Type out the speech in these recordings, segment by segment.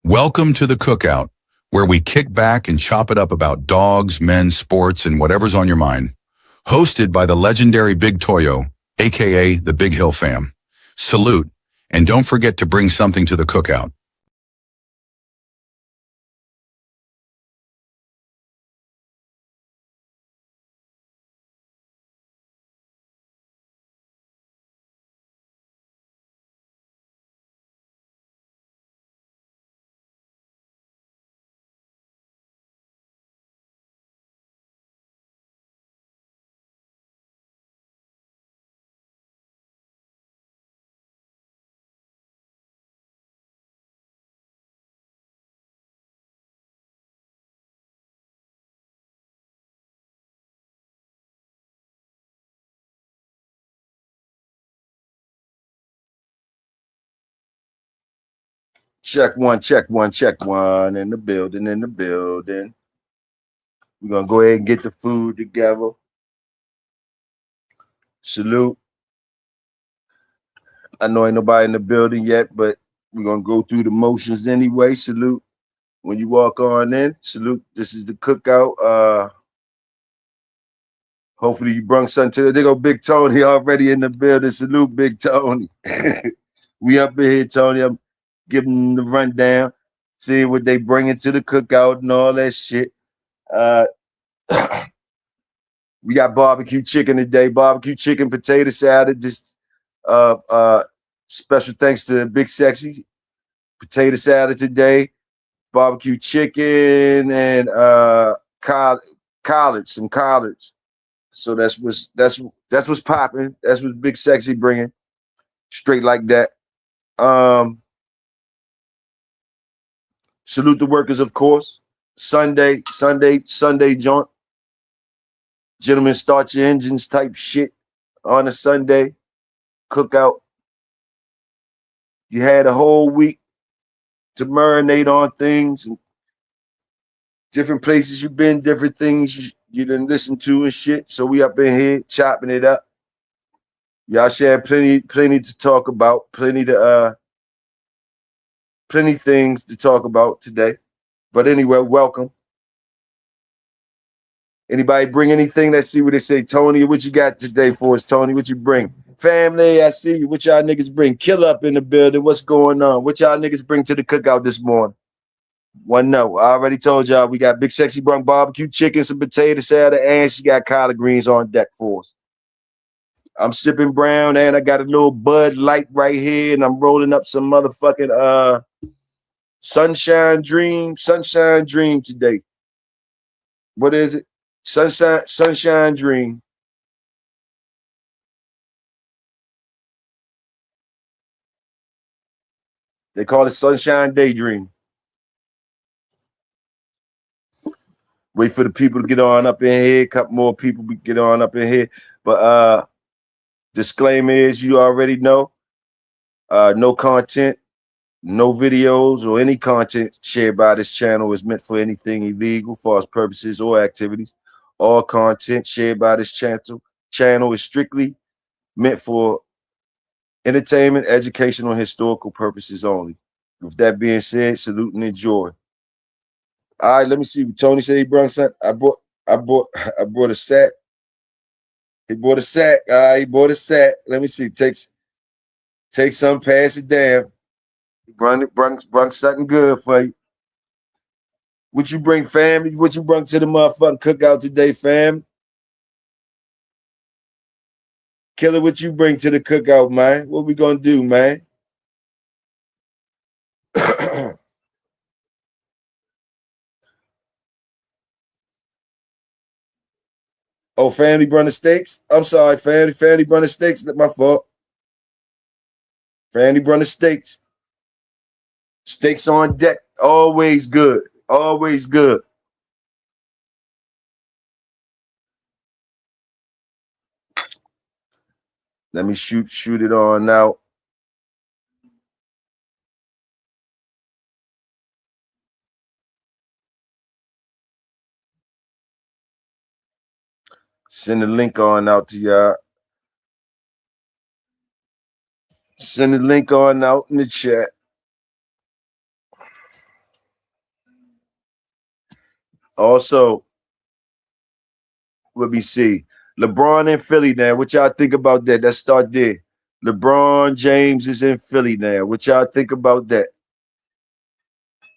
Welcome to the Cookout, where we kick back and chop it up about dogs, men, sports, and whatever's on your mind. Hosted by the legendary Big Toyo, aka the Big Hill Fam. Salute, and don't forget to bring something to the cookout. Check one, check one, check one. In the building, in the building. We're going to go ahead and get the food together. Salute. I know ain't nobody in the building yet, but we're going to go through the motions anyway. Salute. When you walk on in, salute. This is the cookout. Hopefully you brung something to it. There go Big Tony already in the building. Salute, Big Tony. We up in here, Tony. I'm giving the rundown, seeing what they bringing to the cookout and all that shit. We got barbecue chicken today. Barbecue chicken, potato salad. Just special thanks to Big Sexy. Potato salad today. Barbecue chicken and collards, some collards. So that's what's popping. That's what Big Sexy bringing. Straight like that. Salute the workers, of course. Sunday joint. Gentlemen, start your engines type shit on a Sunday. Cookout. You had a whole week to marinate on things and different places you've been, different things you didn't listen to and shit. So we up in here chopping it up. Y'all shared plenty to talk about, plenty things to talk about today. But anyway, welcome. Anybody bring anything? Let's see what they say. Tony, what you got today for us, Tony? What you bring? Family, I see you. What y'all niggas bring? Kill up in the building. What's going on? What y'all niggas bring to the cookout this morning? One no. I already told y'all we got Big Sexy brung barbecue chicken, some potato salad, and she got collard greens on deck for us. I'm sipping brown and I got a little Bud Light right here, and I'm rolling up some motherfucking Sunshine Dream today. What is it? Sunshine Dream. They call it Sunshine Daydream. Wait for the people to get on up in here. A couple more people get on up in here. But disclaimer is, you already know, no content, no videos or any content shared by this channel is meant for anything illegal, false purposes, or activities. All content shared by this channel is strictly meant for entertainment, educational, and historical purposes only. With that being said, salute and enjoy. All right, let me see. Tony said he brought something. I brought a sack. He bought a sack. All right, he bought a sack. Let me see. Take some, pass it down. He brung something good for you. What you bring, fam? What you bring to the motherfucking cookout today, fam? Killer, what you bring to the cookout, man? What we gonna do, man? Oh, family brung the steaks? I'm sorry, family brung the steaks. That's my fault. Family brung the steaks. Steaks on deck. Always good. Always good. Let me shoot it on now. Send the link on out to y'all. Send the link on out in the chat. Also, let me see. LeBron in Philly now. What y'all think about that? Let's start there. LeBron James is in Philly now. What y'all think about that?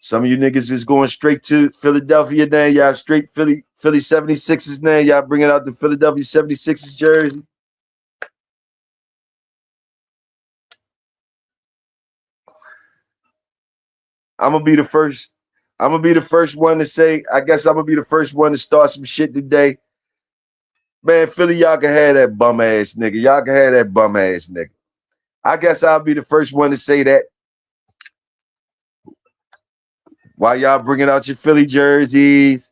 Some of you niggas is going straight to Philadelphia now. Y'all straight Philly 76ers now. Y'all bringing out the Philadelphia 76ers jersey. I'm gonna be the first. I'm gonna be the first one to say. I guess I'm gonna be the first one to start some shit today. Man, Philly, y'all can have that bum ass nigga. Y'all can have that bum ass nigga. I guess I'll be the first one to say that. While y'all bringing out your Philly jerseys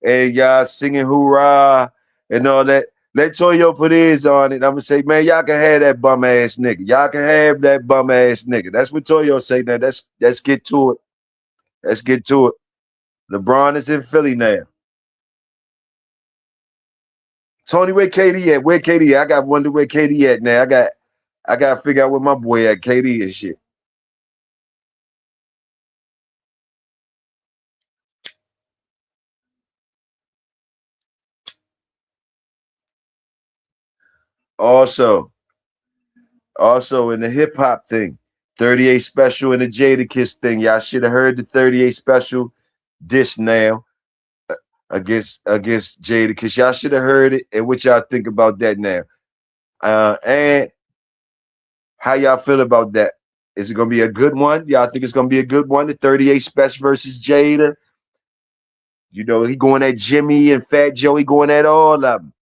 and y'all singing hoorah and all that, let Toyo put his on it. I'm gonna say, man, y'all can have that bum ass nigga. Y'all can have that bum ass nigga. That's what Toyo say now. Let's get to it. Let's get to it. LeBron is in Philly now. Tony, where KD at? Where KD at? I got to wonder where KD at now. I got to figure out where my boy at, KD and shit. Also in the hip hop thing, 38 Special and the Jadakiss thing. Y'all should have heard the 38 Special diss now against Jadakiss. Y'all should have heard it. And what y'all think about that now? And how y'all feel about that? Is it gonna be a good one? Y'all think it's gonna be a good one? The 38 Special versus Jada. You know, he going at Jimmy and Fat Joe. He going at all of them.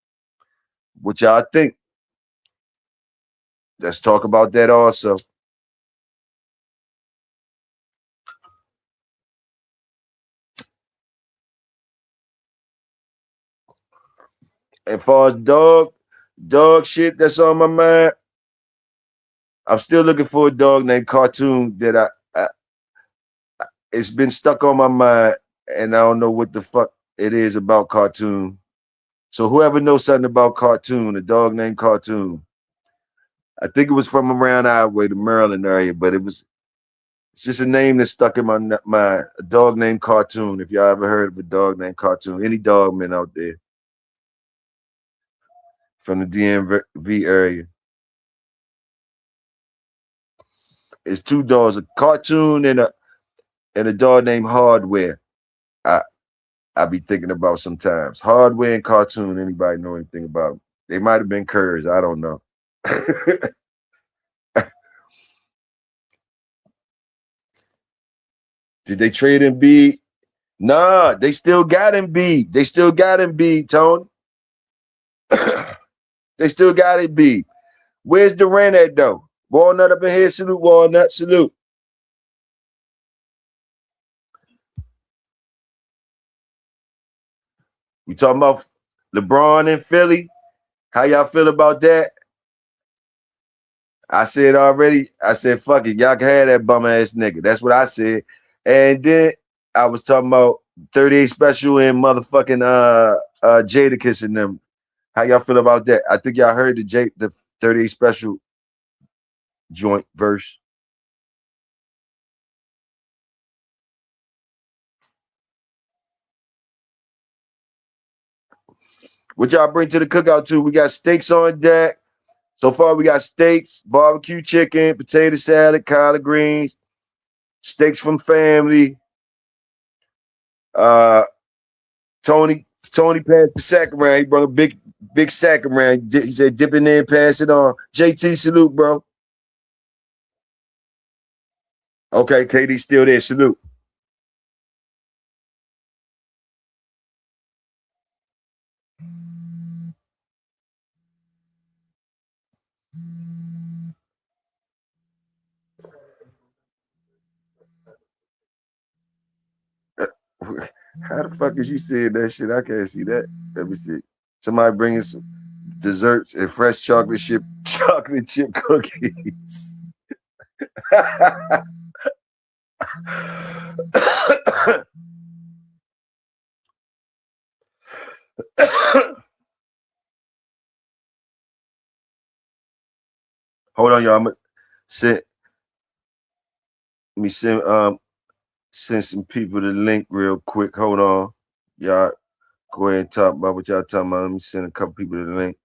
What y'all think? Let's talk about that also. As far as dog shit that's on my mind, I'm still looking for a dog named Cartoon that I it's been stuck on my mind, and I don't know what the fuck it is about Cartoon. So whoever knows something about Cartoon, a dog named Cartoon, I think it was from around our way, the Maryland area, but it's just a name that's stuck in my mind. A dog named Cartoon. If y'all ever heard of a dog named Cartoon, any dog men out there from the DMV area. It's two dogs, a Cartoon and a dog named Hardware. I I be thinking about sometimes. Hardware and Cartoon. Anybody know anything about them? They might have been Curs. I don't know. Did they trade Embiid? Nah, they still got Embiid. They still got Embiid, Tony. They still got Embiid. Where's Durant at though? Walnut up in here. Salute, Walnut. Salute. We talking about LeBron in Philly. How y'all feel about that? I said already. I said, fuck it. Y'all can have that bum ass nigga. That's what I said. And then I was talking about 38 Special and motherfucking Jadakiss and them. How y'all feel about that? I think y'all heard the 38 Special joint verse. What y'all bring to the cookout too? We got steaks on deck. So far, we got steaks, barbecue chicken, potato salad, collard greens, steaks from family. Uh, Tony passed the sack around. He brought a big sack around. He said, "Dip in there and pass it on." JT, salute, bro. Okay, KD still there. Salute. How the fuck is you seeing that shit? I can't see that. Let me see. Somebody bringing some desserts and fresh chocolate chip cookies. Hold on, y'all. I'm gonna send let me send some people the link real quick. Hold on. Y'all go ahead and talk about what y'all talking about. Let me send a couple people to the link.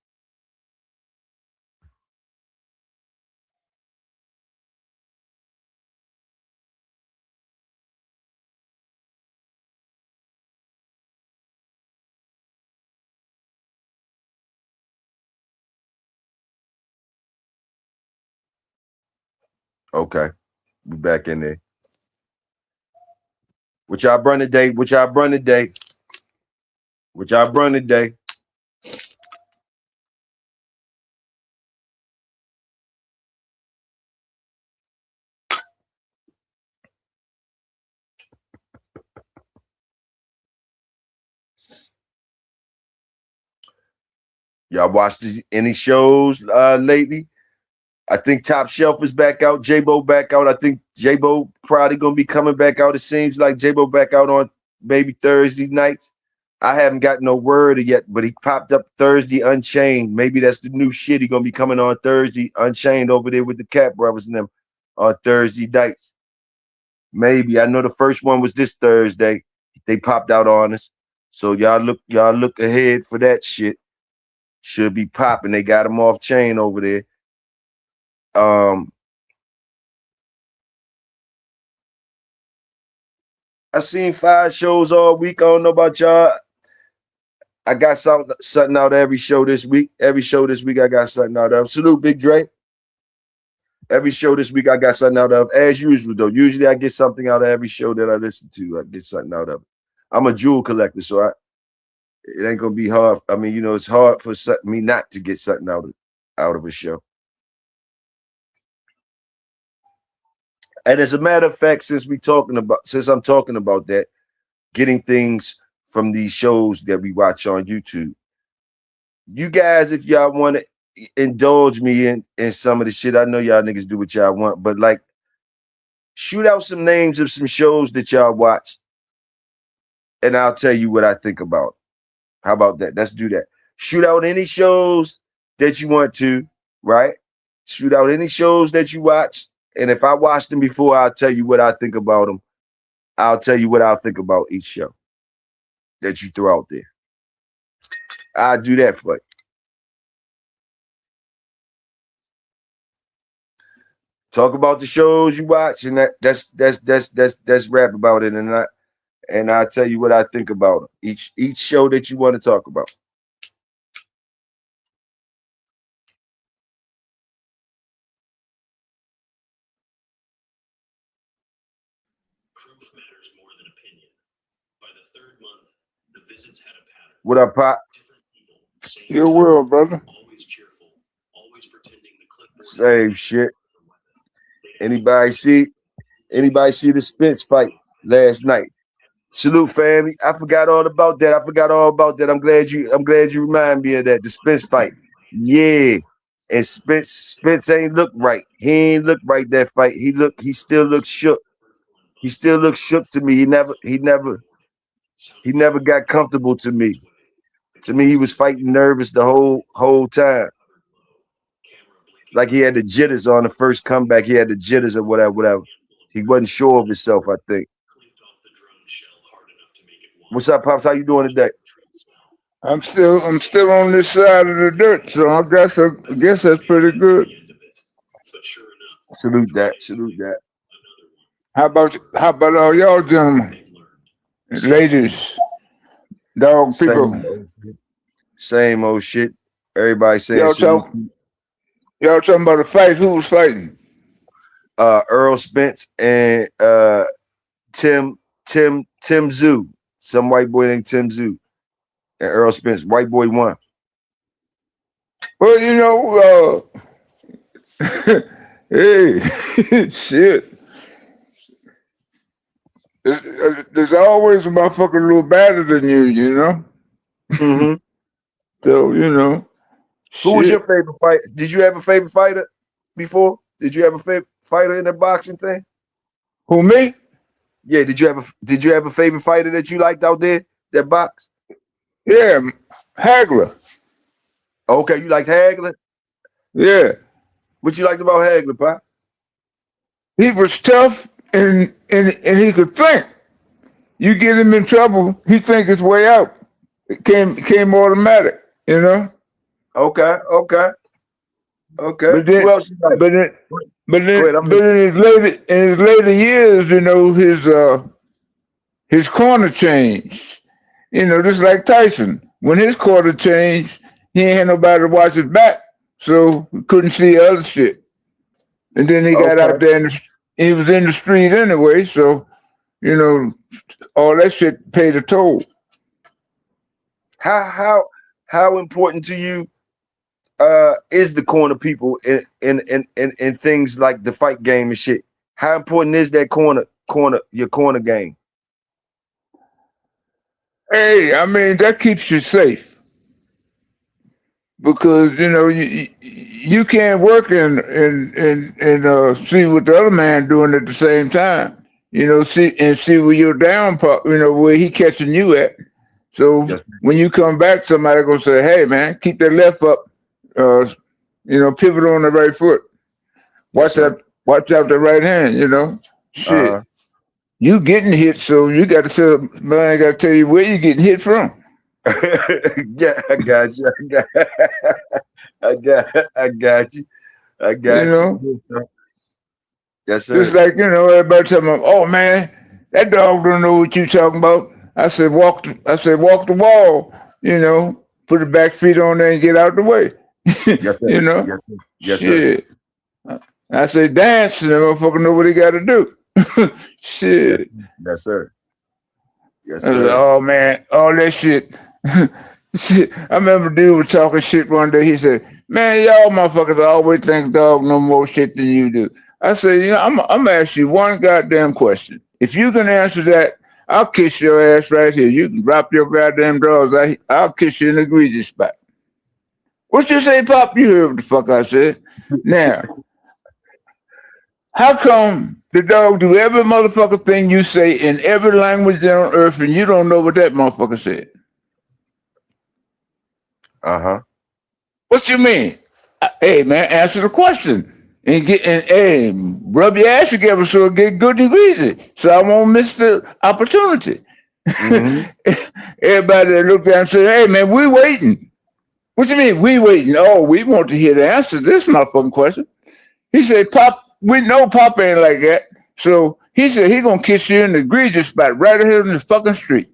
Okay, we back in there. What y'all run today? What y'all run today? What y'all run today? Y'all watched any shows lately? I think Top Shelf is back out. J-Bo back out. I think J-Bo probably gonna be coming back out. It seems like J-Bo back out on maybe Thursday nights. I haven't got no word yet, but he popped up Thursday Unchained. Maybe that's the new shit. He gonna be coming on Thursday Unchained over there with the Cat Brothers and them on Thursday nights. Maybe. I know the first one was this Thursday. They popped out on us. So y'all look ahead for that shit. Should be popping. They got him off chain over there. I seen 5 shows all week. I don't know about y'all. I got something out of every show this week. Every show this week I got something out of. Salute, Big Dre. Every show this week I got something out of. As usual, though. Usually I get something out of every show that I listen to. I get something out of it. I'm a jewel collector, so it ain't gonna be hard. I mean, it's hard for me not to get something out of a show. And as a matter of fact, since I'm talking about that, getting things from these shows that we watch on YouTube, you guys, if y'all want to indulge me in some of the shit, I know y'all niggas do what y'all want, but like, shoot out some names of some shows that y'all watch, and I'll tell you what I think about it. How about that? Let's do that. Shoot out any shows that you want to, right? Shoot out any shows that you watch. And if I watched them before, I'll tell you what I think about them. I'll tell you what I'll think about each show that you throw out there. I'll do that for you. Talk about the shows you watch, and that's rap about it, and I'll tell you what I think about them. Each show that you want to talk about. What up, Pop? Your world, brother. Same shit. Anybody see the Spence fight last night? Salute, family. I forgot all about that. I'm glad you remind me of that. The Spence fight. Yeah. And Spence ain't look right. He ain't look right that fight. He still looks shook. He still looks shook to me. He never got comfortable to me. To me, he was fighting nervous the whole time. Like he had the jitters on the first comeback. He had the jitters or whatever. He wasn't sure of himself, I think. What's up, Pops? How you doing today? I'm still on this side of the dirt, so I guess that's pretty good. Salute that. How about all y'all gentlemen, ladies, dog people? Same old shit. Everybody saying Y'all talking about a fight? Who was fighting? Earl Spence and Tim Zoo. Some white boy named Tim Zoo. And Earl Spence. White boy won. Well, hey, shit. There's always a motherfucker a little better than you know? Mm-hmm. So, Who was your favorite fighter? Did you have a favorite fighter before? Did you have a favorite fighter in the boxing thing? Who, me? Yeah, did you have a favorite fighter that you liked out there that box? Yeah, Hagler. Okay, you liked Hagler? Yeah. What you liked about Hagler, Pop? He was tough and he could think. you get him in trouble, he think it's way out. It came automatic, you know. Okay, okay, okay. But then, Who else is like? but then, Go ahead. I'm but in his later years, you know, his corner changed. You know, just like Tyson. When his corner changed, he ain't had nobody to watch his back, so we couldn't see other shit. And then he got out okay. there and he was in the street anyway, so you know, all that shit paid a toll. How important to you is the corner people in things like the fight game and shit? How important is that your corner game? Hey, I mean that keeps you safe because you know you can't work and see what the other man doing at the same time. You know, see where you're down, you know, where he catching you at. So Yes. when you come back, somebody gonna say, "Hey, man, keep that left up. Uh, you know, pivot on the right foot. Yes, sir. Watch out the right hand. You know, shit. Uh-huh. You getting hit, so you got to tell man. I got to tell you where you getting hit from. Yeah, I got you. I got you. I You got you. know, Yes, sir. Yes, just sir. like you know, everybody tell me, "Oh man, that dog don't know what you talking about." I said, walk the wall. You know, put the back feet on there and get out the way. Yes, sir. You know, Yes, sir. Yes, sir. shit. I say dance, and the motherfucker know what he got to do. Yes, Shit. yes, sir. Yes, I was like, sir. oh man, all that shit. Shit. I remember a dude was talking shit one day. He said, "Man, y'all motherfuckers always think dog know more shit than you do." I said, "You know, I'm gonna ask you one goddamn question. If you can answer that, I'll kiss your ass right here. You can drop your goddamn drawers. I'll kiss you in the greasy spot." What you say, Pop? You heard what the fuck I said. Now, how come the dog do every motherfucker thing you say in every language on earth and you don't know what that motherfucker said? Uh-huh. What you mean? Hey man, answer the question and hey, rub your ass together so it get good and greasy. So I won't miss the opportunity. Mm-hmm. Everybody that looked at and said, "Hey man, we waiting." What you mean we waiting? Oh, we want to hear the answer to this motherfucking question. He said, "Pop, we know Pop ain't like that." So he said he gonna kiss you in the egregious spot right here in the fucking street.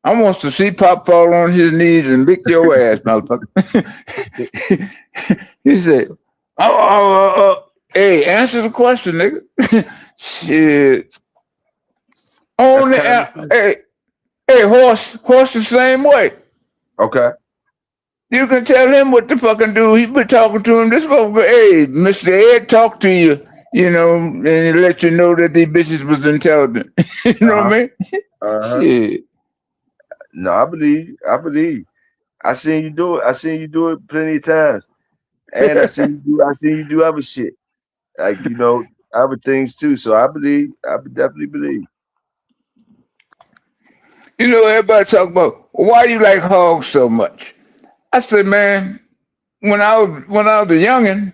I wants to see Pop fall on his knees and lick your ass, motherfucker. He said, hey, answer the question, nigga." Shit. That's Only, kind of sense. hey, horse the same way. Okay. You can tell him what the fucking do. He been talking to him. This motherfucker, hey, Mr. Ed, talk to you, you know, and let you know that these bitches was intelligent. You know what Uh-huh. I mean? Uh-huh. Shit. No, I believe. I believe. I seen you do it. I seen you do it plenty of times. And I seen you do other shit. Like, you know, other things too. So I believe, I definitely believe. You know, everybody talk about why you like hogs so much. I said, man, when I was a youngin,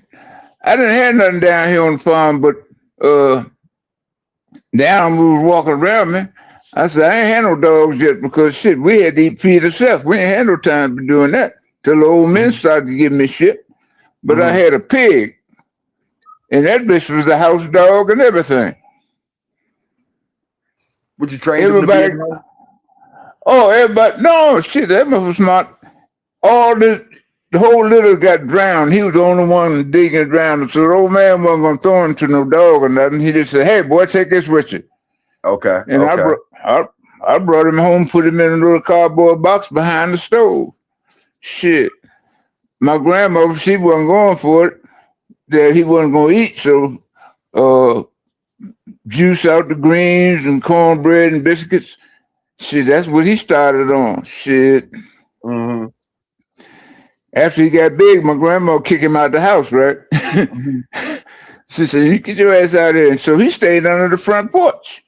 I didn't have nothing down here on the farm, but uh, the animals was walking around me. I said, I ain't had no dogs yet because shit, we had to eat feed ourselves. We ain't had no time for doing that till the old men started to give me shit. But I Mm-hmm. had a pig, and that bitch was a house dog and everything. Would you train them to be Everybody, at home? oh, everybody, no, shit, that mother was smart. All the whole litter got drowned. He was the only one digging and drowning. So the old man wasn't gonna throw him to no dog or nothing. He just said, "Hey, boy, take this with you." Okay. And Okay. I brought him home, put him in a little cardboard box behind the stove. Shit, my grandmother, she wasn't going for it. That he wasn't gonna eat, so uh, juice out the greens and cornbread and biscuits. Shit, that's what he started on. Shit. Mm-hmm. After he got big, my grandma kicked him out the house, right? Mm-hmm. She said, "You get your ass out there." And so he stayed under the front porch.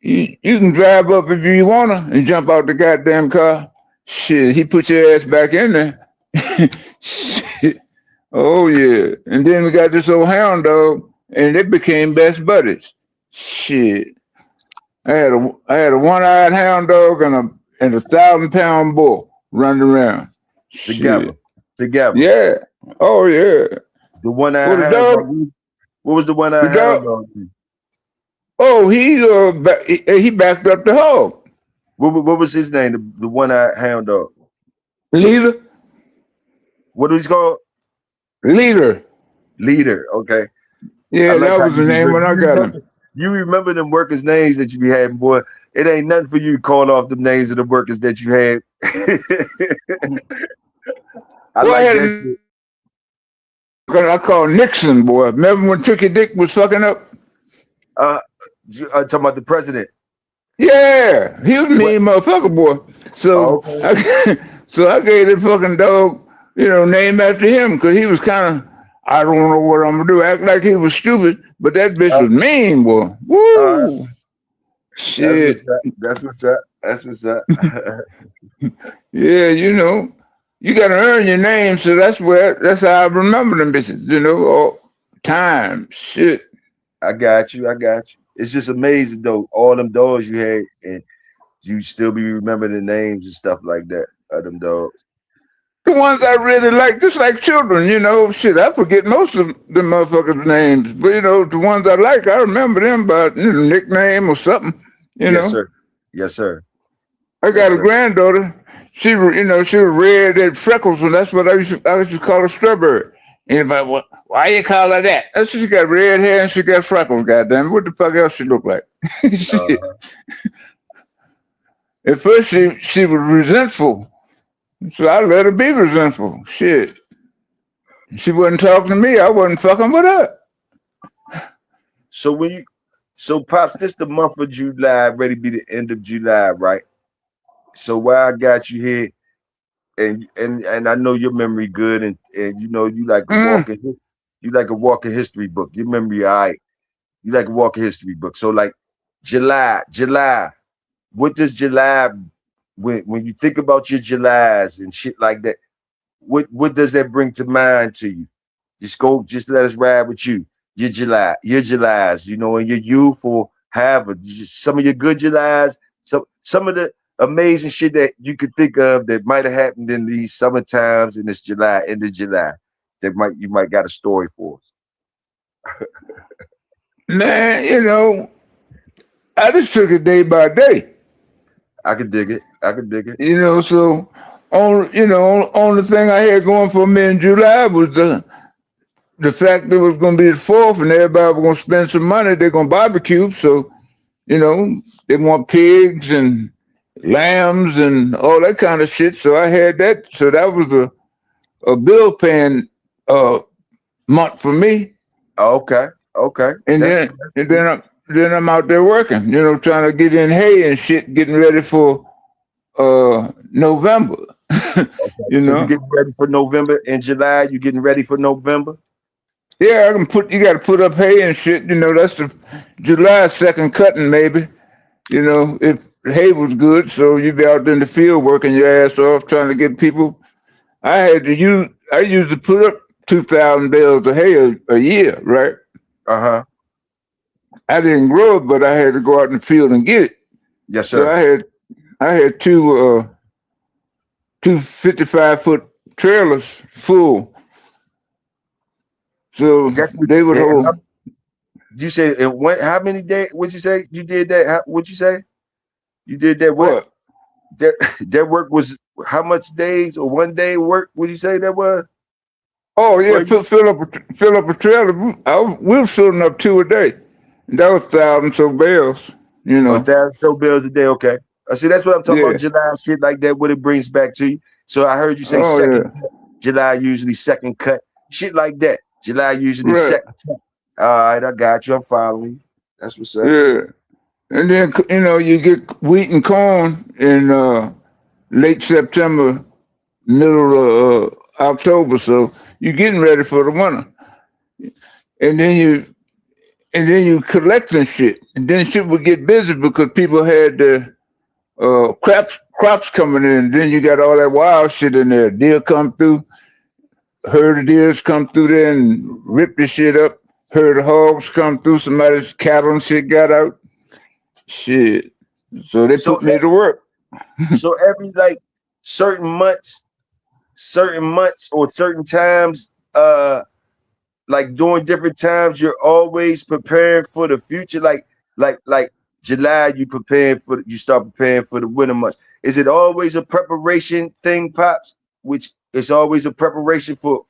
You can drive up if you wanna and jump out the goddamn car. Shit, he put your ass back in there. Shit. Oh yeah. And then we got this old hound dog, and they became best buddies. Shit. I had a one-eyed hound dog and a 1,000-pound bull running around. Together. Shit. Together. Yeah. Oh yeah. The one-eyed Well, the hound dog. dog. What was the The one-eyed hound dog. dog? Oh, he backed up the hog. What was his name? The one-eyed hound dog. Leader. What was he called? Leader. Leader. Okay. I Yeah, like that how was the name when I got him. you remember them workers' names that you be having, boy. It ain't nothing for you to call off the names of the workers that you had. I Well, I like had that shit. I called Nixon, boy. Remember when Tricky Dick was fucking up? Talking about the president. Yeah, he was a What? mean motherfucker, boy. So, Oh, okay. so I gave the fucking dog, name after him because he was kind of, I don't know what I'm gonna do, act like he was stupid, but that bitch Uh, was mean, boy. all right. Woo, That's shit. what's up. That's what's up. That's what's up. Yeah, you gotta earn your name, so that's how I remember them bitches, all time, shit. I got you. I got you. It's just amazing though. All them dogs you had, and you still be remembering the names and stuff like that of them dogs. The ones I really like, just like children, shit, I forget most of the motherfuckers' names. But, the ones I like, I remember them by nickname or something. Yes, sir. Yes, sir. I Yes, got a sir. granddaughter. She was red and freckles, and that's what I used to call her Strawberry. Anybody, why you call her that? That's she got red hair and she got freckles, goddamn. What the fuck else she look like? Shit. Uh, At first, she was resentful. So I let her be resentful. Shit. She wasn't talking to me. I wasn't fucking with her. so pops, this the month of July, ready to be the end of July, right? So why I got you here, and I know your memory good, and you like a Mm. you like a walking history book. Your memory, all right. You like a walking history book. So like July. What does July when you think about your Julys and shit like that? What does that bring to mind to you? Just let us ride with you. Your Julys, in your youth or however, just some of your good Julys, some of the amazing shit that you could think of that might have happened in these summer times in this July, end of July, that you might got a story for us. Man, I just took it day by day. I could dig it. I could dig it. So only thing I had going for me in July was the fact that it was gonna be the fourth and everybody was gonna spend some money, they're gonna barbecue. So, they want pigs and lambs and all that kind of shit. So I had that. So that was a bill paying uh month for me. Okay. Okay. And then and then I'm out there working, trying to get in hay and shit, getting ready for November. Okay. you So you know. getting ready for November in July? You getting ready for November? Yeah, you gotta put up hay and shit, that's the July second cutting maybe. If the hay was good, so you'd be out there in the field working your ass off trying to get people. I used to put up 2,000 bales of hay a year, right? Uh-huh. I didn't grow it, but I had to go out in the field and get it. Yes, So sir. I had two 55-foot trailers full. So That's what they would hold. you say it went how many days? What'd you say? You did that? What'd you say? You did that what? What? That that work was how much days or one day work would you say that was? Oh yeah, For you? fill up a trailer. We were filling up two a day. And that was 1,000 so bales. Oh, 1,000 so bills a day, okay. See, that's what I'm talking Yeah. about, July shit like that, what it brings back to you. So I heard you say Oh second yeah. cut. July usually second cut. Shit like that. July usually Right. second cut. All right, I got you. I'm following you. That's what's up. Yeah. And then you get wheat and corn in late September, middle of October. So you're getting ready for the winter. And then you collecting shit. And then shit would get busy because people had the crops coming in. Then you got all that wild shit in there. Deer come through, herd of deers come through there and rip the shit up. Herd of hogs come through, somebody's cattle and shit got out. Shit. So they So put me to work. so every like certain months or certain times, like during different times, you're always preparing for the future. Like July, you start preparing for the winter months. Is it always a preparation thing, Pops? Which is always a preparation for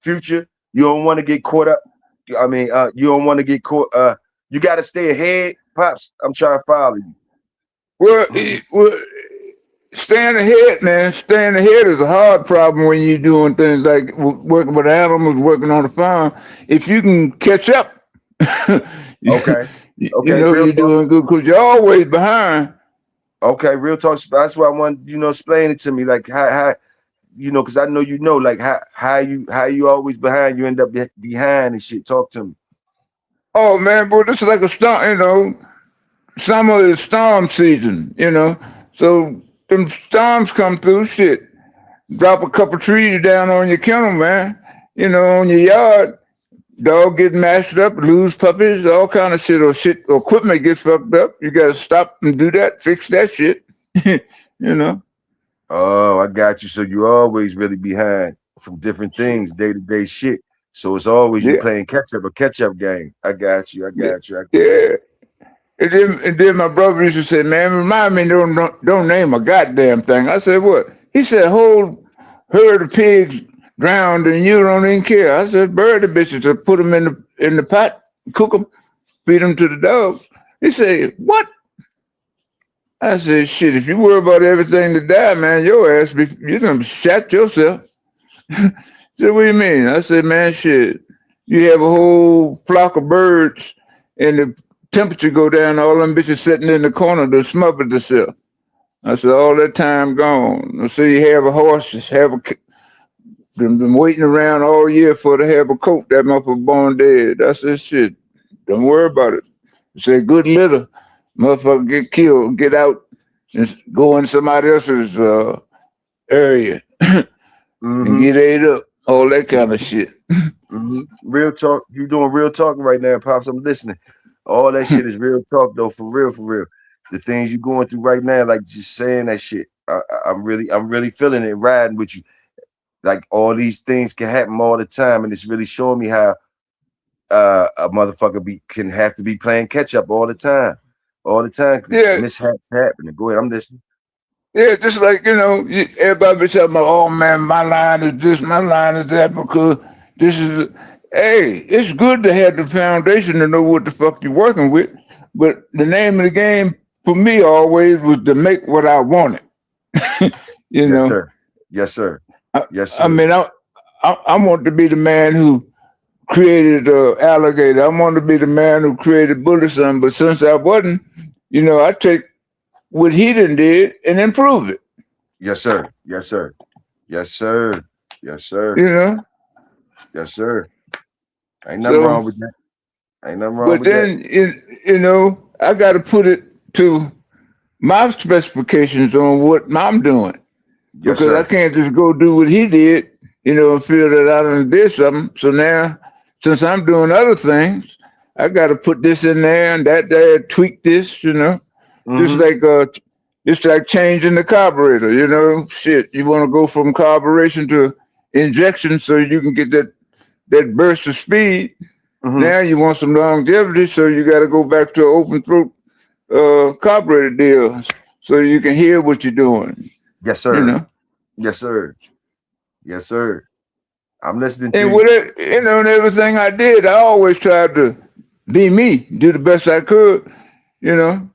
future. You don't want to get caught up. I mean, you don't want to get caught. You got to stay ahead, Pops. I'm trying to follow you. Well, staying ahead, man. Staying ahead is a hard problem when you're doing things like working with animals, working on the farm. If you can catch up, you, Okay. you Okay. know Real you're talk. doing good because you're always behind. Okay. Real talk. That's why I want explain it to me. Like how because I know like how you always behind. You end up behind and shit. Talk to me. Oh man, bro, this is like a storm. Summer is storm season. So them storms come through. Shit, drop a couple trees down on your kennel, man. On your yard. Dog get mashed up, lose puppies, all kind of shit, or equipment gets fucked up. You gotta stop and do that, fix that shit. you know. Oh, I got you. So you always really behind from different Shit. things, day to day shit. So it's always you Yeah, playing a catch up game. I got you. I yeah, got you. I got you. yeah. And then my brother used to say, "Man, remind me, don't name a goddamn thing." I said, "What?" He said, "Whole herd of pigs drowned, and you don't even care." I said, "Bury the bitches, or put them in the pot, cook them, feed them to the dogs." He said, "What?" I said, "Shit, if you worry about everything to die, man, you're gonna shot yourself." He said, "What do you mean?" I said, "Man, shit, you have a whole flock of birds, and the temperature go down, all them bitches sitting in the corner to smother themselves." I said, "All that time gone." So you have a horse, been waiting around all year for to have a coat, that motherfucker born dead. I said, "Shit, don't worry about it." He said, "Good litter, motherfucker get killed, get out and go in somebody else's area and Mm-hmm. get ate up, all that kind of shit." Mm-hmm. Real talk. You doing real talking right now, Pops. I'm listening. All that shit is real talk though, for real, for real. The things you're going through right now, like just saying that shit. I'm really feeling it, riding with you. Like all these things can happen all the time, and it's really showing me how a motherfucker can have to be playing catch up all the time, because Yeah, mishaps happening. Go ahead, I'm listening. yeah, just like, everybody be talking about, "Oh man, my line is this, my line is that," because this is, hey, it's good to have the foundation to know what the fuck you're working with. But the name of the game for me always was to make what I wanted. you Yes, know, sir. Yes, sir. I, Yes, I sir. mean, I want to be the man who created alligator. I want to be the man who created Buddhism. But since I wasn't, I take what he done did and improve it. Yes, sir. Yes, sir. Yes, sir. Yes, sir. You know, Yes, sir. Ain't nothing so. wrong with that. Ain't nothing wrong But with that. then, I got to put it to my specifications on what I'm doing, Yes, because I sir. can't just go do what he did, and feel that I done did something. So now, since I'm doing other things, I got to put this in there and that there, tweak this, just Mm-hmm. like changing the carburetor. Shit, you want to go from carburation to injection so you can get that burst of speed. Mm-hmm. Now you want some longevity, so you got to go back to an open throat carburetor deal, so you can hear what you're doing. Yes, You sir. know, Yes, sir. Yes, sir. I'm listening to and you. with it, and everything I did, I always tried to be me, do the best I could. You know,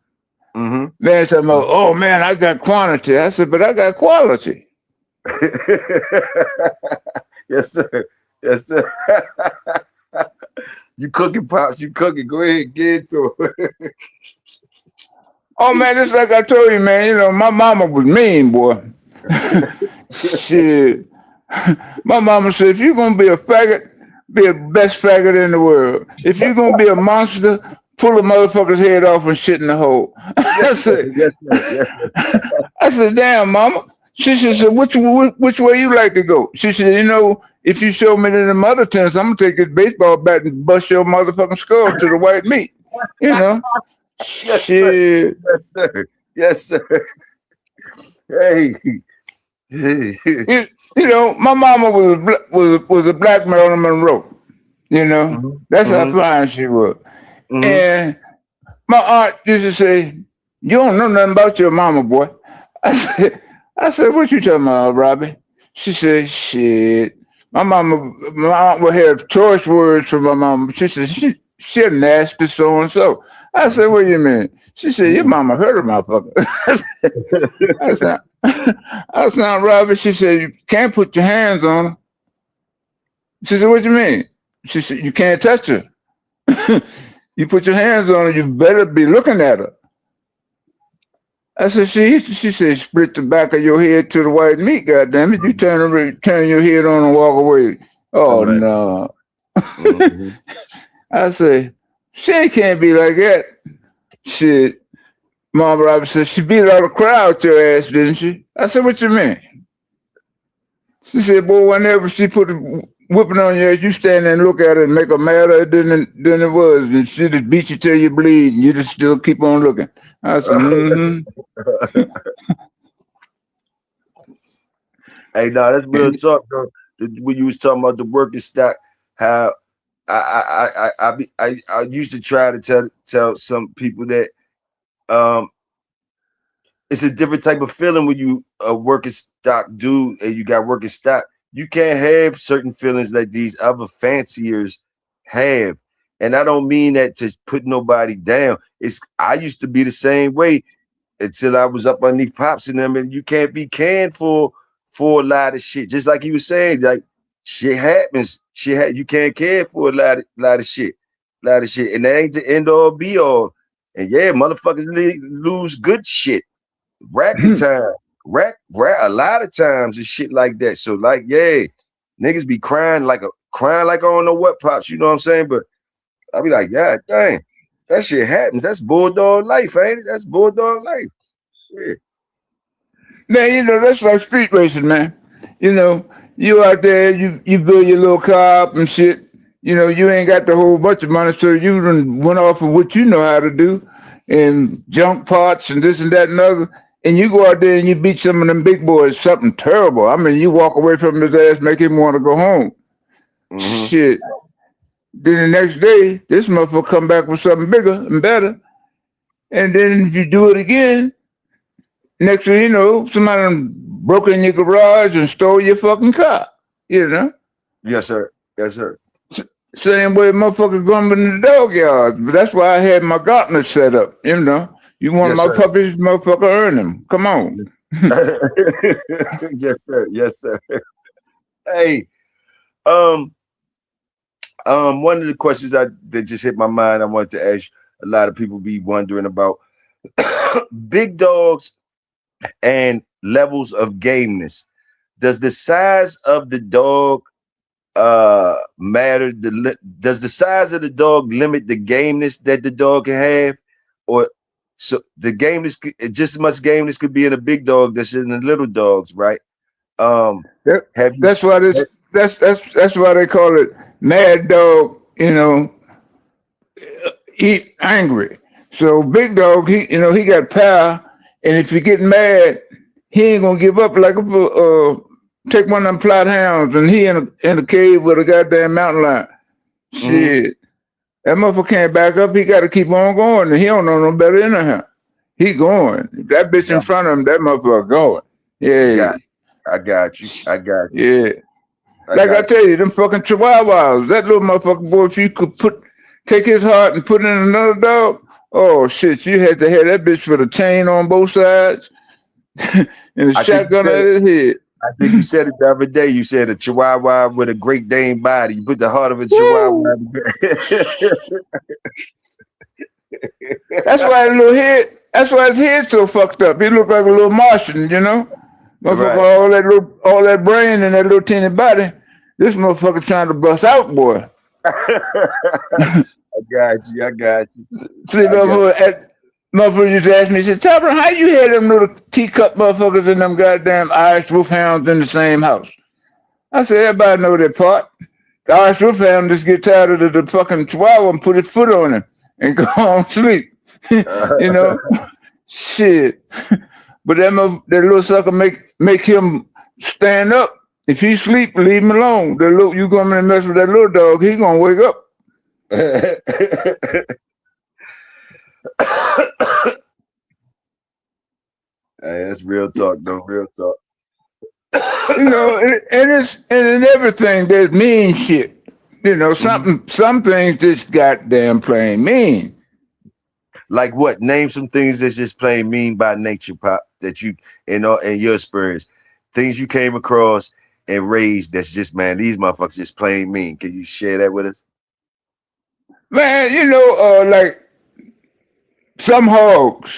Mm-hmm. man, talking about, "Oh man, I got quantity." I said, "But I got quality." Yes, sir. Yes, sir. You cooking, Pops. You cooking. Go ahead, get into it. Oh man, just like I told you, man. My mama was mean, boy. Shit. My mama said, "If you're gonna be a faggot, be the best faggot in the world. If you're gonna be a monster, pull a motherfucker's head off and shit in the hole." Yes, I sir. said, Yes, sir. Yes, I said, "Damn, mama." She said, "Which way you like to go?" She said, "If you show me them other tents, I'm gonna take this baseball bat and bust your motherfucking skull to the white meat." You know. Yes, sir. Shit. Yes, sir. Yes, sir. Hey. Hey. You know, my mama was a black Marilyn Monroe. You know, Mhm, that's how mhm, fine she was. mhm. And my aunt used to say, "You don't know nothing about your mama, boy." I said, "What you talking about, Robbie?" She said, "Shit." My aunt would have choice words for my mama. She said, she a nasty so and so. I said, "What do you mean?" She said, "Your mama hurt a motherfucker." I said, I said, "Robbie." She said, "You can't put your hands on her." She said, "What you mean?" She said, "You can't touch her." You put your hands on her, you better be looking at her. I said, she said, split the back of your head to the white meat, goddamn it. You turn your head on and walk away. All Oh right. no. Mhm. I said, she can't be like that. Shit. Mom Robert said, she beat out a crowd your ass, didn't she? I said, what you mean? She said, boy, whenever she put a whipping on you, you stand there and look at it and make her madder than it was. And she just beat you till you bleed and you just still keep on looking. I said, mm-hmm. Hey, no, that's real And talk, though. When you was talking about the working stock, how I used to try to tell some people that um it's a different type of feeling when you a working stock dude and you got working stock. You can't have certain feelings like these other fanciers have. And I don't mean that to put nobody down. It's I used to be the same way until I was up underneath pops and them, and you can't be canned for a lot of shit. Just like he was saying, like shit happens. You can't care for a lot of shit. Lot of shit. And that ain't the end all be all. And yeah, motherfuckers lose good shit racking time, rack a lot of times and shit like that. So like, yeah, niggas be crying like I don't know what pops, you know what I'm saying? But I be like, God dang, that shit happens. That's bulldog life, ain't it? That's bulldog life. Shit. man, you know, that's like street racing, man. You know, you out there, you build your little car up and shit. You know, you ain't got the whole bunch of money, so you done went off of what you know how to do and junk parts and this and that and other. And you go out there and you beat some of them big boys, something terrible. I mean, you walk away from his ass, make him want to go home. Mm-hmm. Shit. Then the next day, this motherfucker come back with something bigger and better. And then if you do it again, next thing you know, somebody done broke in your garage and stole your fucking car. You know? Yes, sir. Yes, sir. Same way motherfuckers grumbling in the dog yard. But that's why I had my gauntlet set up, you know. You want Yes, my sir. puppies, motherfucker, earn them. Come on. Yes, sir. Yes, sir. Hey, um, one of the questions that just hit my mind, I wanted to ask a lot of people be wondering about big dogs and levels of gameness. Does the size of the dog matter? Does the size of the dog limit the gameness that the dog can have? Or so the gameness just as much gameness could be in a big dog that's in the little dogs, right? Um That, have you that's why this that's why they call it mad dog, you know, he angry. So big dog, he got power, and if you get mad, he ain't gonna give up. Like if take one of them plot hounds and he in a cave with a goddamn mountain lion. Mhm. Shit, that motherfucker can't back up. He got to keep on going, and he don't know no better anyhow. He going. That bitch in got front of him, that motherfucker going. Yeah, got I got you. I got you. yeah. I Like I got you. tell you, them fucking chihuahuas. That little motherfucker boy, if you could take his heart and put it in another dog, oh shit, you had to have that bitch with a chain on both sides and a I think you shotgun said at it. his head. I think you said it the other day. You said a chihuahua with a Great Dane body. You put the heart of a chihuahua. Woo! That's why his little head. That's why his head's so fucked up. He look like a little Martian, you know. Right. Motherfucker, all that brain in that little teeny body. This motherfucker trying to bust out, boy. I got you. I got you. See, I got motherfucker just asked me, he said, Topper, how you had them little teacup motherfuckers and them goddamn Irish wolfhounds in the same house? I said, everybody know that part. The Irish wolfhound just get tired of the fucking chihuahua and put his foot on him and go on sleep. You know, shit. But that little sucker make him stand up. If he sleep, leave him alone. That little, you come in and mess with that little dog, he gonna wake up. Hey, that's real talk, though. Real talk. You know, and in everything there's mean shit. You know, some things just goddamn plain mean. Like what? Name some things that's just plain mean by nature, Pop, that you in your experience. Things you came across and raised that's just, man, these motherfuckers just plain mean. Can you share that with us? Man, you know, like some hogs,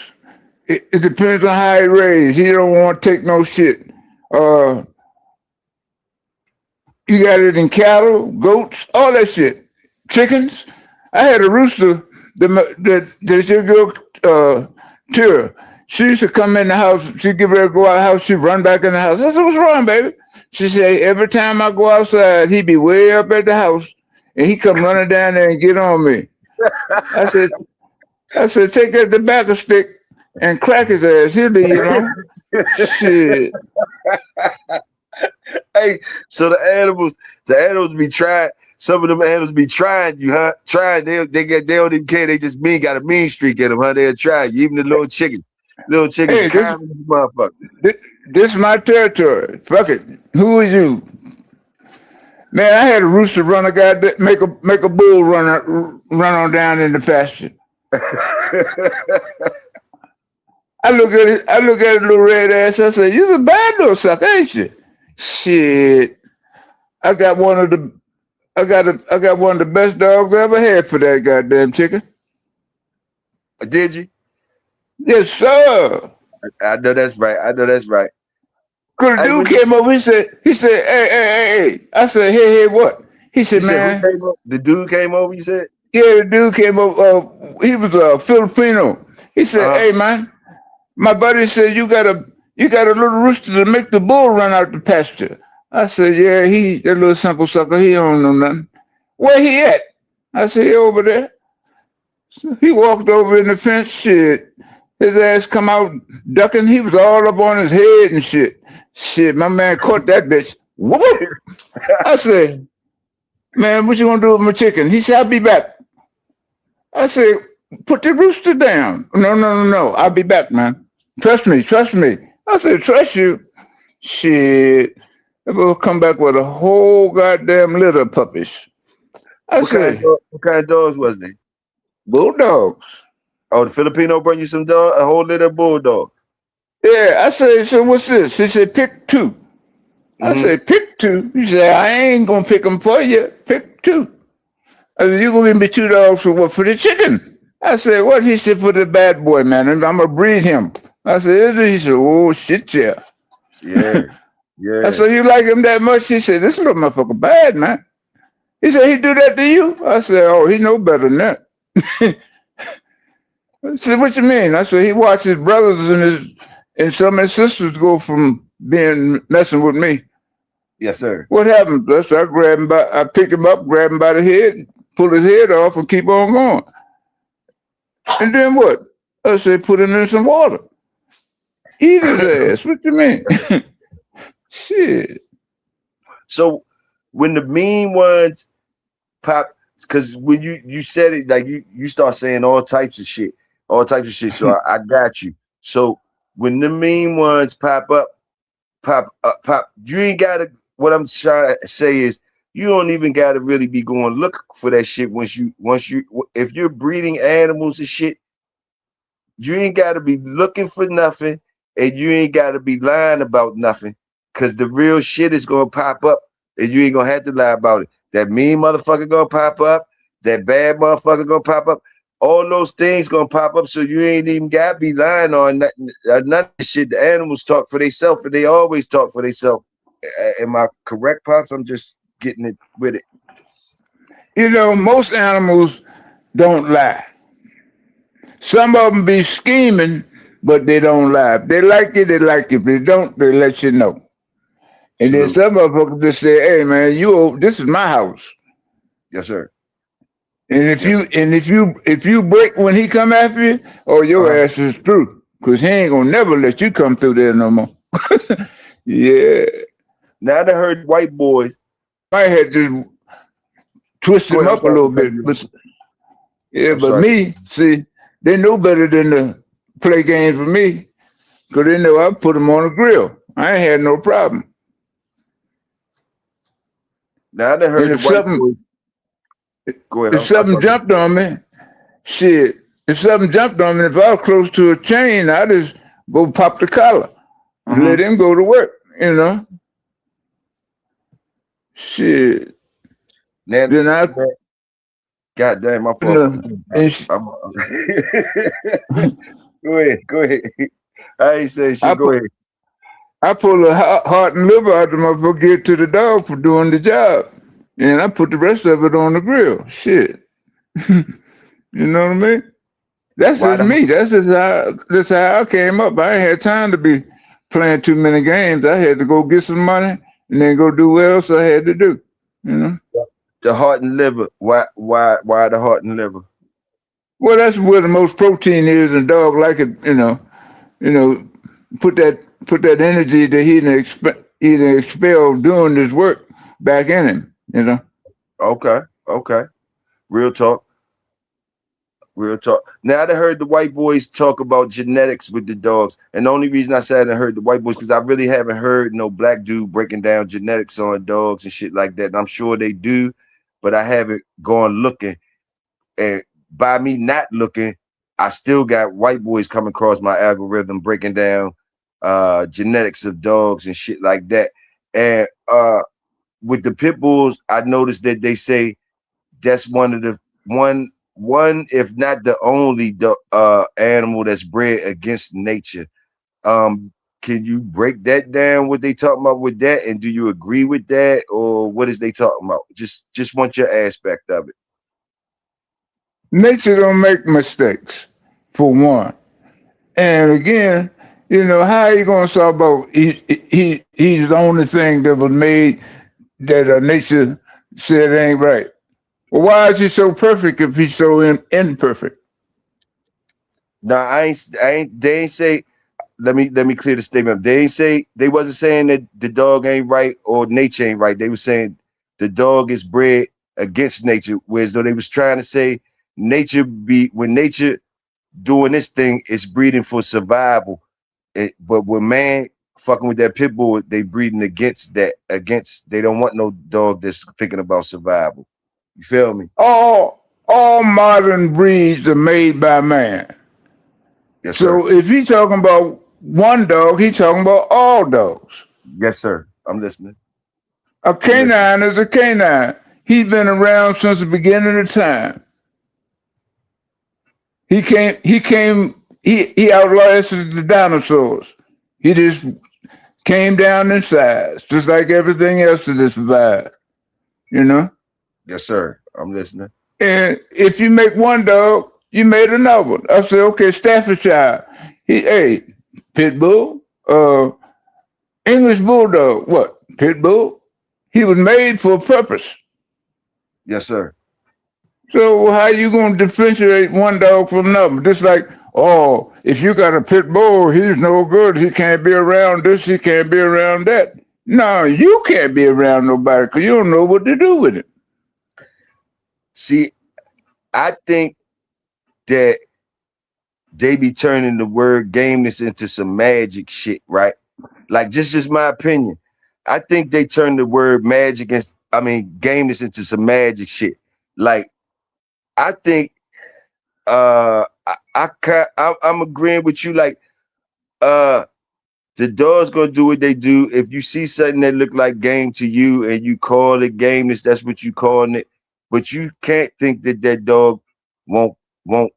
it depends on how he raised. He don't want to take no shit. You got it in cattle, goats, all that shit. Chickens. I had a rooster that your girl Tira. She used to come in the house, she'd get ready to go out the house, she'd run back in the house. I said, what's wrong, baby? She said, every time I go outside, he'd be way up at the house and he come running down there and get on me. I said, take that tobacco stick and crack his ass. He'll leave you alone. Shit. Hey, so the animals be trying. Some of them animals be trying you, huh? Trying. They don't even care. They just got a mean streak in them, huh? They'll try you. Even the little chickens. Little chickens, hey, motherfucker. This is my territory. Fuck it. Who is you? Man, I had a rooster run a guy that make a bull run on down in the pasture. I look at his little red ass. I said, "You're a bad little sucker, ain't you?" Shit. I got one of the best dogs I ever had for that goddamn chicken. Did you? Yes, sir. I know that's right. Cause the dude came over, he said, hey. I said, hey, what? He said, man. The dude came over, you said? Yeah, the dude came over. He was a Filipino. He said, hey, man, my buddy said you got a little rooster to make the bull run out the pasture. I said, yeah, that little simple sucker, he don't know nothing. Where he at? I said, he over there. So he walked over in the fence, shit. His ass come out ducking. He was all up on his head and shit. Shit, my man caught that bitch. Whoop! I said, man, what you gonna do with my chicken? He said, I'll be back. I said, put the rooster down. No. I'll be back, man. Trust me. I said, trust you? Shit. They will come back with a whole goddamn litter of puppies. What kind of dogs was they? Bulldogs. Oh, the Filipino bring you some dog, a whole litter of bulldog. Yeah, I said, so what's this? He said, pick two. I said, pick two? He said, I ain't gonna pick them for you. Pick two. I said, you gonna give me 2 dogs for what? For the chicken. I said, what? He said, for the bad boy, man, and I'm gonna breed him. I said, is it? He said, oh, shit, yeah. Yeah. I said, you like him that much? He said, this little motherfucker bad, man. He said, he do that to you? I said, oh, he know better than that. I said, what you mean? I said, he watched his brothers and some of his sisters go from messing with me. Yes, sir. What happened? So I pick him up, grab him by the head, pull his head off, and keep on going. And then what? I said, put him in some water. Eat his ass. What you mean? Shit. So when the mean ones pop, because when you said it, like you start saying all types of shit. So I got you. So when the mean ones pop up, you ain't gotta, what I'm trying to say is you don't even gotta really be going look for that shit if you're breeding animals and shit, you ain't gotta be looking for nothing and you ain't gotta be lying about nothing, because the real shit is gonna pop up and you ain't gonna have to lie about it. That mean motherfucker gonna pop up, that bad motherfucker gonna pop up. All those things gonna pop up, so you ain't even gotta be lying on none of the shit. The animals talk for themselves, and they always talk for themselves. Am I correct, Pops? I'm just getting it with it. You know, most animals don't lie. Some of them be scheming, but they don't lie. If they like it, they like it. If they don't, they let you know. And then some motherfuckers just say, hey, man, this is my house. Yes, sir. And if you break when he come after you, oh, your ass is through. Cause he ain't gonna never let you come through there no more. Yeah. Now I heard white boys. I had to twist Go him ahead. I'm up a sorry little for cutting bit. you. But yeah, I'm but sorry. me, see, they know better than to play games with me. Cause they know I put them on the grill. I ain't had no problem. Now I heard And the white boys. Go ahead. if I something thought you. jumped on me, shit. If something jumped on me, if I was close to a chain, I just go pop the collar and let him go to work. You know, shit. Now, Then I, God damn, my you fault. know, and Go ahead. Go ahead. I ain't say I shit. Go put ahead. I pull a heart and liver out of the motherfucker, get to the dog for doing the job, and I put the rest of it on the grill. Shit, you know what I mean? That's Why just the me. That's how I came up. I ain't had time to be playing too many games. I had to go get some money and then go do what else I had to do. You know. heart and liver? Why the heart and liver? Well, that's where the most protein is, and dog like it. You know, put that energy that he done expelled doing this work back in him. You know. Okay. Real talk. Real talk. Now I heard the white boys talk about genetics with the dogs, and the only reason I said I heard the white boys because I really haven't heard no black dude breaking down genetics on dogs and shit like that. And I'm sure they do, but I haven't gone looking. And by me not looking, I still got white boys coming across my algorithm breaking down genetics of dogs and shit like that. And with the pit bulls, I noticed that they say that's one of the one if not the only animal that's bred against nature. Can you break that down? What they talking about with that, and do you agree with that, or what is they talking about? Just want your aspect of it. Nature don't make mistakes, for one. And again, you know, how are you gonna solve about he's the only thing that was made that nature said ain't right. Well, why is he so perfect if he's so imperfect? Now I ain't they ain't say let me clear the statement. They ain't say they wasn't saying that the dog ain't right or nature ain't right. They were saying the dog is bred against nature, whereas though they was trying to say nature be when nature doing this thing is breeding for survival. But when man fucking with that pit bull, they breeding against that. Against they don't want no dog that's thinking about survival. You feel me? All modern breeds are made by man. Yes, sir. So if he's talking about one dog, he's talking about all dogs. Yes, sir. I'm listening. A I'm listening. canine is a canine. He's been around since the beginning of time. He outlasted the dinosaurs. He just came down in size, just like everything else that has survived, you know? Yes, sir. I'm listening. And if you make one dog, you made another one. I said, okay, Staffordshire. Hey, pit bull, English bulldog, what? Pit bull? He was made for a purpose. Yes, sir. So how you gonna differentiate one dog from another? Just like, oh, if you got a pit bull, he's no good. He can't be around this. He can't be around that. No, you can't be around nobody because you don't know what to do with it. See, I think that they be turning the word gameness into some magic shit, right? Like just my opinion. I think they turn the word magic and gameness into some magic shit. Like I think I'm agreeing with you. Like the dog's gonna do what they do. If you see something that look like game to you and you call it gameness, that's what you calling it. But you can't think that that dog won't won't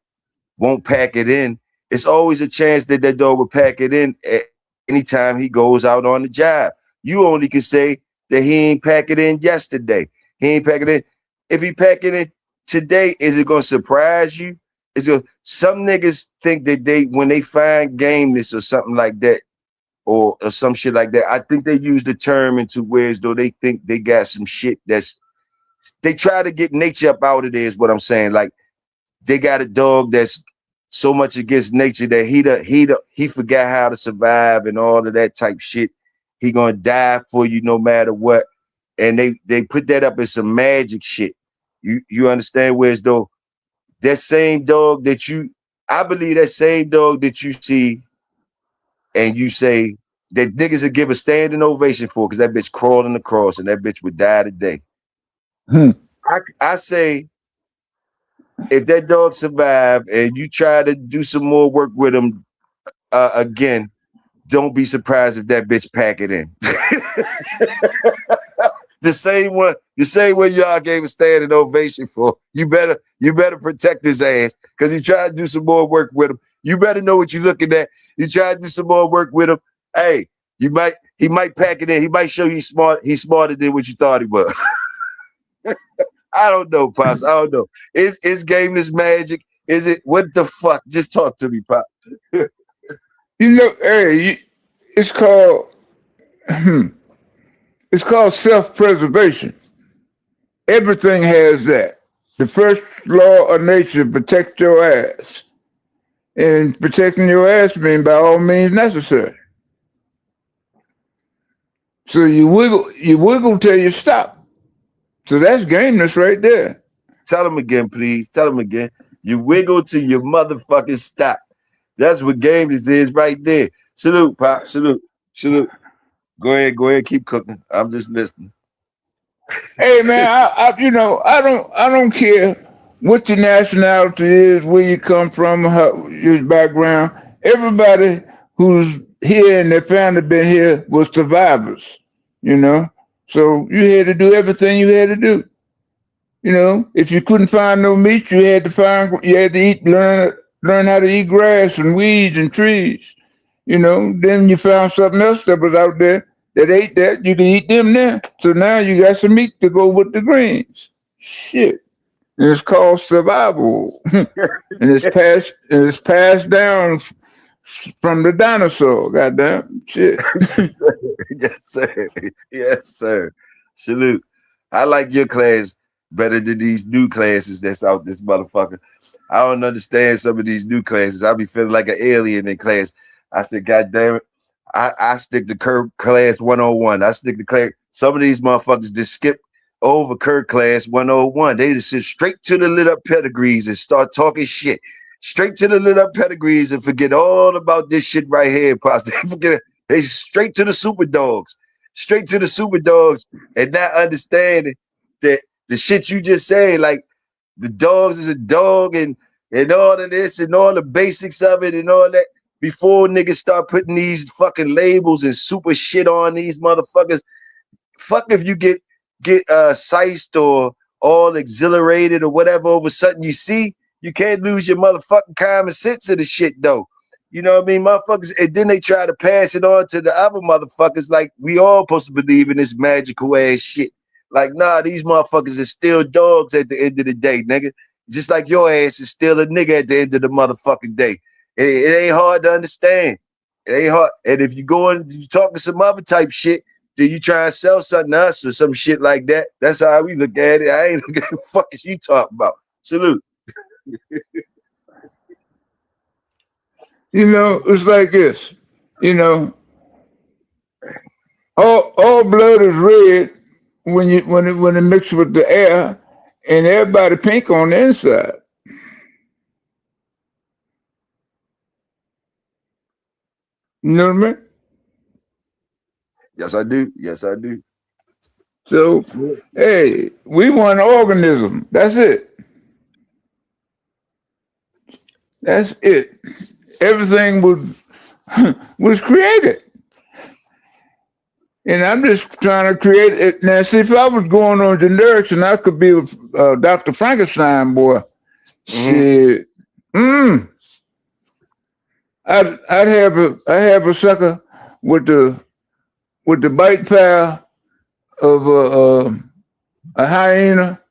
won't pack it in. It's always a chance that that dog will pack it in at anytime he goes out on the job. You only can say that he ain't pack it in yesterday. He ain't pack it in. If he pack it in today, is it gonna surprise you? Some niggas think that they when they find gameness or something like that, or some shit like that. I think they use the term into where as though they think they got some shit that's they try to get nature up out of there is what I'm saying. Like they got a dog that's so much against nature that he forgot how to survive and all of that type shit. He gonna die for you no matter what. And they put that up as some magic shit. You understand? Whereas though that same dog I believe that same dog that you see and you say that niggas would give a standing ovation for because that bitch crawling across and that bitch would die today. I say if that dog survived and you try to do some more work with him again, don't be surprised if that bitch pack it in. the same one y'all gave a standing ovation for. You better protect his ass because you try to do some more work with him. You better know what you're looking at. You try to do some more work with him. Hey, he might pack it in. He might show you he's smarter than what you thought he was. I don't know, Pops. I don't know. Is game this magic? Is it what the fuck? Just talk to me, Pop. You know, hey, it's called it's called self-preservation. Everything has that. The first law of nature: protect your ass. And protecting your ass means by all means necessary. So you wiggle till you stop. So that's gameness right there. Tell him again, please. Tell him again. You wiggle till your motherfucking stop. That's what gameness is right there. Salute, Pop. Salute. Go ahead, keep cooking. I'm just listening. Hey man, I don't care what your nationality is, where you come from, your background. Everybody who's here and their family been here was survivors, you know. So you had to do everything you had to do. You know, if you couldn't find no meat, you had to learn how to eat grass and weeds and trees. You know, then you found something else that was out there that ate that, you can eat them now. So now you got some meat to go with the greens. Shit. And it's called survival. and it's passed down from the dinosaur, goddamn shit. Yes, sir. Salute. I like your class better than these new classes that's out this motherfucker. I don't understand some of these new classes. I be feeling like an alien in class. I said, God damn it. I stick to class 101. I stick to class. Some of these motherfuckers just skip over class 101. They just sit straight to the lit up pedigrees and start talking shit. Straight to the lit up pedigrees and forget all about this shit right here. They straight to the super dogs. Straight to the super dogs and not understanding that the shit you just said, like the dogs is a dog and all of this and all the basics of it and all that. Before niggas start putting these fucking labels and super shit on these motherfuckers, fuck if you get sized or all exhilarated or whatever over something you see, you can't lose your motherfucking common sense of the shit though. You know what I mean? Motherfuckers, and then they try to pass it on to the other motherfuckers like we all supposed to believe in this magical ass shit. Like, nah, these motherfuckers are still dogs at the end of the day, nigga. Just like your ass is still a nigga at the end of the motherfucking day. It ain't hard to understand. It ain't hard. And if you go and you talking some other type shit, then you try and sell something to us or some shit like that. That's how we look at it. I ain't looking at the fuck is you talking about. Salute. You know, it's like this. You know, all blood is red when it mixes with the air, and everybody pink on the inside. You know what I mean? Yes, I do. Yes, I do. So, hey, we one organism. That's it. That's it. Everything was created. And I'm just trying to create it. Now, see, if I was going on generics and I could be Dr. Frankenstein, boy, shit. I'd have a sucker with the bite power of a hyena,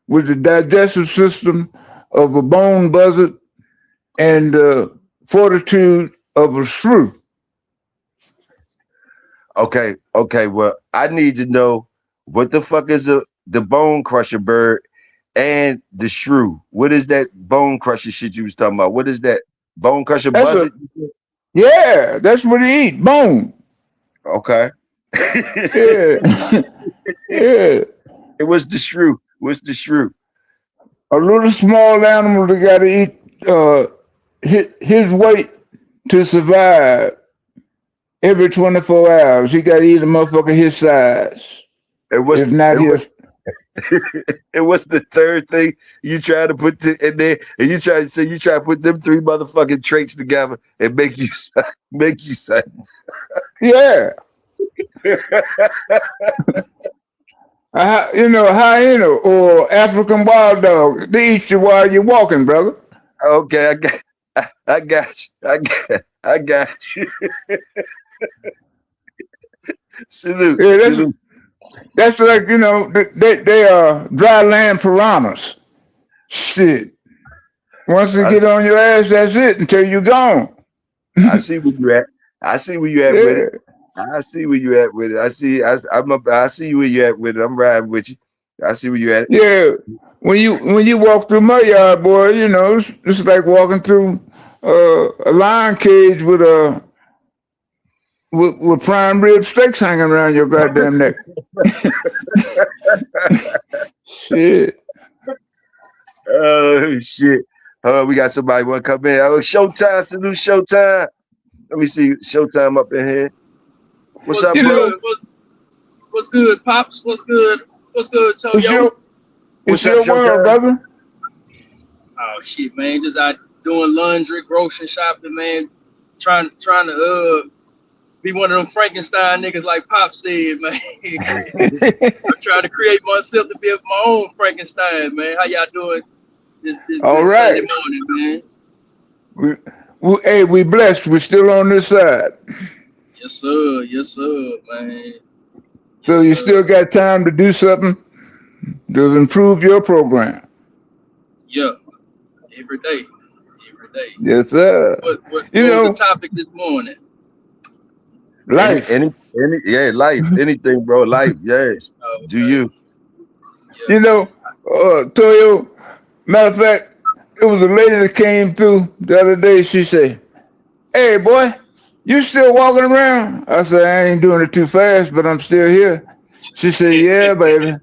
with the digestive system of a bone buzzard, and the fortitude of a shrew. Okay. Well, I need to know what the fuck is the bone crusher bird, and the shrew. What is that bone crusher shit you was talking about? What is that bone crusher buzzard? Yeah, that's what he eat. Bone. Okay. Yeah. Yeah. It was the shrew. What's the shrew? A little small animal that got to eat his weight to survive every 24 hours. He got to eat a motherfucker his size. It was. If not It his. was. It was the third thing you try to put in there, and you try to say you try to put them three motherfucking traits together and make you say. Yeah. Hyena or African wild dog. They eat you while you're walking, brother. Okay, I got you. I got you. Salute. Yeah, Salute. that's like, they are dry land piranhas. Shit. Once they get on your ass, that's it until you're gone. I see where you at. I see where you at with it. I see where you at with it. I see where you at with it. I'm riding with you. I see where you at. Yeah. When you walk through my yard, boy, it's like walking through a lion cage with prime rib steaks hanging around your goddamn neck. Shit. Oh shit. We got somebody want to come in. Oh, Showtime, salute Showtime. Let me see Showtime up in here. What's up, bro? What's good, Pops? What's good? What's good, Toyo? What's your world, brother? Oh shit, man. Just out doing laundry, grocery shopping, man. Trying to be one of them Frankenstein niggas like Pop said, man. I'm trying to create myself to be my own Frankenstein, man. How y'all doing this All right. Sunday morning, man? We blessed. We're still on this side. Yes, sir. Yes, sir, man. So you still got time to do something to improve your program. Yeah, every day. Yes, sir. What was the topic this morning? Life. Life. Anything, bro. Life. Yes. Okay. Do you? Yeah. Toyo, matter of fact, it was a lady that came through the other day. She said, "Hey, boy, you still walking around?" I said, "I ain't doing it too fast, but I'm still here." She said, "Yeah, baby."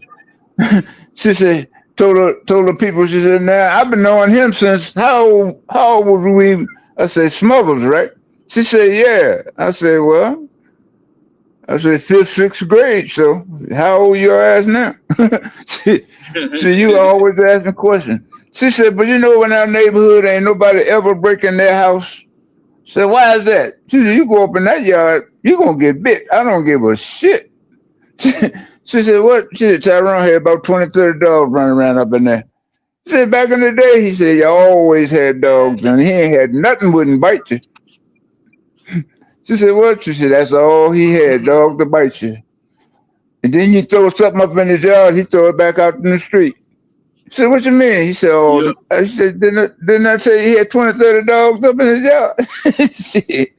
She said, told the people, she said, "Now, I've been knowing him since, how old were we?" I said, "Smuggles, right?" She said, "Yeah." I said, "Well," I said, "5th, 6th grade, so how old your ass now?" So you always asking questions. She said, "But in our neighborhood, ain't nobody ever breaking their house." I said, "Why is that?" She said, "You go up in that yard, you going to get bit. I don't give a shit." She said, "What?" She said, "Tyrone had about 20, 30 dogs running around up in there." She said, "Back in the day," he said, "you always had dogs, and he ain't had nothing wouldn't bite you." She said, "What?" She said, "That's all he had, dog to bite you. And then you throw something up in his yard, he throw it back out in the street." She said, "What you mean?" He said, "Oh," yep. I said, didn't I say he had 20, 30 dogs up in his yard?" Shit.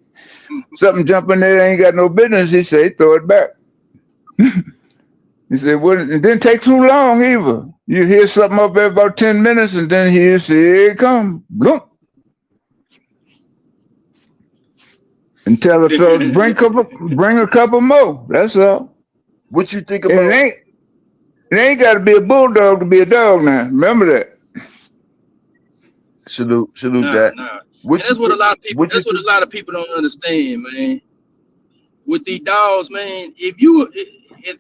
Something jump in there, ain't got no business. He said, "Throw it back." He said, "Well, it didn't take too long either. You hear something up there about 10 minutes, and then here it come. Bloop. And tell the fellas, bring a couple more. That's all." What you think about? It ain't got to be a bulldog to be a dog now. Remember that. Salute that. Nah. That's what a lot of people. That's what a lot of people don't understand, man. With these dogs, man. If you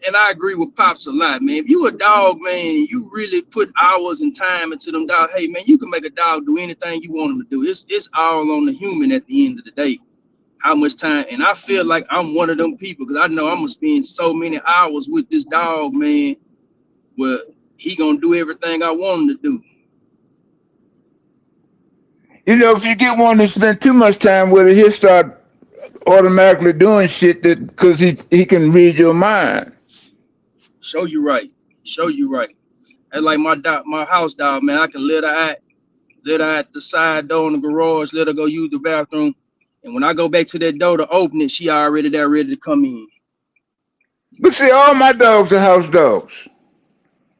and I agree with Pops a lot, man. If you a dog, man, you really put hours and time into them dogs. Hey, man, you can make a dog do anything you want them to do. It's all on the human at the end of the day. How much time? And I feel like I'm one of them people because I know I'm gonna spend so many hours with this dog, man. Well, he gonna do everything I want him to do. If you get one to spend too much time with it, he'll start automatically doing shit that because he can read your mind. Show you right. And like my house dog, man, I can let her at the side door in the garage, let her go use the bathroom. And when I go back to that door to open it, she already there ready to come in. But see, all my dogs are house dogs.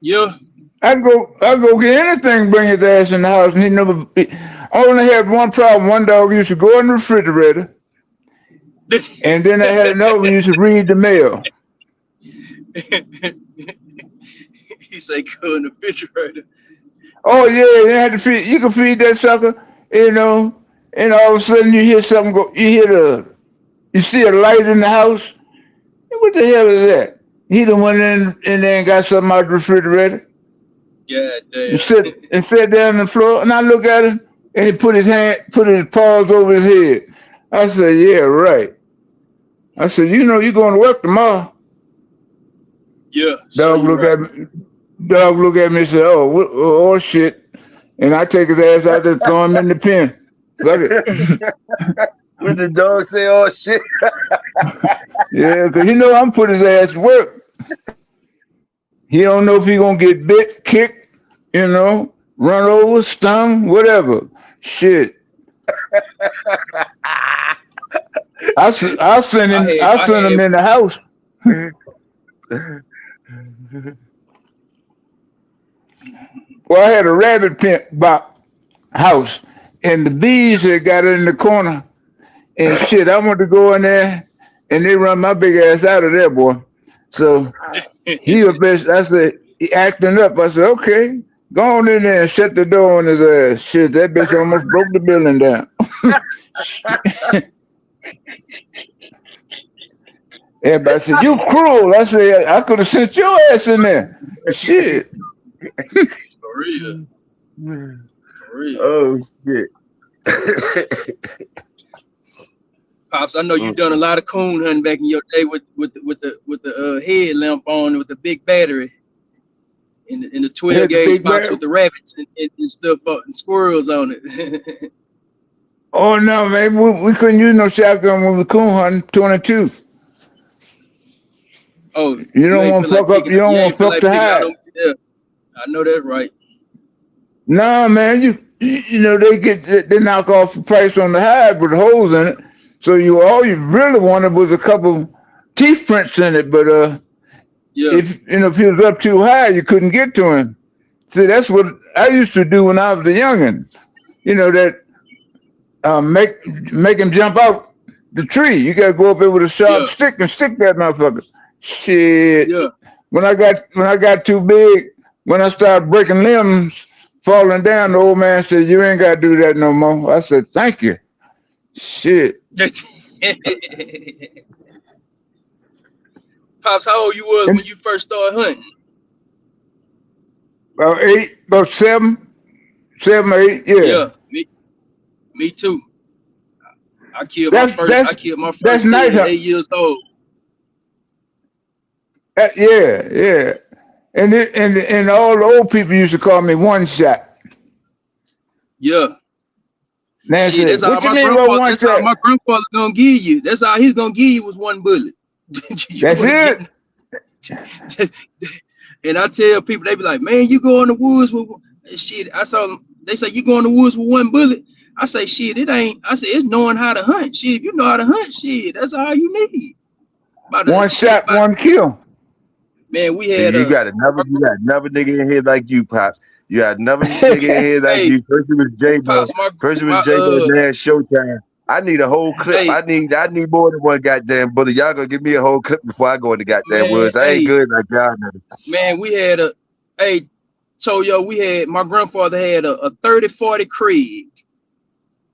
Yeah. I go get anything, bring his ass in the house, and he never. I only had one problem. One dog used to go in the refrigerator, and then I had another one used to read the mail. He said, "Go in the refrigerator." Oh yeah, you had to feed. You can feed that sucker, you know, and all of a sudden you hear something go. You see a light in the house. What the hell is that? He done went in there and got something out of the refrigerator. God And damn. sat down on the floor, and I look at him, and he put his paws over his head. I said, "Yeah, right." I said, "You know, you're going to work tomorrow." Yeah, so Dog you look right. at me. Dog look at me and said, "Oh shit," and I take his ass out there, throw him in the pen. Fuck it. What the dog say? Oh shit! Yeah, because I'm put his ass to work. He don't know if he gonna get bit, kicked, run over, stung, whatever. Shit. I send I him. had, I I send had, him in the house. Well, I had a rabbit pen house, and the bees had got in the corner, and shit. I wanted to go in there, and they run my big ass out of there, boy. So he was best. I said, he acting up. I said, okay, go on in there and shut the door on his ass. Shit, that bitch almost broke the building down. Everybody said, you cruel. I said, I could have sent your ass in there. Shit. for real, for real. Oh shit! Pops, I know you done a lot of coon hunting back in your day with the headlamp on with the big battery and the 12 Had the gauge big box barrel. with the rabbits and stuff and squirrels on it. Oh no, man, we couldn't use no shotgun when we coon hunting 22. Oh, You you don't ain't want feel to like fuck up. picking You up. don't You want ain't to feel fuck like the picking out hide. no. Yeah, I know that's right. No, man, they knock off the price on the hide with holes in it. So all you really wanted was a couple teeth prints in it. But Yeah, if he was up too high, you couldn't get to him. See, that's what I used to do when I was a youngin. That make him jump out the tree. You gotta go up there with a sharp yeah, stick and stick that motherfucker. Shit. yeah. When I got too big, when I started breaking limbs, falling down, the old man said, "You ain't gotta do that no more." I said, "Thank you." Shit. Pops, how old you was when And you first started hunting? about 7, 8, yeah. Yeah, me too. I killed my That's first. I that's killed my that's first night deer at hunt. 8 years old. Yeah, yeah. And all the old people used to call me one shot. Yeah. Nancy Shit, said, that's all "What you my mean by grandfather. one That's all shot?" my grandfather gonna give you. That's all he's gonna give you was one bullet. You That's ain't it. getting. And I tell people, they be like, "Man, you go in the woods with shit." I saw them. They say you go in the woods with one bullet. I say, "Shit, it ain't." I say, "It's knowing how to hunt. Shit, if you know how to hunt, shit, that's all you need." About a One shit. shot, one kill. Man, we See, had you got another nigga in here like you, Pops. You got another nigga in here like hey, you. First it was J-Mo. Pops, First it my was J-Mo, now it's Showtime. I need a whole clip. hey, I need more than one goddamn bullet. Y'all gonna give me a whole clip before I go in the goddamn man, woods. I ain't hey, good like y'all niggas. man, we had hey, Toyo, my grandfather had a 30-40 Krieg,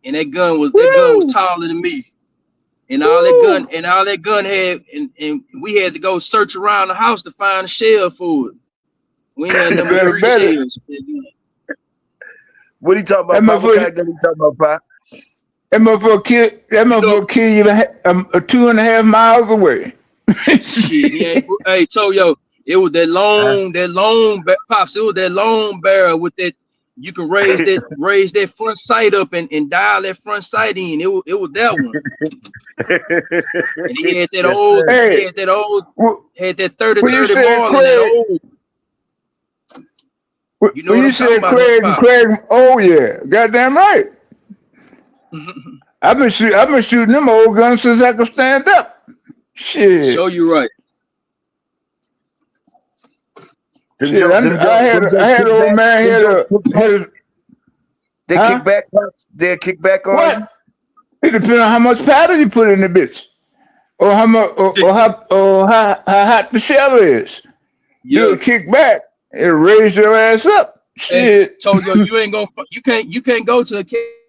and that gun was Woo! taller than me. And Woo! all that gun had, and we had to go search around the house to find a shell for it. We ain't had You number better 3 bet it. shells. What he talking That about, Pop? What kind of motherfucker, gun he talking about, Pop? that You know, motherfucker kill you 2.5 miles away. shit, he ain't. Hey, Toyo, it was pops. It was that long barrel with that. You can raise that front sight up and dial that front sight in. It was that one. And he had that Yes, old, sir. Hey, had that 30 when you 30 said Marlin, that Craig, old. You know when what you I'm talking said about, don't you, Craig, Pops? oh yeah, goddamn right. I've been shooting them old guns since I could stand up. Show Shit. you right. Shit, I had an old man they kick back, they kick back on what? It depends on how much powder you put in the bitch, or how much, or how hot the shell is. Yeah. You'll kick back, it'll raise your ass up. Shit. Told you ain't gonna, you can't go to the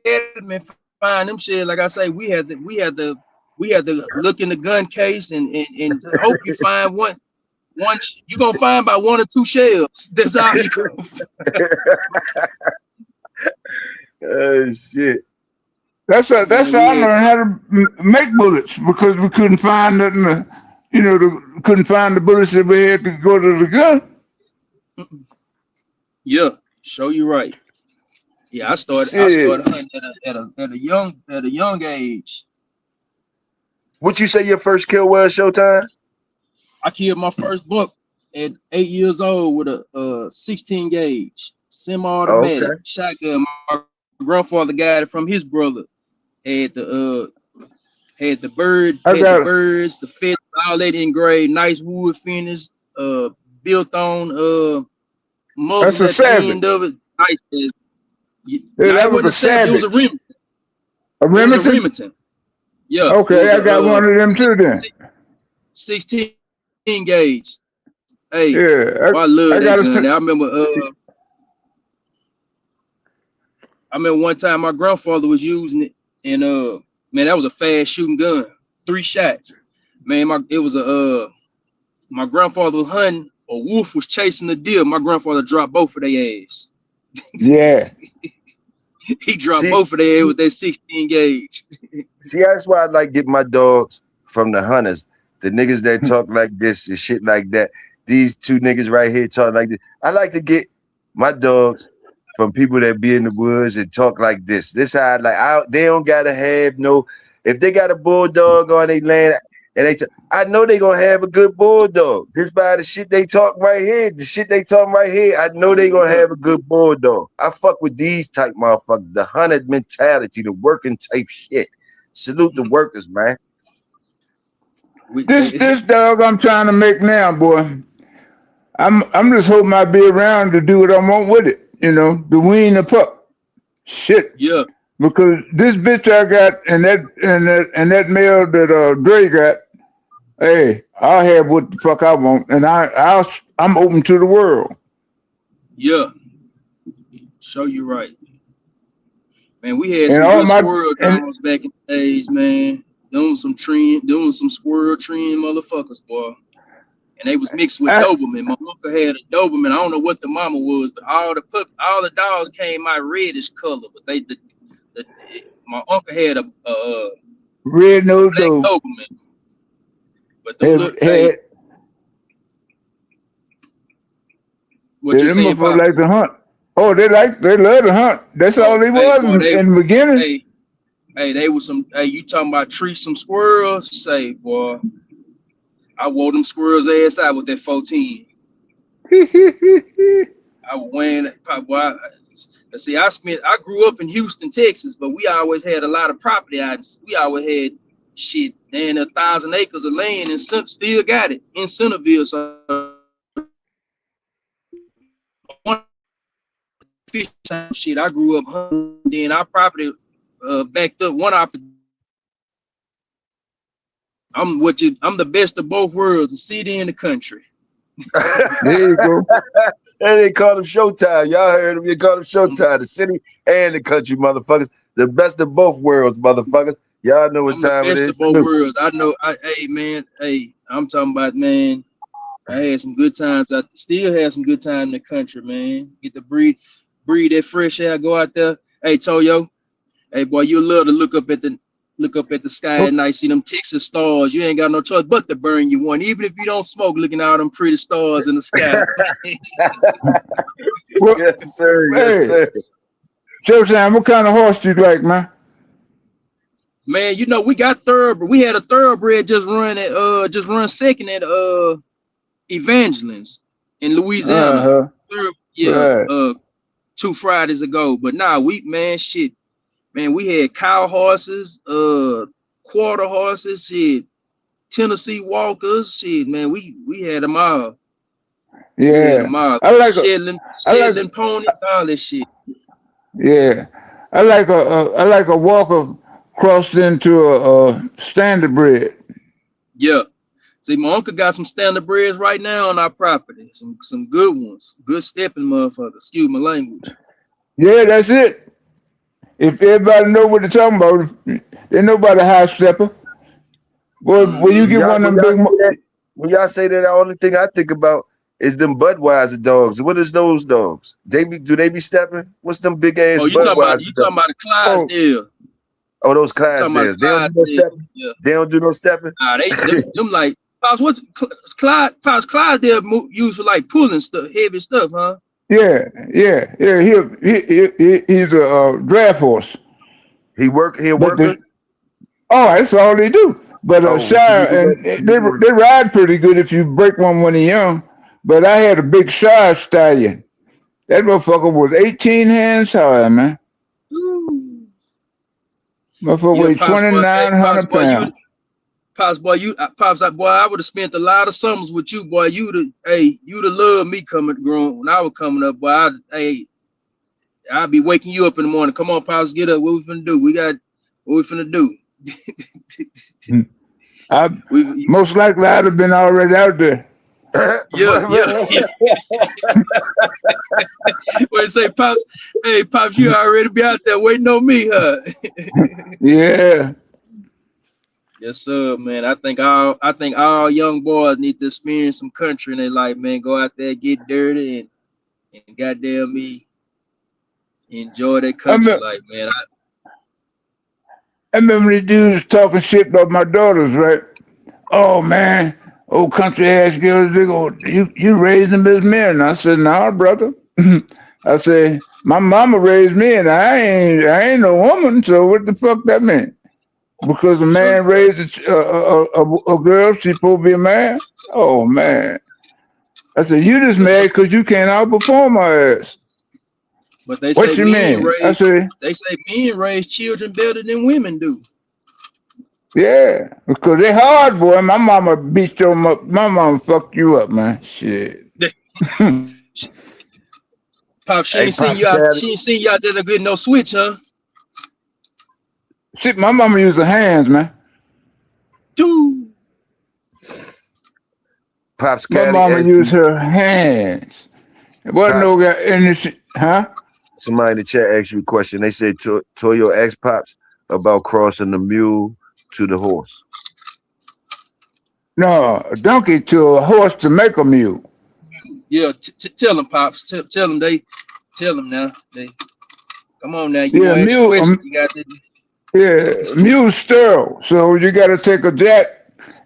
academy and find them shit. Like I say, we had to look in the gun case and hope you find one. You gonna find about 1 or 2 shells. That's all you gonna find. Oh shit. That's how I learned how to make bullets, because we couldn't find nothing. Couldn't find the bullets that we had to go to the gun. Yeah, show you right. Yeah, I started hunting at a young age. What you say your first kill was, Showtime? I killed my first buck at 8 years old with a 16 gauge semi-automatic shotgun. My grandfather got it from his brother. Had the birds, the feathers, all that engraved, nice wood finish, built on muzzle at the end of it. Nice. That was a Savage. It was a Remington. A Remington? It was a Remington. Yeah. Okay, I got one of them too then. 16 gauge. Hey, yeah, I love that gun. I remember one time my grandfather was using it, and man, that was a fast shooting gun. 3 shots. Man, my grandfather was hunting, a wolf was chasing the deer. My grandfather dropped both of their ass. Yeah. He dropped both of their ass with that 16 gauge. See, that's why I like get my dogs from the hunters. The niggas that talk like this and shit like that. These 2 niggas right here talk like this. I like to get my dogs from people that be in the woods and talk like this. This how they don't gotta have no. If they got a bulldog on their land, and I know they gonna have a good bulldog just by the shit they talk right here. The shit they talk right here, I know they gonna have a good bulldog. I fuck with these type motherfuckers, the hunted mentality, the working type shit. Salute the workers, man. This dog I'm trying to make now, boy. I'm just hoping I'll be around to do what I want with it. The wean the pup. Shit. Yeah. Because this bitch I got and that male that Dre got, hey, I'll have what the fuck I want, and I'm open to the world. Yeah. Show you right. Man, we had some good squirrel dogs back in the days, man. Doing some squirrel tree motherfuckers, boy. And they was mixed with Doberman. My uncle had a Doberman. I don't know what the mama was, but all the dogs came out reddish color. But my uncle had a red nose Doberman. But the what you saying, Pops? Like to hunt. Oh, they love to hunt. That's all they was in the beginning. Hey, they was some. Hey, you talking about some squirrels? Say, boy, I wore them squirrels ass out with that 14. I was wearing it. Boy, see, I grew up in Houston, Texas, but we always had a lot of property. We always had shit, and 1,000 acres of land, and still got it in Centerville. So shit, I grew up hunting. Then our property backed up one opportunity. I'm the best of both worlds, the city and the country. There you go. And they call him Showtime. Y'all heard him. You call him Showtime. The city and the country, motherfuckers. The best of both worlds, motherfuckers. Y'all know what time it is. The best of both worlds. I know. Hey, man. Hey, I'm talking about, man. I had some good times. I still have some good time in the country, man. Get to breathe that fresh air. Go out there. Hey, Toyo. Hey, boy, you love to look up at the sky at night, see them Texas stars. You ain't got no choice but to burn you one, even if you don't smoke. Looking at all them pretty stars in the sky. Well, yes, sir. Yes, sir. Joe Sam, what kind of horse do you like, man? Man, we got thoroughbred. We had a thoroughbred just run second at Evangeline in Louisiana. Right. 2 Fridays ago. But nah, we had cow horses, quarter horses, shit, Tennessee walkers, shit, man. We had them all. Yeah, the Yeah, miles. I like a, I like, Sheddling ponies, all that shit. yeah, I like a Walker crossed into a standard bred. Yeah. See, my uncle got some standard breeds right now on our property. Some good ones. Good stepping motherfuckers. Excuse my language. Yeah, that's it. If everybody know what they're talking about, they know about a high stepper. Boy, when you Mm-hmm. get Y'all, one of when them y'all big, say that, when y'all say that, the only thing I think about is them Budweiser dogs. What is those dogs? Do they be stepping? What's them big ass Oh, Budweiser you talking dogs? about the oh, Clydesdale. Oh, those You talking about the Clydesdales. They don't do no Clydesdale. stepping. Yeah. They don't do no stepping. Nah, they them like Pops, what's Clydesdale used for like pulling stuff, heavy stuff, huh? yeah. He's a draft horse. He a But worker. that's all they do. But Oh, we see Shire, you and the they ride pretty good if you break one when they're young. But I had a big Shire stallion. That motherfucker was 18 hands high, man. Ooh. Motherfucker Yeah, weighed Pops boy, hey, 2,900 pounds. Boy, I would have spent a lot of summers with you, boy. You'd have loved me coming growing when I was coming up, boy. I'd be waking you up in the morning. Come on, Pops, get up. What we finna do? What we finna do? Hmm. I We most likely I'd have been already out there. yeah. What you say, Pops? Hey, Pops, you already be out there waiting on me, huh? Yeah. Yes, sir, man. I think all young boys need to experience some country in their life, man. Go out there, get dirty, and goddamn me, enjoy their I, country me- life, man. I remember the dudes talking shit about my daughters, right? Oh man, old country ass girls, they go, you raised them as men. I said, nah, brother. I said, my mama raised me, and I ain't no woman. So what the fuck that mean? Because a So, man raised a girl, she's supposed to be a man. Oh man. I said, you just mad because you can't outperform my ass. but they say What you mean? I said, men raise children better than women do. yeah, because they hard, boy. My mama beat your my mama fucked you up, man. Shit. Pop, Hey, Pops Caddy. she ain't seen you out there to get no switch, huh? Shit, my mama used her hands, man. Dude. Pops My Caddy mama asked used you. her hands. It wasn't Pops. no guy in this, huh? Somebody in the chat asked you a question. They said Toyo asked Pops about crossing the mule to the horse. No, a donkey to a horse to make a mule. Yeah, tell them, Pops. Tell them tell them now. They come on now. You Yeah, want to ask a mule. question? You got to. Yeah, mule sterile. So you got to take a jack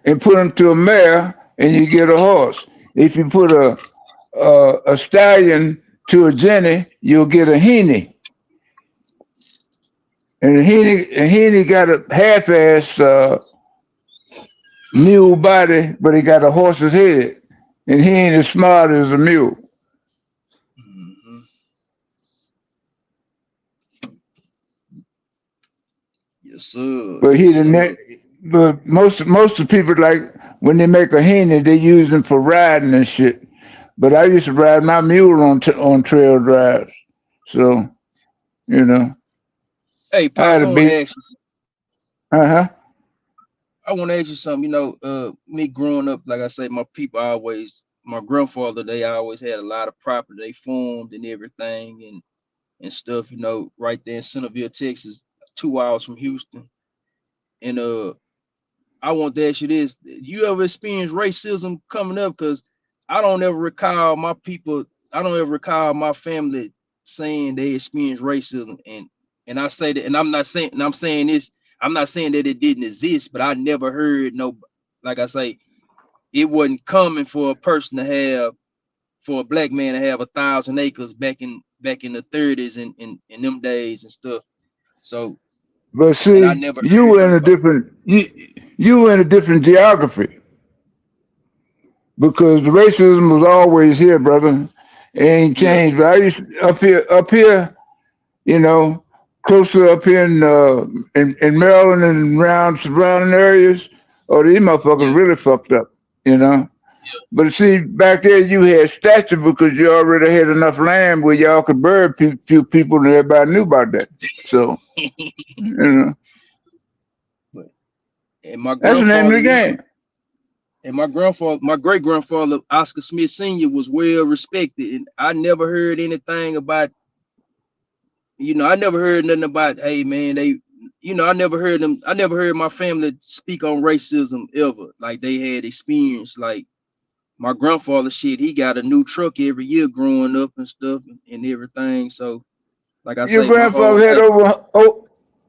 and put him to a mare, and you get a horse. If you put a stallion to a jenny, you'll get a henny. And a henny got a half-assed mule body, but he got a horse's head, and he ain't as smart as a mule. Mm-hmm. Yes, sir. But Yes, he the sir. but most of the people like when they make a henny, they use them for riding and shit. But I used to ride my mule on trail drives, so you know Hey, I Pops, had I a want to big ask you. uh-huh. I want to ask you something. Me growing up, like I say, my grandfather, they always had a lot of property. They farmed and everything and stuff. Right there in Centerville, Texas, 2 hours from Houston. And I want to ask you this: you ever experienced racism coming up? Because I don't ever recall my people. I don't ever recall my family saying they experienced racism. And I say that, and I'm not saying, and I'm saying this. I'm not saying that it didn't exist, but I never heard no. Like I say, it wasn't common for a person to have, for a black man to have 1,000 acres back in the 30s and in them days and stuff. So, But and I see, never you heard were nothing in a about. different you were in a different geography because the racism was always here, brother. It ain't Yeah, changed. But I used up here, you know, closer up here in Maryland and around surrounding areas. Oh, these motherfuckers yeah, really fucked up, you know. But see, back there you had stature because you already had enough land where y'all could bury few people, and everybody knew about that. So you know, But and my that's the name of grandfather, the you know, game. and my great grandfather Oscar Smith Sr. was well respected, and I never heard anything about, I never heard nothing about, hey man, I never heard them, I never heard my family speak on racism ever. Like they had experience. Like my grandfather, shit, he got a new truck every year growing up and stuff and everything. So, like I Your say, my whole grandfather had life, over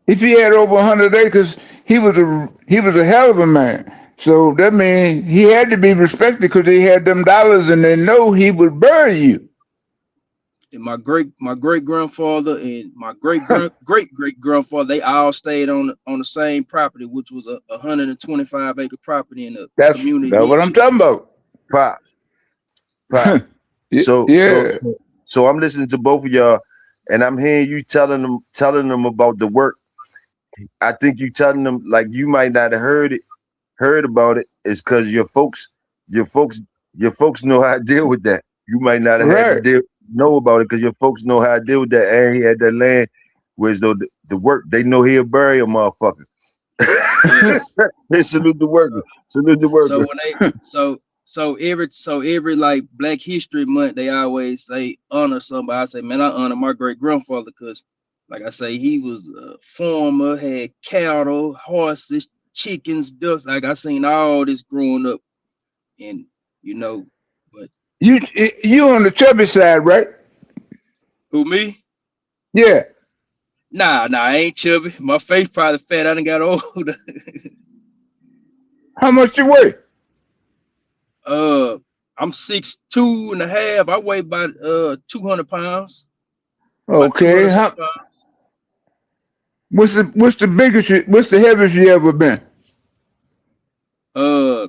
if he had over 100 acres, he was a hell of a man. So that means he had to be respected because he had them dollars, and they know he would bury you. and my great grandfather and my great grandfather, they all stayed on the same property, which was a 125-acre property in the That's community that's of what I'm talking about. Pop, pop. So, so, Yeah, so, so I'm listening to both of y'all, and I'm hearing you telling them about the work. I think you telling them like you might not have heard about it is because your folks, your folks know how to deal with that. You might not have had to right. know about it because your folks know how to deal with that. And he had that land, whereas though the work, they know he'll bury a motherfucker. yeah. They salute the So workers. Salute the so workers. when they so every like Black History Month, they always say honor somebody. I say, man, I honor my great grandfather because, like I say, he was a farmer, had cattle, horses, chickens, ducks. Like I seen all this growing up, and you know, but You you on the chubby side, right? who me? Yeah. Nah, I ain't chubby. My face probably fat. I done got older. How much you weigh? uh, I'm 6'2" and a half. I weigh about 200 pounds, about Okay. 200 some pounds. What's the what's the heaviest you ever been? Uh,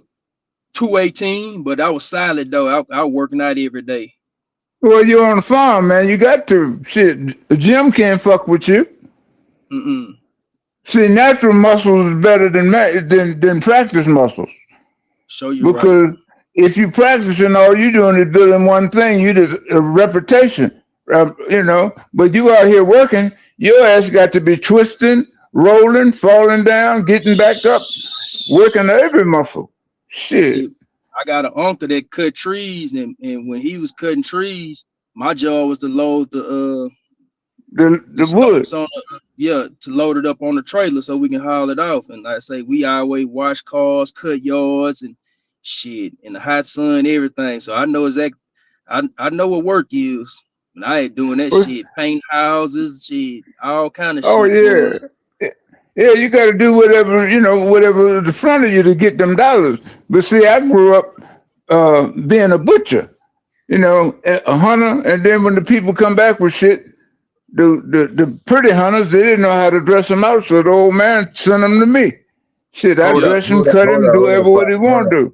218, but I was solid though. I was working out every day. Well, you're on the farm, man. You got to shit. The gym can't fuck with you. Mm-mm. See, natural muscles is better than practice muscles Show you right. because if you practice and all you doing is doing one thing, you just a repetition, But you out here working, your ass got to be twisting, rolling, falling down, getting back up, working every muscle. Shit, See, I got an uncle that cut trees, and when he was cutting trees, my job was to load the the wood. stumps on to load it up on the trailer so we can haul it off. And like I say, we always wash cars, cut yards, and shit in the hot sun, everything. So I know I know what work is. And I ain't doing that shit, paint houses, shit, all kind of Oh shit growing yeah. up. Yeah, you got to do whatever whatever is in front of you to get them dollars. But see, I grew up being a butcher, a hunter, and then when the people come back with shit, the pretty hunters, they didn't know how to dress them out, so the old man sent them to me. Shit, I Hold up, Yeah, dress him, hold up, cut hold him, up, do hold whatever up, what he hold want up, to do.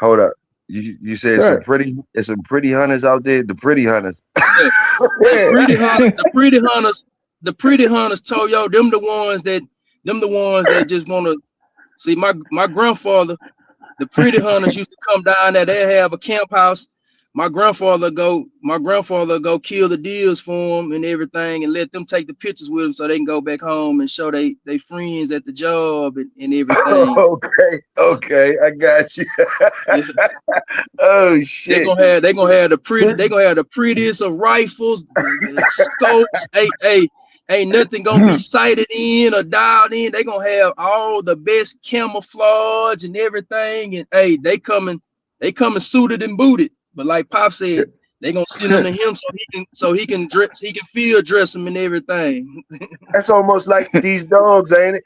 hold up. You said Right. there's some pretty hunters out there. The pretty hunters. yeah. The Yeah. pretty hunters, the pretty hunters told yo, them the ones that just want to see my grandfather. The pretty hunters used to come down there. They have a camp house. My grandfather go kill the deers for them and everything, and let them take the pictures with them so they can go back home and show they friends at the job and everything. Okay, I got you. Yeah, Oh they shit. gonna have they gonna have the pretty they gonna have the prettiest of rifles, the scopes. Ain't nothing gonna be sighted in or dialed in. They gonna have all the best camouflage and everything. And hey, they coming suited and booted. But like Pop said, they gonna send them to him so he can dress, he can field dress them and everything. That's almost like these dogs, ain't it?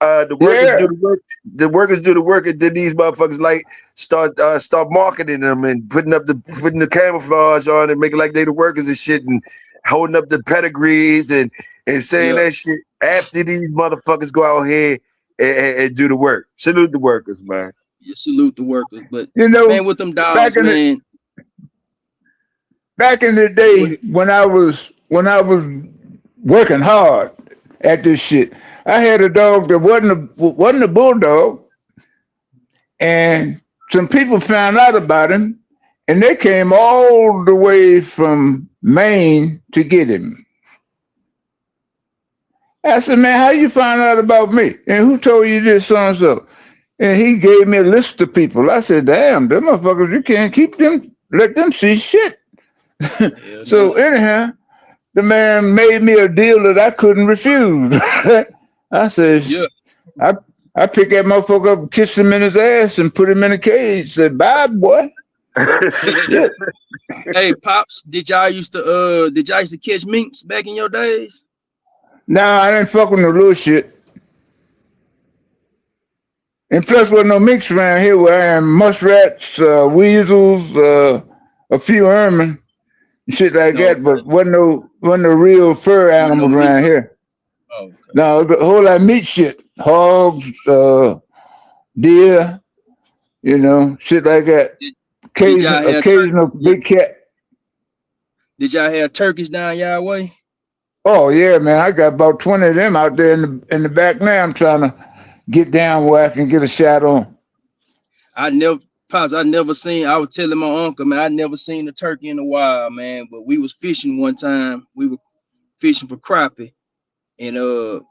The workers Yeah. do the work. The workers do the work, and then these motherfuckers like start marketing them and putting the camouflage on and making like they the workers and shit and holding up the pedigrees and saying Yeah, that shit after these motherfuckers go out here and do the work. Salute the workers, man. you salute the workers. But You man, know, with them back dogs, in the man. back in the Go day ahead. when I was working hard at this shit, I had a dog that wasn't a bulldog, and some people found out about him, and they came all the way from Maine to get him. I said, man, how you find out about me? And who told you this, so and so? And he gave me a list of people. I said, damn, them motherfuckers, you can't keep them, let them see shit. Yeah, So anyhow, the man made me a deal that I couldn't refuse. I said, yeah. I picked that motherfucker up, kissed him in his ass, and put him in a cage. Said, bye, boy. Shit. Hey, Pops, did y'all used to catch minks back in your days? Nah, I didn't fuck with no little shit. And plus, with no minks around here where I am, muskrats, weasels, a few ermine, shit like No, that, but wasn't no real fur wasn't no animals around minks. here. Oh, okay. No, a whole lot of meat shit. Hogs, deer, shit like that. Did y'all have Occasional big cat. Did y'all have turkeys down y'all way? Oh yeah, man, I got about 20 of them out there in the back now. I'm trying to get down where I can get a shot on. I never seen. I was telling my uncle, man, I never seen a turkey in the wild, man. But we was fishing one time. We were fishing for crappie, and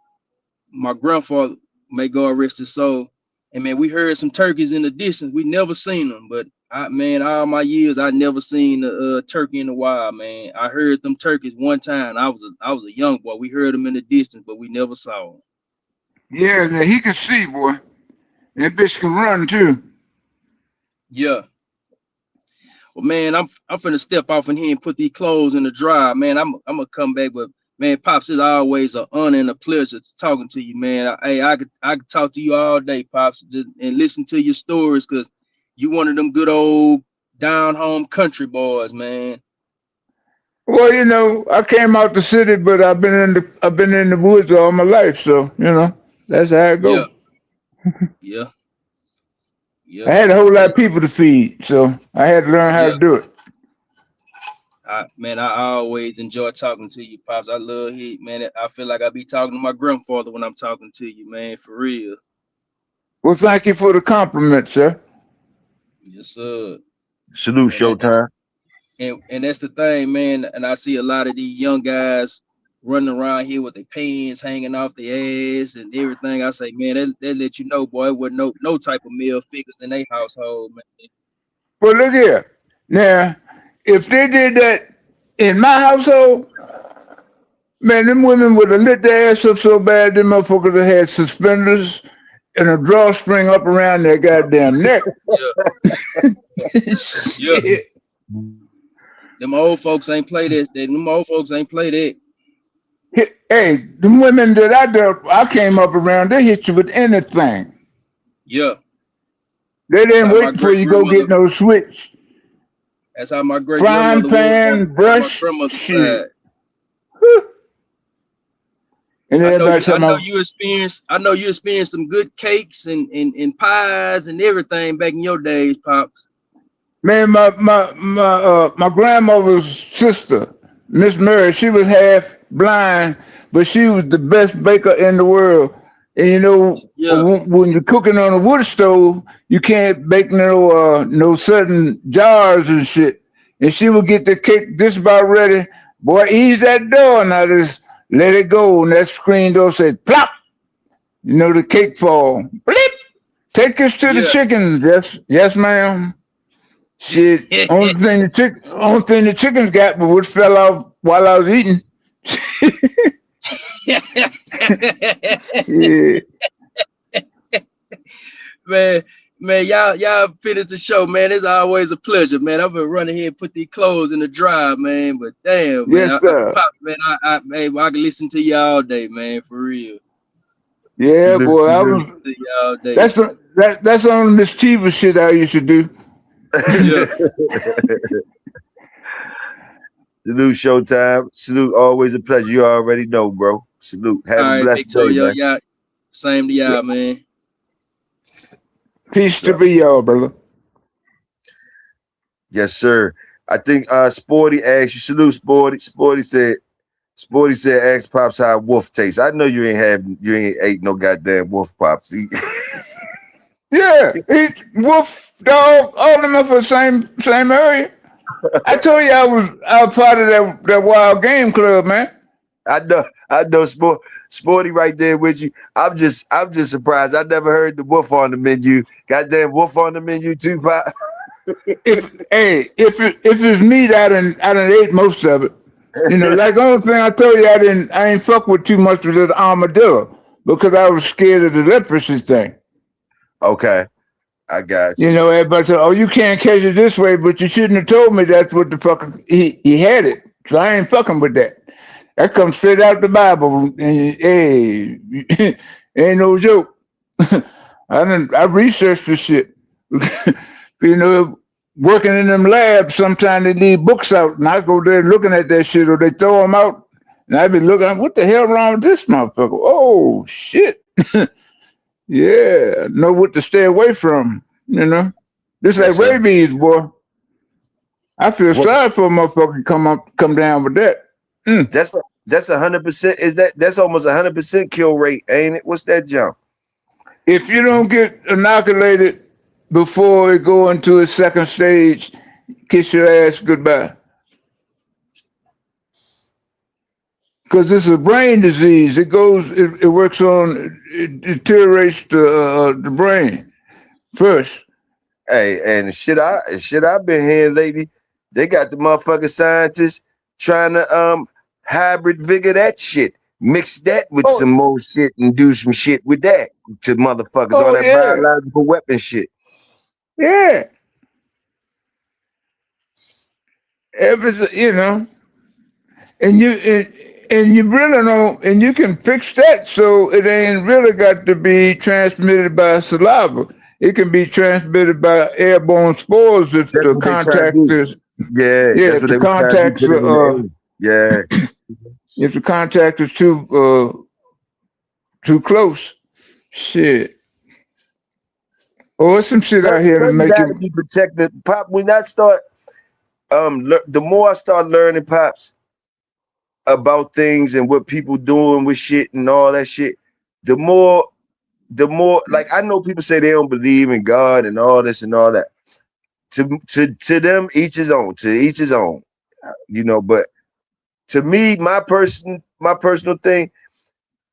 my grandfather, may God rest his soul, and man, we heard some turkeys in the distance. We never seen them, but all my years, I never seen a turkey in the wild, man. I heard them turkeys one time. I was a young boy. We heard them in the distance, but we never saw them. Yeah, man, he can see, boy. That bitch can run too. Yeah. Well, man, I'm finna step off in here and put these clothes in the dryer, man. I'm gonna come back, but man, Pops, it's always an honor and a pleasure talking to you, man. I could talk to you all day, Pops, and listen to your stories, cause you one of them good old down home country boys, man. Well, I came out the city, but I've been in the woods all my life, so that's how it Yeah, goes. yeah, I yeah, had a whole lot of people to feed, so I had to learn how yeah. to do it. I always enjoy talking to you, Pops. I love it, man. I feel like I be talking to my grandfather when I'm talking to you, man, for real. Well, thank you for the compliment, sir. Yes, sir. Salute, And Showtime. and that's the thing, man. And I see a lot of these young guys running around here with their pants hanging off their ass and everything. I say, man, that let you know, boy, it wasn't no type of male figures in their household, man. Well, look here. Now, if they did that in my household, man, them women would have lit their ass up so bad, them motherfuckers would have had suspenders and a drawstring up around their goddamn neck. Yeah, yeah. Shit. Them old folks ain't play that. Them old folks ain't play that. Hey, the women that I came up around, they hit you with anything. Yeah. They That's didn't how my wait before great you go get grandmother. no switch. That's how my great Frying grandmother was on pan, my brush, grandmother's shit. side. And then everybody I talking know about, you experienced some good cakes and pies and everything back in your days, Pops. man, my grandmother's sister, Miss Mary, she was half blind, but she was the best baker in the world. And Yeah, when you're cooking on a wood stove, you can't bake no certain jars and shit. And she would get the cake just about ready. Boy, ease that door and I just let it go. And that screen door said plop. The cake fall. Blip. Take this to the yeah. chickens. Yes, ma'am. Shit. Only thing the chickens got but what fell off while I was eating. Yeah. man, y'all finish the show, man. It's always a pleasure, man. I've been running here and put these clothes in the dryer, man. But damn, man, Yes, sir. Pops, man, I can listen to you all day, man, for real. Yeah, Salute, boy. salute. To you all day. That's on the mischievous shit I used to do. Yeah. Salute, Showtime. Salute, always a pleasure. You already know, bro. Salute. All Have a right, blessed day, Victoria, man. y'all. Same to y'all, man. Peace to So, be y'all, brother. yes, sir. I think Sporty asked you. Salute, Sporty. Sporty said, ask Pops how wolf tastes. I know you ain't ate no goddamn wolf, Pops. Yeah, he wolf, dog, all them up for the same area. I told you I was part of that wild game club, man. I know, Sporty right there with you. I'm just surprised. I never heard the wolf on the menu. Goddamn wolf on the menu too, Pop. If it's meat, I done ate most of it. You know, like the only thing I told you I ain't fuck with too much with the armadillo because I was scared of the leprosy thing. Okay, I got you. You know, everybody said, "Oh, you can't catch it this way," but you shouldn't have told me that's what the fuck he had it. So I ain't fucking with that. That comes straight out the Bible. And, hey, ain't no joke. I researched this shit. You know, working in them labs, sometimes they leave books out, and I go there looking at that shit, or they throw them out, and I be looking, what the hell wrong with this motherfucker? Oh shit. Yeah, know what to stay away from, you know. This like Yes, sir. rabies, boy. I feel What? sorry for a motherfucker come down with that. That's 100%. That's almost 100% kill rate, ain't it? What's that jump? If you don't get inoculated before it go into its second stage, kiss your ass goodbye. Because it's a brain disease. It works on, it deteriorates the brain first. Hey, and the shit I've been hearing lately, they got the motherfucking scientists trying to hybrid vigor that shit. Mix that with Oh, some more shit and do some shit with that to motherfuckers on oh that yeah, biological weapon shit. yeah. Everything, you know, and you really don't, and you can fix that so it ain't really got to be transmitted by saliva. It can be transmitted by airborne spores if That's the what they trying to contact do. is, Yeah, yeah, that's if what the they was trying to do. contacts Put it in are, the air. Yeah. if the contact is too close. Shit. Oh, it's some shit out here So to you make gotta you. be protected. Pop, when I start the more I start learning, Pops, about things and what people doing with shit and all that shit, the more like I know people say they don't believe in God and all this and all that. To them, each his own, to each his own, you know, but to me, my personal thing,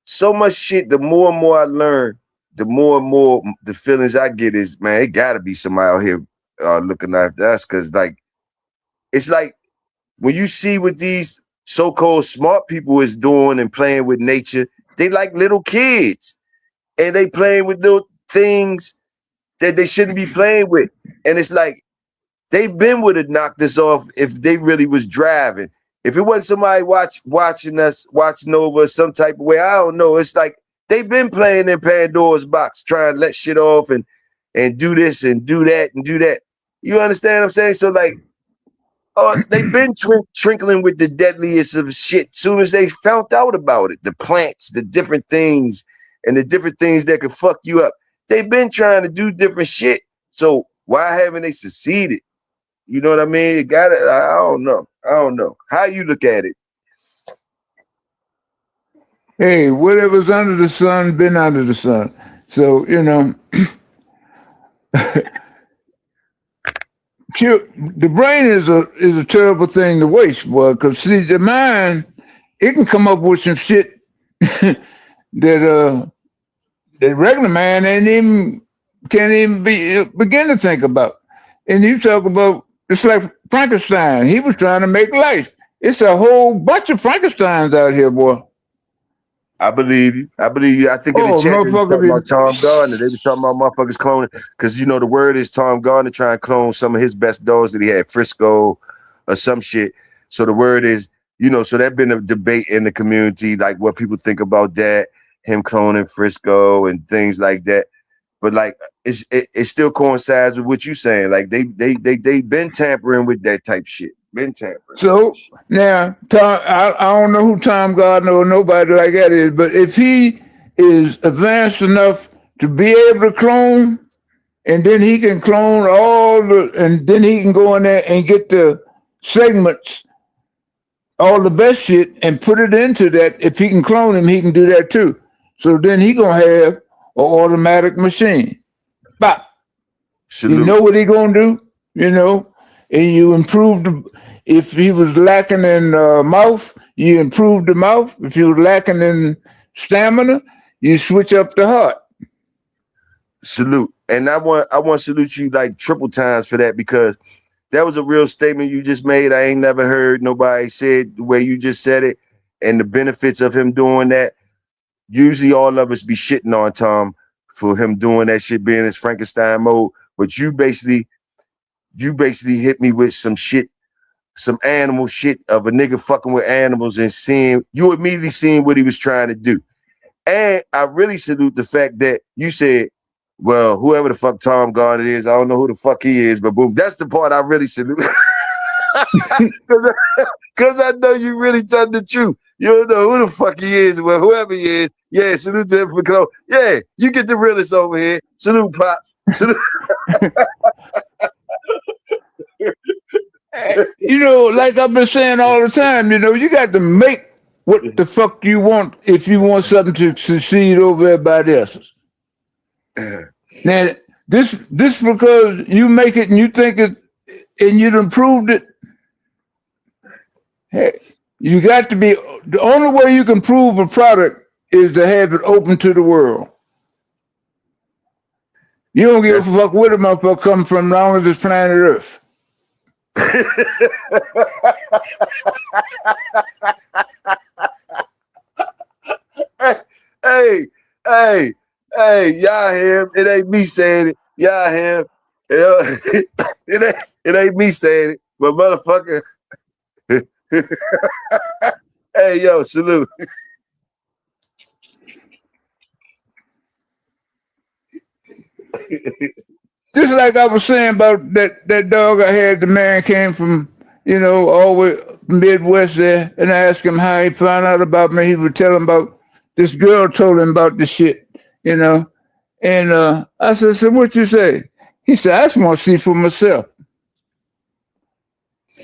so much shit, the more and more I learn, the more and more the feelings I get is, man, it gotta be somebody out here looking after us. Cause like it's like when you see what these so-called smart people is doing and playing with nature, they like little kids and they playing with little things that they shouldn't be playing with. And it's like they been would have knocked this off if they really was driving. If it wasn't somebody watching over us some type of way, I don't know. It's like they've been playing in Pandora's box, trying to let shit off and do this and do that and do that. You understand what I'm saying? So like, they've been trinkling with the deadliest of shit. Soon as they found out about it, the plants, the different things, and the different things that could fuck you up. They've been trying to do different shit. So why haven't they succeeded? You know what I mean? You got it. I don't know. I don't know. How you look at it? Hey, whatever's under the sun, been under the sun. So, you know, the brain is a terrible thing to waste, boy. Because see, the mind, it can come up with some shit that that regular man can't even begin to think about. And you talk about, it's like Frankenstein. He was trying to make life. It's a whole bunch of Frankensteins out here, boy. I believe you. I believe you. I think in the Oh, chat they was motherfucker, talking about Tom Gardner. They was talking about motherfuckers cloning because you know the word is Tom Gardner trying to clone some of his best dogs that he had, Frisco or some shit. So the word is, you know, so that been a debate in the community, like what people think about that, him cloning Frisco and things like that. But like it still coincides with what you saying. Like they been tampering with that type shit. Been tampering with that So shit. now, Tom, I don't know who Tom Gardner or nobody like that is, but if he is advanced enough to be able to clone, and then he can clone and then he can go in there and get the segments, all the best shit, and put it into that. If he can clone him, he can do that too. So then he gonna have an automatic machine. Bop. Salute. You know what he gonna do, you know, and you improve the. If he was lacking in mouth, you improve the mouth. If he was lacking in stamina, you switch up the heart. Salute. And I want to salute you like triple times for that, because that was a real statement you just made. I ain't never heard nobody say it the way you just said it, and the benefits of him doing that. Usually all of us be shitting on Tom for him doing that shit, being his Frankenstein mode. But you basically hit me with some shit, some animal shit of a nigga fucking with animals, and you immediately seen what he was trying to do. And I really salute the fact that you said, well, whoever the fuck Tom Garner is, I don't know who the fuck he is, but boom, that's the part I really salute. Because I know you really telling the truth. You don't know who the fuck he is, well, whoever he is, yeah, salute to him for clothes. Yeah, you get the realest over here. Salute, Pops. Salute. You know, like I've been saying all the time, you know, you got to make what the fuck you want if you want something to succeed over everybody else's. Now, this because you make it and you think it and you've improved it. Hey, you got to be, the only way you can prove a product is to have it open to the world. You don't give a fuck where the motherfucker come from, as long as it's planet Earth. Hey, y'all hear him? It ain't me saying it. Y'all hear him? You know, it ain't me saying it, but motherfucker. Hey, yo, salute. Just like I was saying about that dog I had, the man came from, you know, all the way Midwest there, and I asked him how he found out about me. He would tell him about this girl told him about the shit, you know. And I said, so what you say? He said, I just want to see for myself.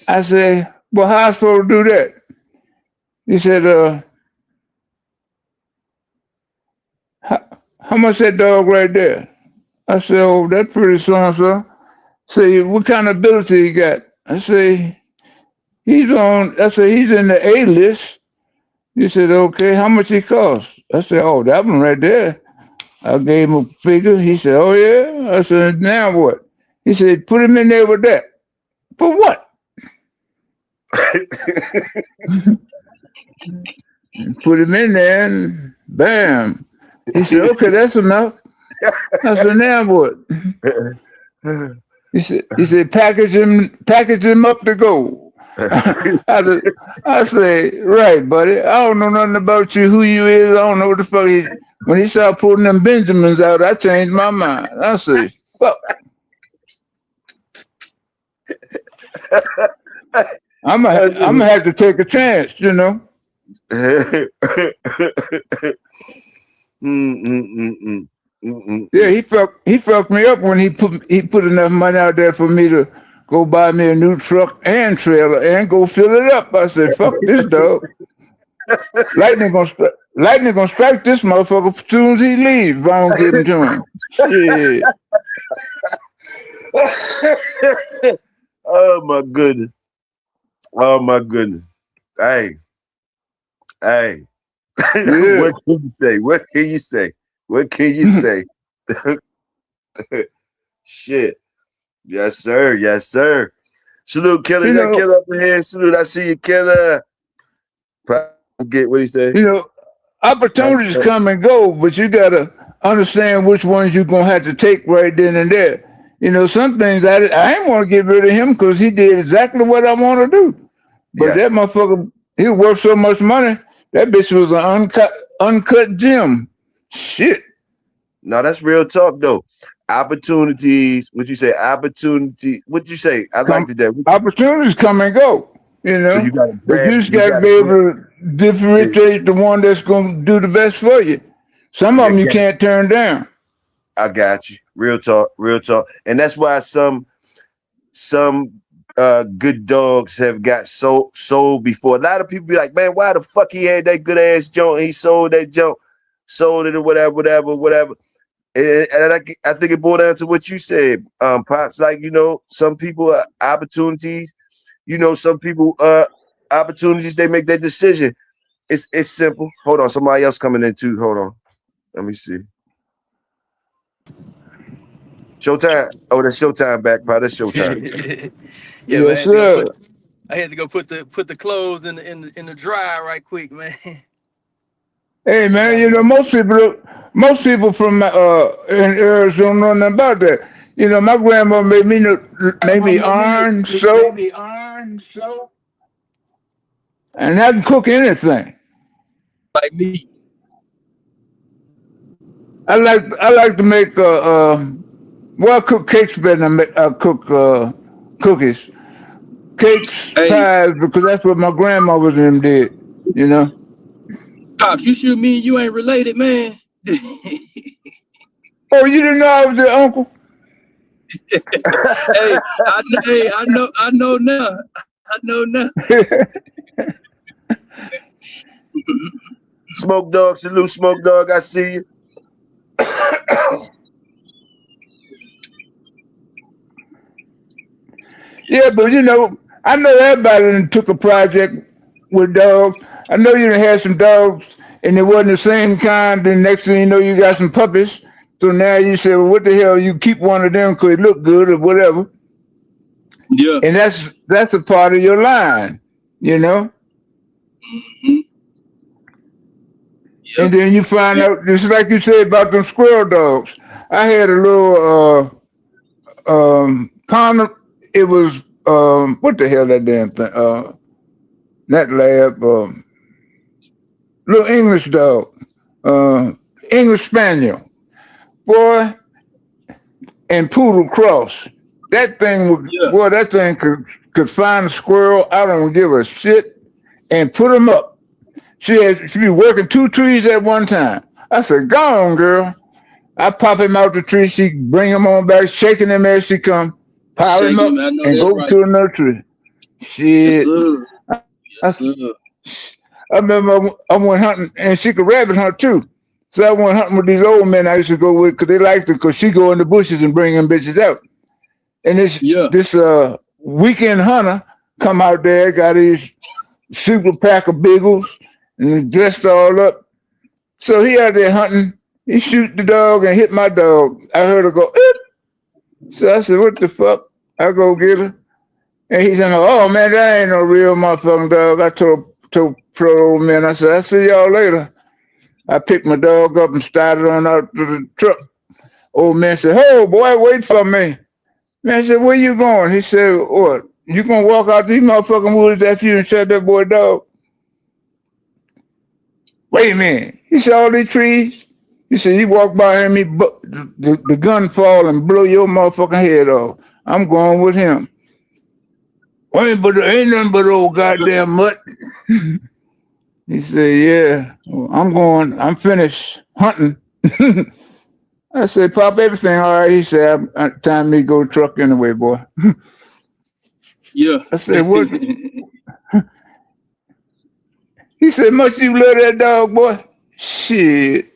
I said, well, how I supposed to do that? He said, how much that dog right there? I said, oh, that's pretty so-and-so. Say, what kind of ability he got? I say, he's in the A list. He said, okay, how much he cost? I said, oh, that one right there. I gave him a figure. He said, oh, yeah? I said, now what? He said, put him in there with that. For what? Put him in there and bam. He said, okay, that's enough. I said, now what? He said, package him up to go. I said, right, buddy. I don't know nothing about you, who you is. I don't know what the fuck he. When he started pulling them Benjamins out, I changed my mind. I said, fuck. I'm gonna have to take a chance, you know. Yeah, he fucked me up when he put enough money out there for me to go buy me a new truck and trailer and go fill it up. I said, fuck this dog. Lightning gonna strike this motherfucker as soon as he leaves if I don't give him to him. Shit. Oh my goodness. Oh my goodness. Hey. Yeah. What can you say? What can you say? What can you say? Shit. Yes, sir. Yes, sir. Salute, Killer. You got Killer up in here. Salute. I see you, Killer. Get what he say. You know, opportunities come and go, but you gotta understand which ones you're gonna have to take right then and there. You know, some things I ain't want to get rid of him because he did exactly what I want to do. But that motherfucker, he worth so much money. That bitch was an uncut gem. Shit. No, that's real talk though. Opportunities. What you say? Opportunity. What you say? I liked that. Opportunities come and go. You know, so you but you just got to be able to differentiate the one that's going to do the best for you. Some of them you can't turn down. I got you. Real talk. Real talk. And that's why some good dogs have got sold before. A lot of people be like, man, why the fuck he had that good ass joint? He sold that joint, sold it or whatever. And I think it boiled down to what you said, Pops. Like, you know, some people opportunities, you know, some people opportunities, they make their decision. It's simple. Hold on, somebody else coming in too. Hold on. Let me see. Showtime. Oh, that's Showtime back, Pop. That's Showtime. Yeah, man. Yes, sir. I had to go put the clothes in the dryer right quick, man. Hey man, you know most people from in Arizona don't know nothing about that. You know, my grandma made me iron soap, and I can cook anything. Like me. I like to make well, I cook cakes better than I cook cookies, cakes, Hey, pies, because that's what my grandmothers and them did. You know. Pops, you sure me and you ain't related, man? Oh, you didn't know I was your uncle? I know now. I know now. Smoke Dog, salute Smoke Dog. I see you. Yeah, Yes, but sir. you know, I know everybody that took a project with dogs. I know you done had some dogs and it wasn't the same kind. Then next thing you know, you got some puppies. So now you say, well, what the hell? You keep one of them because it look good or whatever. Yeah. And that's a part of your line, you know. Hmm. And Yep. then you find out, just like you said about them squirrel dogs. I had a little pound. It was what the hell that damn thing? Not lab. Little English dog, uh, English Spaniel, boy, and Poodle Cross. That thing would, Yeah. boy, that thing could find a squirrel. I don't give a shit, and put them up. She be working 2 trees at one time. I said, "Go on, girl." I pop him out the tree. She bring him on back, shaking him as she come, pile him Shaking up, him. I know and that's go right. to another tree. Yes, Shit. sir. I, Yes, sir. I remember I went hunting, and she could rabbit hunt too. So I went hunting with these old men I used to go with because they liked it because she go in the bushes and bring them bitches out. And Yeah. this weekend hunter come out there, got his super pack of beagles and dressed all up. So he out there hunting. He shoot the dog and hit my dog. I heard her go, "Eep." So I said, what the fuck? I go get her. And he said, oh man, that ain't no real motherfucking dog. I told pro old man, I said, I'll see y'all later. I picked my dog up and started on out to the truck. Old man said, oh boy, wait for me. Man, I said, where you going? He said, what? You gonna walk out these motherfucking woods after you and shot that boy dog? Wait a minute. He saw all these trees. He said, you walk by him, the gun fall and blow your motherfucking head off. I'm going with him. Well, but there ain't nothing but old goddamn mutt. He said, yeah, I'm finished hunting. I said, Pop, everything all right? He said, time me to go to truck anyway, boy. Yeah. I said, what? He said, much you love that dog, boy? Shit.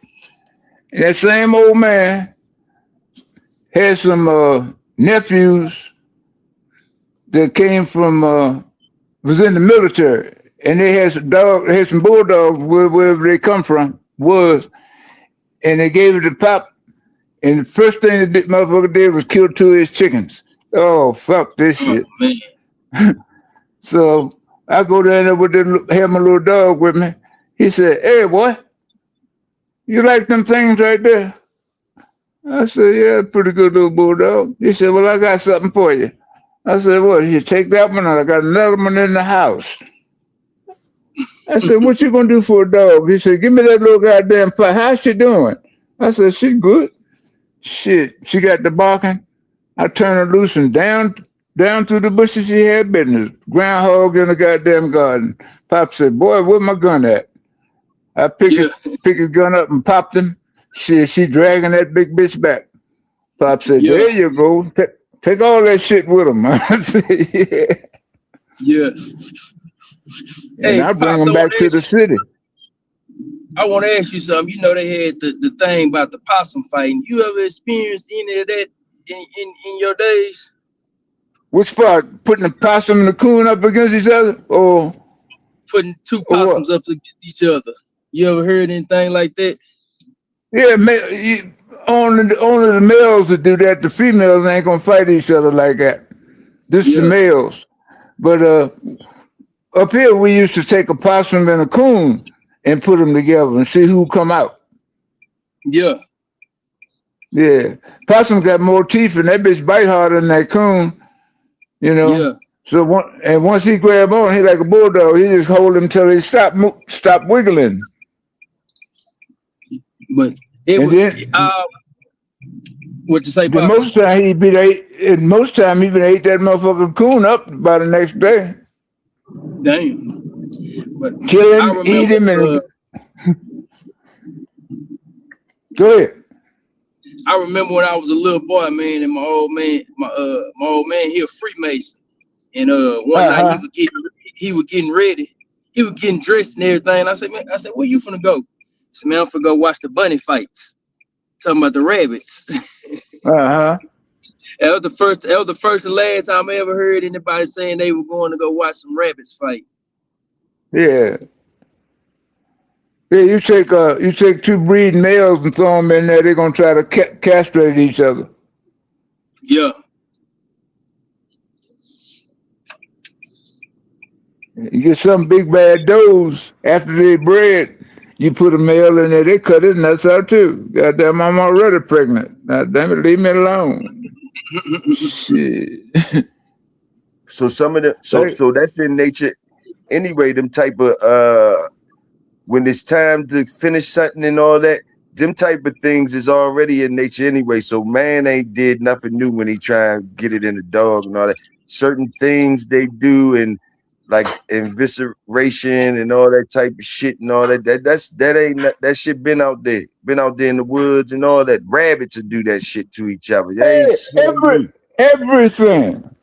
And that same old man had some nephews that came from, was in the military. And they had some bulldogs wherever they come from, and they gave it to Pop. And the first thing the motherfucker did was kill 2 of his chickens. Oh, fuck this Oh shit. man. So I go down there with have my little dog with me. He said, hey, boy, you like them things right there? I said, yeah, pretty good little bulldog. He said, well, I got something for you. I said, what? He said, take that one out. I got another one in the house. I said, what you gonna do for a dog? He said, give me that little goddamn fight. How's she doing? I said, she good. Shit, she got the barking. I turned her loose and down through the bushes she had business. Groundhog in the goddamn garden. Pop said, boy, where my gun at? I pick Yeah. his gun up and popped him. She dragging that big bitch back. Pop said, Yeah. there you go. Take all that shit with him. I said, yeah. Yeah. And Hey, I bring Pops, I him want back to to the ask you. city. I want to ask you something. You know they had the thing about the possum fighting. You ever experienced any of that in your days? Which part? Putting the possum and the coon up against each other, Putting two or what? possums up against each other. You ever heard anything like that? Yeah, only the males that do that. The females ain't gonna fight each other like that. This the Yeah, males. But up here we used to take a possum and a coon and put them together and see who come out. yeah, Yeah, possum got more teeth and that bitch bite harder than that coon. You know. yeah. So once he grab on, he like a bulldog. He just hold him till he stop wiggling, But it and was then what you say, the pops? most time he beat ate. And most time he been ate that motherfucking coon up by the next day. Damn. But Kill I him, eat remember him, and go ahead. I remember when I was a little boy, man, and my old man, he a Freemason. And one night Uh-huh. he was getting ready. He was getting dressed and everything. I said, where you finna go? He said, man, I'm finna go watch the bunny fights. Talking about the rabbits. Uh-huh. That was the first and last time I ever heard anybody saying they were going to go watch some rabbits fight. Yeah. Yeah, you take two breeding males and throw them in there, they're gonna try to castrate each other. Yeah. You get some big bad does after they bred. You put a male in there, they cut his nuts out too. Goddamn, I'm already pregnant. Goddamn it, leave me alone. Shit. So some of the Hey, so that's in nature anyway. Them type of when it's time to finish something and all that, them type of things is already in nature anyway. So man ain't did nothing new when he try and get it in the dog and all that. Certain things they do and like evisceration and all that type of shit and all that. That shit been out there in the woods and all that. Rabbits will do that shit to each other. They ain't hey, something new. everything.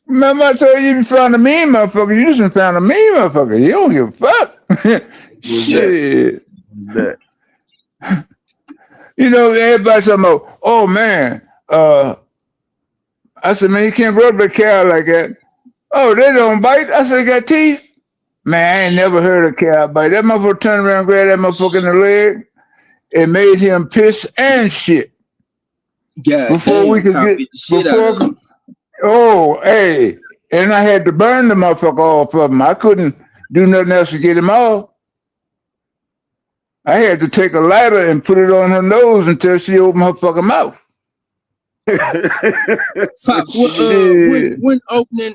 Remember I told you found a mean motherfucker, you just found a mean motherfucker. You don't give a fuck. Was that? Shit. That. You know, everybody's talking about, oh man, I said, man, you can't rub the cow like that. Oh, they don't bite? I said, they got teeth? Man, I ain't never heard a cow bite. That motherfucker turned around and grabbed that motherfucker in the leg. It made him piss and shit. God Before we damn, could cop get, beat the shit out of him. oh, hey. And I had to burn the motherfucker off of him. I couldn't do nothing else to get him off. I had to take a lighter and put it on her nose until she opened her fucking mouth. So Pops, Shit. when opening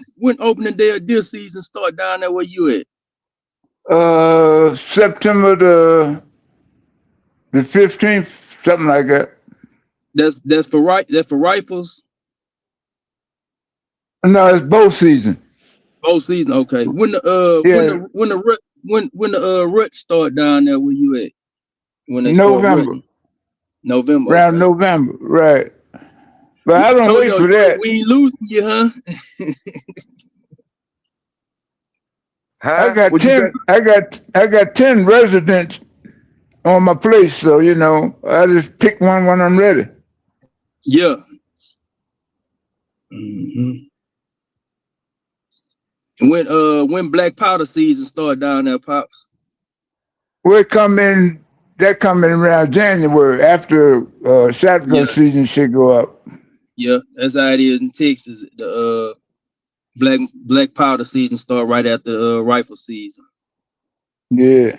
day of deer season start down there where you at? September the 15th, something like that. That's for rifles. No, it's bow season. Both season, okay. Yeah, When the rut start down there where you at? When they start November, rutting? November, around okay. November, right. But I don't Told wait you for that. we ain't losing you, huh? I huh? got What'd you say? 10. I got 10 residents on my place, so you know I just pick one when I'm ready. Yeah. Mm-hmm. When black powder season start down there, Pops? We come in. That come in around January after shotgun Yeah, season should go up. yeah. That's how it is in Texas. The black powder season start right after rifle season. Yeah,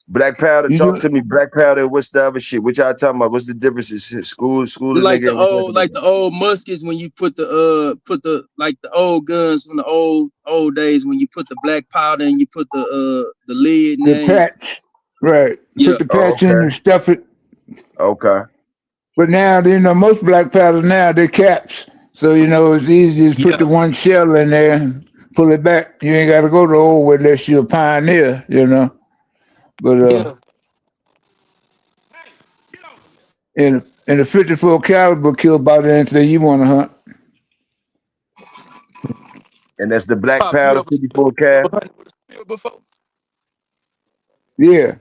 Black powder, you talk know, to me. Black powder, what's the other shit? What y'all talking about? What's the differences? School, the nigga ever talking about? Like the old muskets when you put the like the old guns from the old days when you put the black powder and you put the lid the name. patch, right? Yeah, Put the Oh, patch in and stuff it. okay. But now, you know, most black powders now they're caps, so you know it's easy to put the yeah, one shell in there and pull it back. You ain't got to go to old one unless you're a pioneer, you know. But yeah. in a 54 caliber, kill about anything you want to hunt. And that's the black Pops, you powder ever 54 cal. hunted with a spear before? Yeah.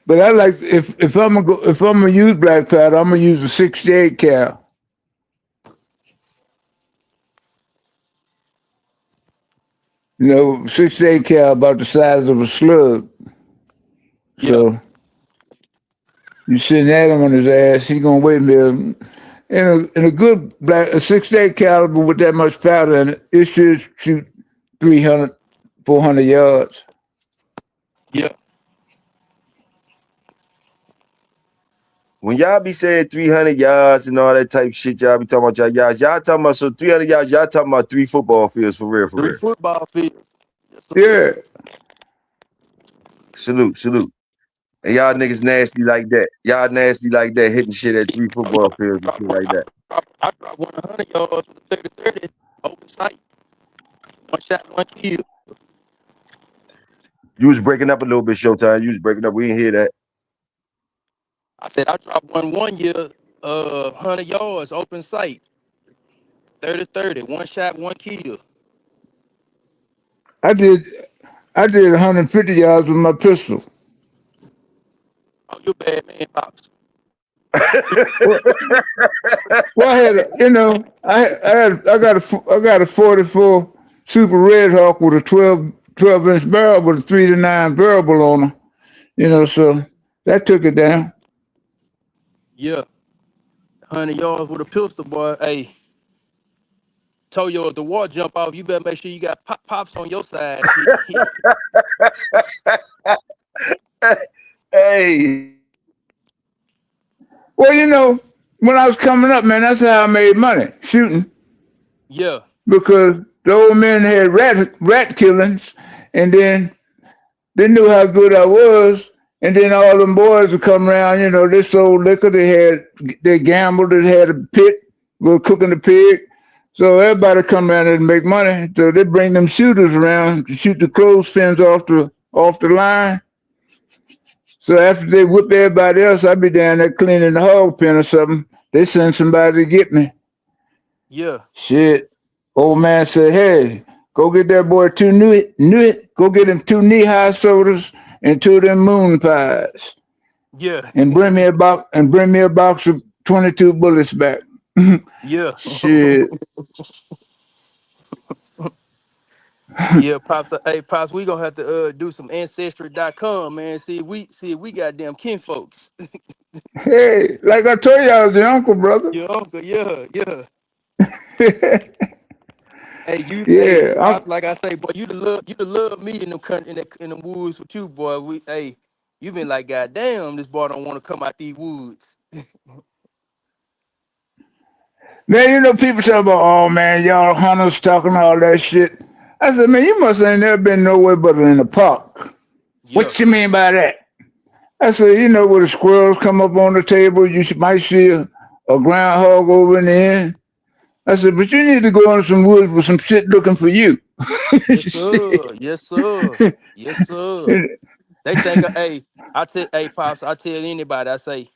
But I like if I'm gonna use black powder, I'm gonna use a 68 cal. You know, 68 cal about the size of a slug. Yeah. So you send that on his ass, he gonna wait there. In a good a 68 caliber with that much powder in it, it should shoot 300, 400 yards. Yeah. When y'all be saying 300 yards and all that type shit, y'all be talking about y'all yards. Y'all talking about, so 300 yards, y'all talking about 3 football fields for real, for 3 real. football fields. Yes, sir. Yeah. Salute, salute. And y'all niggas nasty like that. Y'all nasty like that, hitting shit at 3 Oh, yeah. football fields and shit like that. I dropped 100 yards with a 30-30 open sight. One shot, one kill. You was breaking up a little bit, Showtime. You was breaking up. We didn't hear that. I said I dropped one year, 100 yards open sight. 30-30. One shot, one kill. I did 150 yards with my pistol. Oh, you bad man, Pops. Well, well I had I got a 44 Super Red Hawk with a 12 inch barrel with a 3-9 variable on her. You know, so that took it down. Yeah. 100 yards with a pistol, boy. Hey, Toyo, if the wall jump off, you better make sure you got Pops on your side. Shit. Hey. Well, you know, when I was coming up, man, that's how I made money shooting. Yeah. Because the old men had rat killings, and then they knew how good I was, and then all them boys would come around. You know, they sold liquor. They gambled. They had a pit. We were cooking the pig. So everybody come around and make money. So they bring them shooters around to shoot the clothespins off the line. So after they whip everybody else, I'd be down there cleaning the hog pen or something. They send somebody to get me. Yeah. Shit. Old man said, hey, go get that boy go get him 2 knee-high sodas and 2 of them moon pies. Yeah. And bring me a box of 22 bullets back. Yeah. Shit. Yeah, Pops. Hey, Pops, we gonna have to do some ancestry.com, man. See if we got them kin folks. Hey, like I told you, I was the uncle, brother. Your uncle, yeah, yeah. Hey, hey, Yeah, Pops, like I say, boy, you the love me in the country, in the woods with you, boy. You been like, goddamn, this boy don't want to come out these woods. man, you know, people talk about, oh man, y'all hunters talking all that shit. I said, man, you must ain't never been nowhere but in the park. Yeah, What you mean by that? I said, you know, where the squirrels come up on the table, might see a groundhog over in the end. I said, but you need to go into some woods with some shit looking for you. yes, sir, yes, sir, yes, sir. They think, hey, hey, Pops, I tell anybody, I say,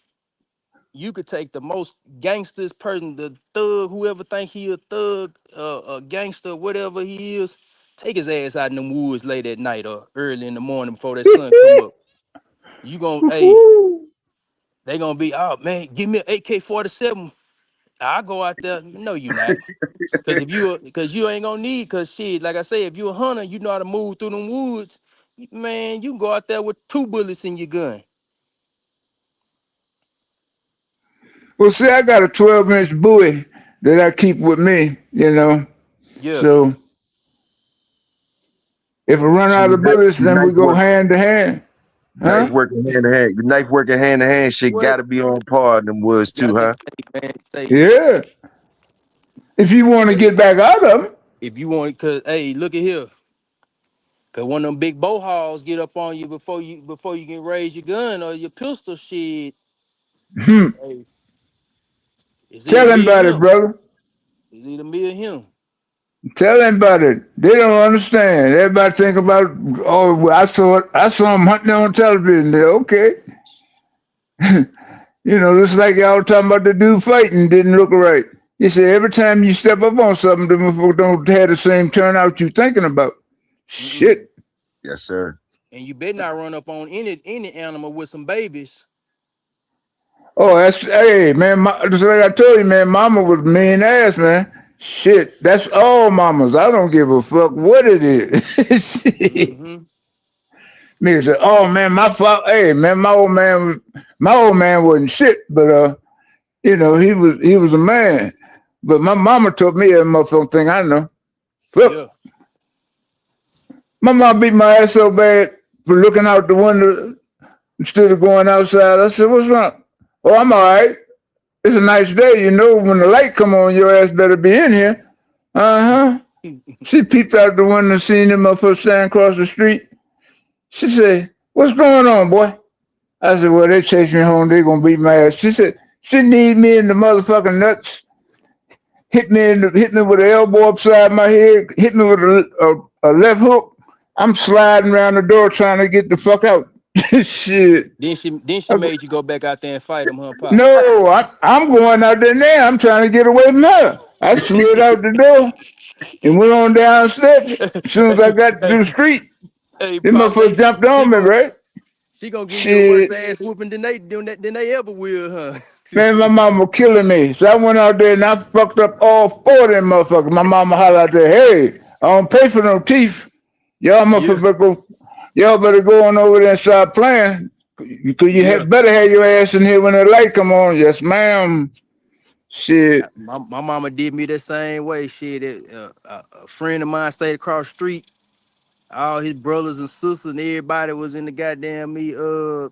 you could take the most gangsters person, the thug, whoever think he a thug, a gangster, whatever he is, take his ass out in the woods late at night or early in the morning before that sun come up. You gonna, hey, they gonna be, oh man, give me an AK-47. I go out there. No, you not. Cause you ain't gonna need, cause shit, like I say, if you a hunter, you know how to move through them woods. Man, you can go out there with 2 bullets in your gun. Well, see, I got a 12-inch buoy that I keep with me, you know. Yeah. So if I run So out your of bullets, your then we knife go work, hand to hand. knife Huh? working hand to hand. Your knife working hand to hand shit What? gotta be on par in them woods too, Got to, huh? hey, man, say, Yeah. If you want to hey, get back out of them. if you want, cause hey, look at here. Cause one of them big bow halls get up on you before you can raise your gun or your pistol shit. Hey, it's either Tell him me or about it, him. brother. It's either me or him. Tell him about it. They don't understand. Everybody think about, oh, well, I saw him hunting on television. They're okay. You know, just like y'all talking about the dude fighting didn't look right. You say every time you step up on something, them folks don't have the same turnout you thinking about. Mm-mm. Shit. Yes, sir. and you better not run up on any animal with some babies. Oh, that's hey man. Just like I told you, man. Mama was mean ass, man. Shit, that's all mamas. I don't give a fuck what it is. Shit. Mm-hmm. Nigga said, "Oh man, my father. Hey man, my old man wasn't shit, but he was a man. But my mama taught me that motherfucking thing. I know. Fuck, Yeah. my mom beat my ass so bad for looking out the window instead of going outside. I said, "What's wrong?" "Oh, I'm all right. It's a nice day. You know, when the light come on, your ass better be in here." Uh-huh. She peeped out the window, seen them motherfuckers standing across the street. She said, "What's going on, boy?" I said, "Well, they chase me home. They gonna beat my ass." She said, "She need me in the motherfucking nuts. Hit me with an elbow upside my head. Hit me with a left hook. I'm sliding around the door trying to get the fuck out." Shit. Then she made you go back out there and fight him, huh, pops? No, I'm going out there now. I'm trying to get away from her. I slid out the door and went on down the steps. As soon as I got to hey, the street, hey, them pops, motherfuckers jumped she on me, gonna right? she gonna give you a worse Shit. ass whooping than they ever will, huh? Man, my mama killing me. So I went out there and I fucked up all four of them motherfuckers. My mama hollered out there, "Hey, I don't pay for no teeth. Y'all Yeah, motherfuckers y'all better go on over there and start playing. Because you yeah. had better have your ass in here when the light come on." "Yes, ma'am." Shit. My mama did me the same way. Shit, a friend of mine stayed across the street. All his brothers and sisters and everybody was in the goddamn in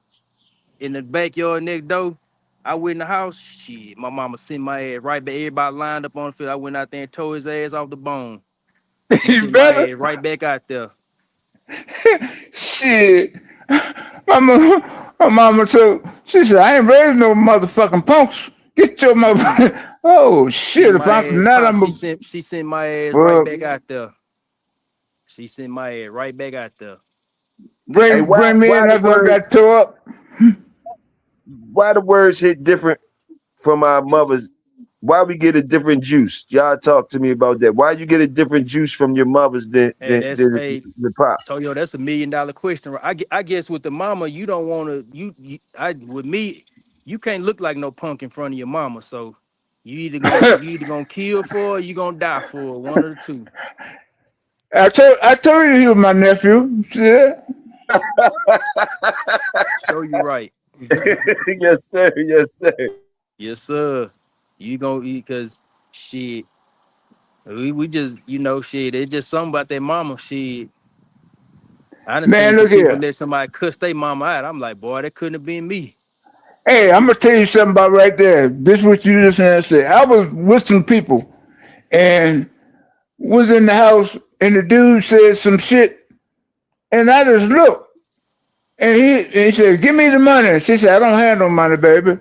the backyard next door. I went in the house. Shit, my mama sent my ass right back. Everybody lined up on the field. I went out there and tore his ass off the bone. She You sent my better. ass right back out there. Shit. My mama told, she said, "I ain't raised no motherfucking punks. Get your Mm-mm. mother." Oh Shit, shit, if my I'm ass not, pop. I'm She sent my ass right well, back out there. She sent my ass right back out there. Hey, bring me in after I got tore up. why the words hit different from our mothers? Why we get a different juice? Y'all talk to me about that. Why you get a different juice from your mothers than Hey, than, that's than a the pops? Toyo, that's $1 million question. Right? I guess with the mama, you don't want to. I with me, you can't look like no punk in front of your mama. So you either gonna kill for her, or you gonna die for her. One of the two. I told you he was my nephew. Yeah. Show you right. Yes, sir. Yes, sir. Yes, sir. You gonna eat because shit. We just shit. It's just something about that mama shit. I done seen Man, some look people here. let somebody cuss their mama out. I'm like, boy, that couldn't have been me. Hey, I'm gonna tell you something about right there. This is what you just said. I was with some people and was in the house, and the dude said some shit, and I just looked, and he said, "Give me the money." She said, "I don't have no money, baby."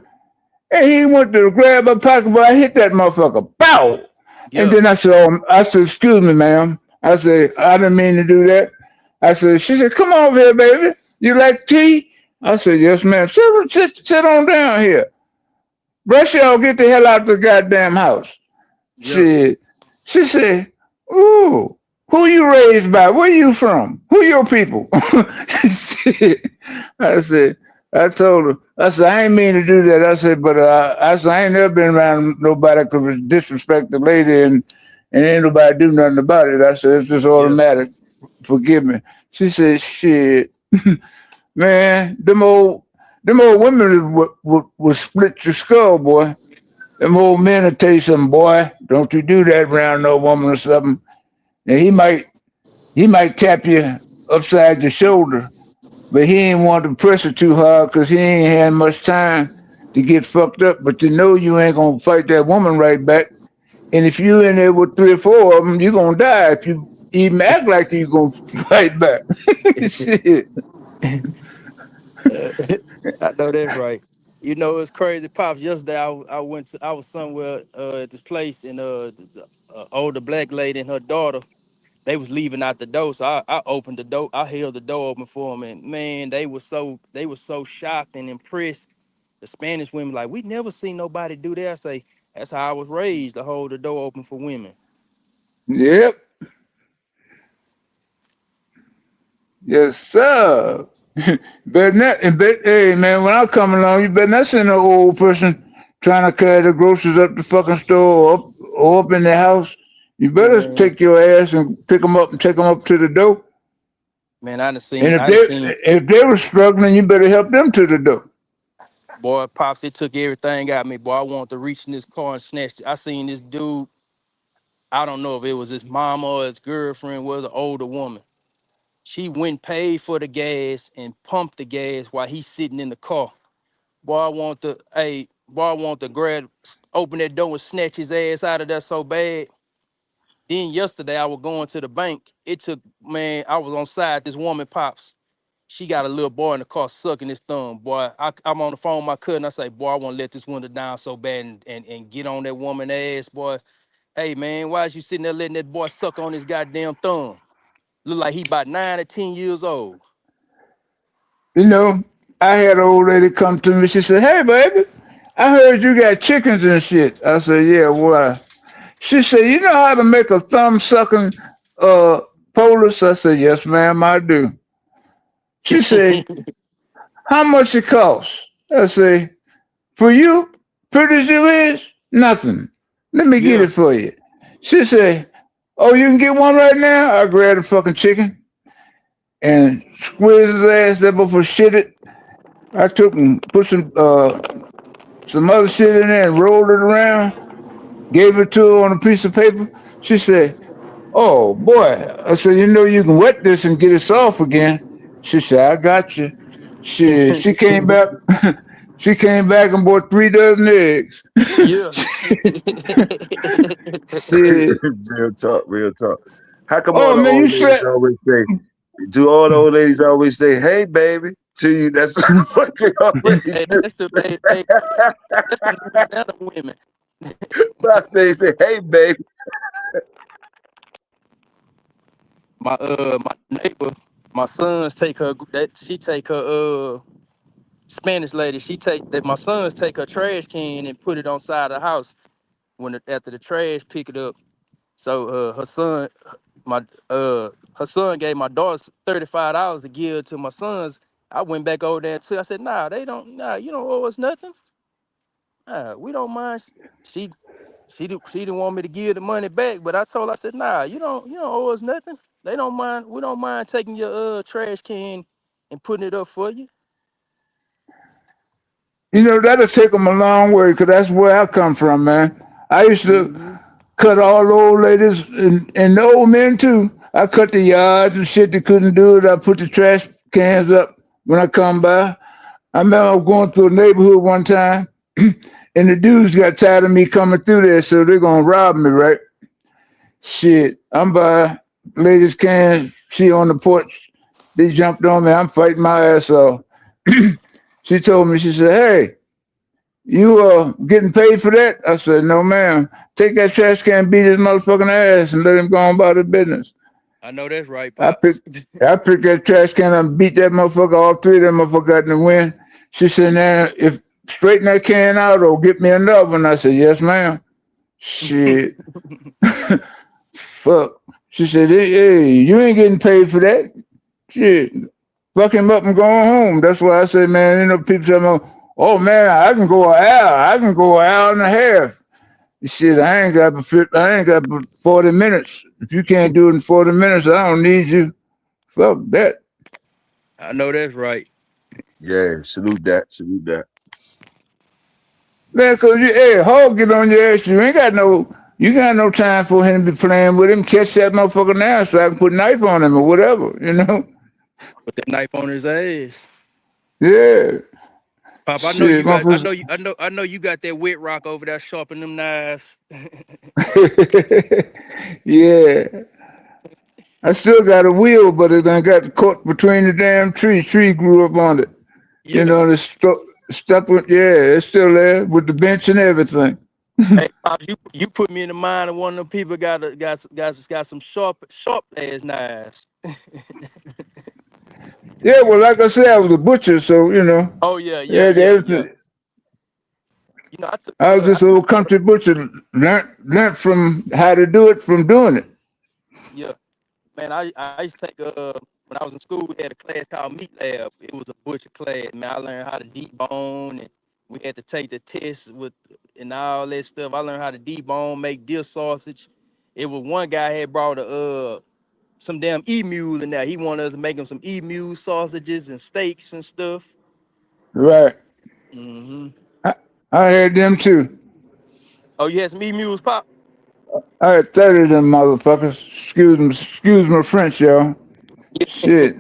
And he went to grab a pocket, but I hit that motherfucker. Bow! And Yeah, then I said, "Excuse me, ma'am." I said, "I didn't mean to do that." I said, she said, "Come over here, baby. You like tea?" I said, "Yes, ma'am." Sit on down here. Brush y'all get the hell out of the goddamn house. yeah, She, she said, "Ooh, who you raised by? Where you from? Who your people?" Shit. I said, I told her, I said, "I ain't mean to do that." I said, "But I said, I ain't never been around nobody could disrespect the lady and ain't nobody do nothing about it." I said, "It's just yeah. automatic. Forgive me." She said, "Shit, man, them old women would split your skull, boy. Them old men will tell you something, boy. Don't you do that around no woman or something. And he might tap you upside your shoulder, but he ain't want to press it too hard because he ain't had much time to get fucked up. But you know you ain't gonna fight that woman right back. And if you in there with three or four of them, you gonna die if you even act like you gonna fight back." Shit. I know that's right. It's crazy, pops. Yesterday, I was somewhere at this place, and the older black lady and her daughter, they was leaving out the door. So I opened the door. I held the door open for them, and man, they were so shocked and impressed. The Spanish women like, we never seen nobody do that. I say that's how I was raised, to hold the door open for women. Yep. Yes, sir. Better not, and hey man, when I come along, you better not send no old person trying to carry the groceries up the fucking store or up in the house. You better Man, take your ass and pick them up and take them up to the door. man, I done And seen, I done seen, if they were struggling, you better help them to the door. boy, pops, it took everything out of me, boy. I wanted to reach in this car and snatch it. I seen this dude. I don't know if it was his mama or his girlfriend, was an older woman. She went paid for the gas and pumped the gas while he's sitting in the car. Boy, I want to, hey, boy, I want to grab, open that door and snatch his ass out of there so bad. Then yesterday I was going to the bank. It took, man, I was on side. This woman pops. She got a little boy in the car sucking his thumb. Boy, I'm on the phone with my cousin. I say, boy, I want to let this window down so bad and get on that woman ass, boy. Hey man, why is you sitting there letting that boy suck on his goddamn thumb? Look like he about 9 or 10 years old. You know, I had an old lady come to me. She said, "Hey, baby, I heard you got chickens and shit." I said, "Yeah, why?" She said, "You know how to make a thumb sucking uh polis?" I said, "Yes, ma'am, I do." She said, "How much it costs?" I say, "For you, pretty as you is, nothing. Let me get Yeah. it for you." She said, "Oh, you can get one right now?" I grabbed the fucking chicken and squeezed his ass that before shit it. I took and put some other shit in there and rolled it around, gave it to her on a piece of paper. She said, "Oh boy." I said, "You know you can wet this and get it soft again." She said, "I got you." She came back. She came back and bought 3 dozen eggs. Yeah. Shit. Real talk, real talk. How come all Oh the man, you old ladies said always say, do all the old ladies always say, hey baby, to you? That's what the fuck they always Hey, do. that's the hey, that's the Louisiana women. I say, hey baby. My neighbor, my sons take her that she take her Spanish lady, she take that my sons take her trash can and put it on side of the house after the trash pick it up. So my her son gave my daughter $35 to give to my sons. I went back over there too. I said, nah, you don't owe us nothing. We don't mind. She she didn't want me to give the money back, but I told her, I said, nah, you don't owe us nothing. They don't mind. We don't mind taking your trash can and putting it up for you. you know that'll take them a long way because that's where I come from, man. I used to Hmm. cut all the old ladies and the old men too. I cut the yards and shit that couldn't do it. I put the trash cans up when I come by. I remember I was going through a neighborhood one time, and the dudes got tired of me coming through there, so they're gonna rob me, right? Shit, I'm by ladies' cans. She on the porch. They jumped on me. I'm fighting my ass off. She told me, she said, "Hey, you getting paid for that?" I said, "No, ma'am. Take that trash can, beat his motherfucking ass, and let him go on about his business." I know that's right, I pops. picked I picked that trash can up and beat that motherfucker. All 3 of them motherfuckers got in the wind. She said, "Now, if straighten that can out or get me another one." I said, "Yes, ma'am." Shit. Fuck. She said, "Hey, you ain't getting paid for that. Shit. Fuck him up and go home." That's why I say, man, you know, people tell me, "Oh man, I can go an hour. I can go an hour and a half." Shit, I ain't got but 40 minutes. If you can't do it in 40 minutes, I don't need you. Fuck that. I know that's right. Yeah, salute that, salute that. Man, cause hey, Hog get on your ass. You got no time for him to be playing with him. Catch that motherfucker now so I can put a knife on him or whatever, you know? Put that knife on his ass. Yeah. Pop, I know Shit, you got. I motherfucker. know you. I know you got that wet rock over there sharpening them knives. Yeah. I still got a wheel, but it done got caught between the damn trees. Tree grew up on it. You Yeah. know, the stuff with, yeah, it's still there with the bench and everything. Hey, Pop, you put me in the mind of one of them people got some sharp ass knives. Yeah, well, like I said, I was a butcher, so, you know, Oh yeah, yeah, yeah, yeah, yeah. everything. You know, I was this old country butcher, learned from how to do it from doing it. yeah, man. I used to take when I was in school, we had a class called Meat Lab. It was a butcher class, man. I learned how to debone, and we had to take the test with and all that stuff. I learned how to debone, make deer sausage. It was one guy had brought some damn emus in there. He wanted us to make him some emu sausages and steaks and stuff. Right. Mm-hmm. I, I had them too. Oh, you had some emus, Pop? I had 30 of them motherfuckers. Excuse my French, y'all. Shit.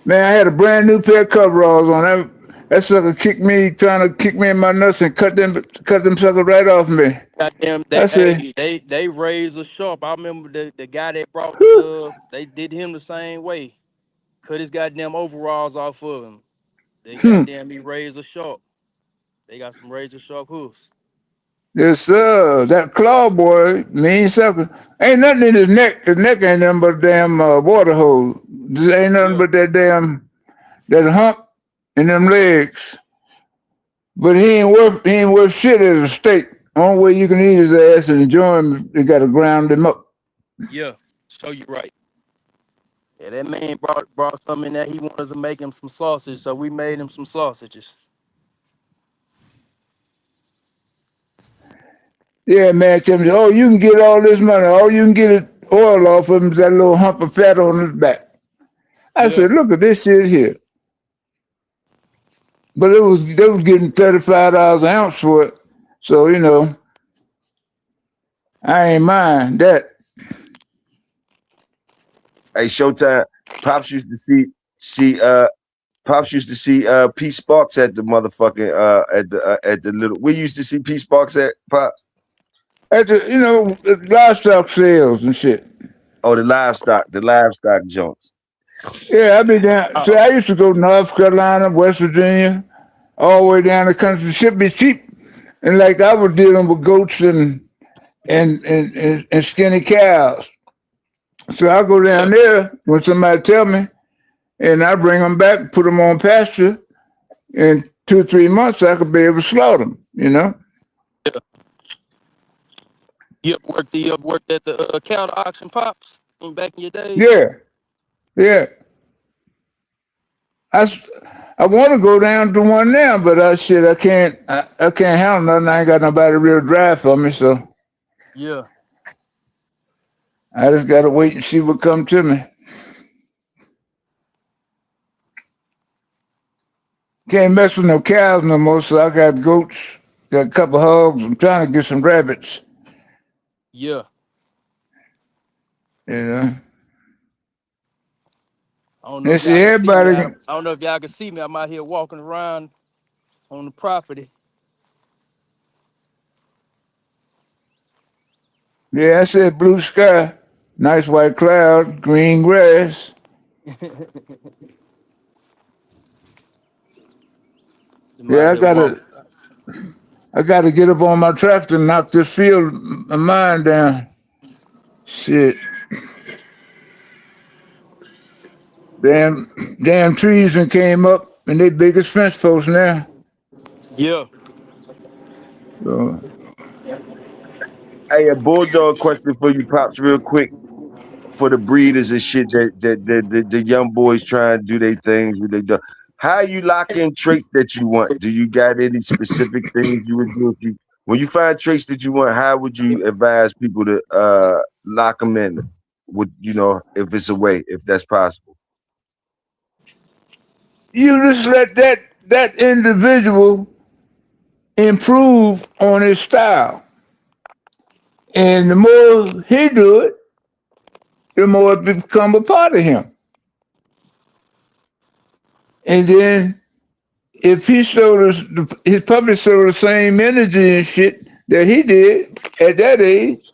Man, I had a brand new pair of coveralls on. That sucker kicked me, trying to kick me in my nuts and cut them suckers right off me. Goddamn, I said, they razor sharp. I remember the guy that brought whew, they did him the same way. Cut his goddamn overalls off of him. They hmm, goddamn me razor sharp. They got some razor sharp hoofs. yes, sir. That claw boy, mean sucker. Ain't nothing in his neck. His neck ain't nothing but a damn water hose. There ain't nothing Yeah, but that hump in them legs. But he ain't worth shit as a steak. Only way you can eat his ass and enjoy him, you gotta ground him up. yeah. So you right. Yeah, that man brought something in there. He wanted us to make him some sausage, so we made him some sausages. Yeah, man, tell me, oh, you can get all this money. All you can get is oil off of him is that little hump of fat on his back. I Yeah, said, look at this shit here. But they was getting $35 an ounce for it. So, I ain't mind that. Hey, Showtime. Pops used to see Pops used to see P Sparks at the motherfucking at the little. We used to see P Sparks at Pops. At the livestock sales and shit. Oh, the livestock joints. Yeah, I be down. See, oh, I used to go to North Carolina, West Virginia, all the way down the country. Shit be cheap. And like I was dealing with goats and skinny cows. So I go yeah, down there when somebody tell me, and I bring them back, put them on pasture. In 2 or 3 months, I could be able to slaughter them. yeah. You ever worked at the cattle auction, Pops? Back in your days? Yeah, yeah. I, s- I want to go down to one now, but shit, I can't handle nothing. I ain't got nobody real drive for me, so Yeah, I just gotta wait and see what come to me. Can't mess with no cows no more, so I got goats, got a couple hogs. I'm trying to get some rabbits. yeah. You know, I don't know and if see y'all can see me. everybody. I don't know if y'all can see me. I'm out here walking around on the property. Yeah, I said blue sky, nice white cloud, green grass. I'm out Yeah, here walking. I gotta get up on my tractor and knock this field of mine down. Shit, damn trees and came up, and they big as fence posts now. Yeah, So, Hey, a bulldog question for you, Pops, real quick. For the breeders and shit the young boys try and do their things with they do. How you lock in traits that you want? Do you got any specific things you would do if you when you find traits that you want? How would you advise people to lock them in? Would if it's a way, if that's possible? you just let that individual improve on his style, and the more he do it, the more it become a part of him. And then if he showed us, his puppy showed the same energy and shit that he did at that age,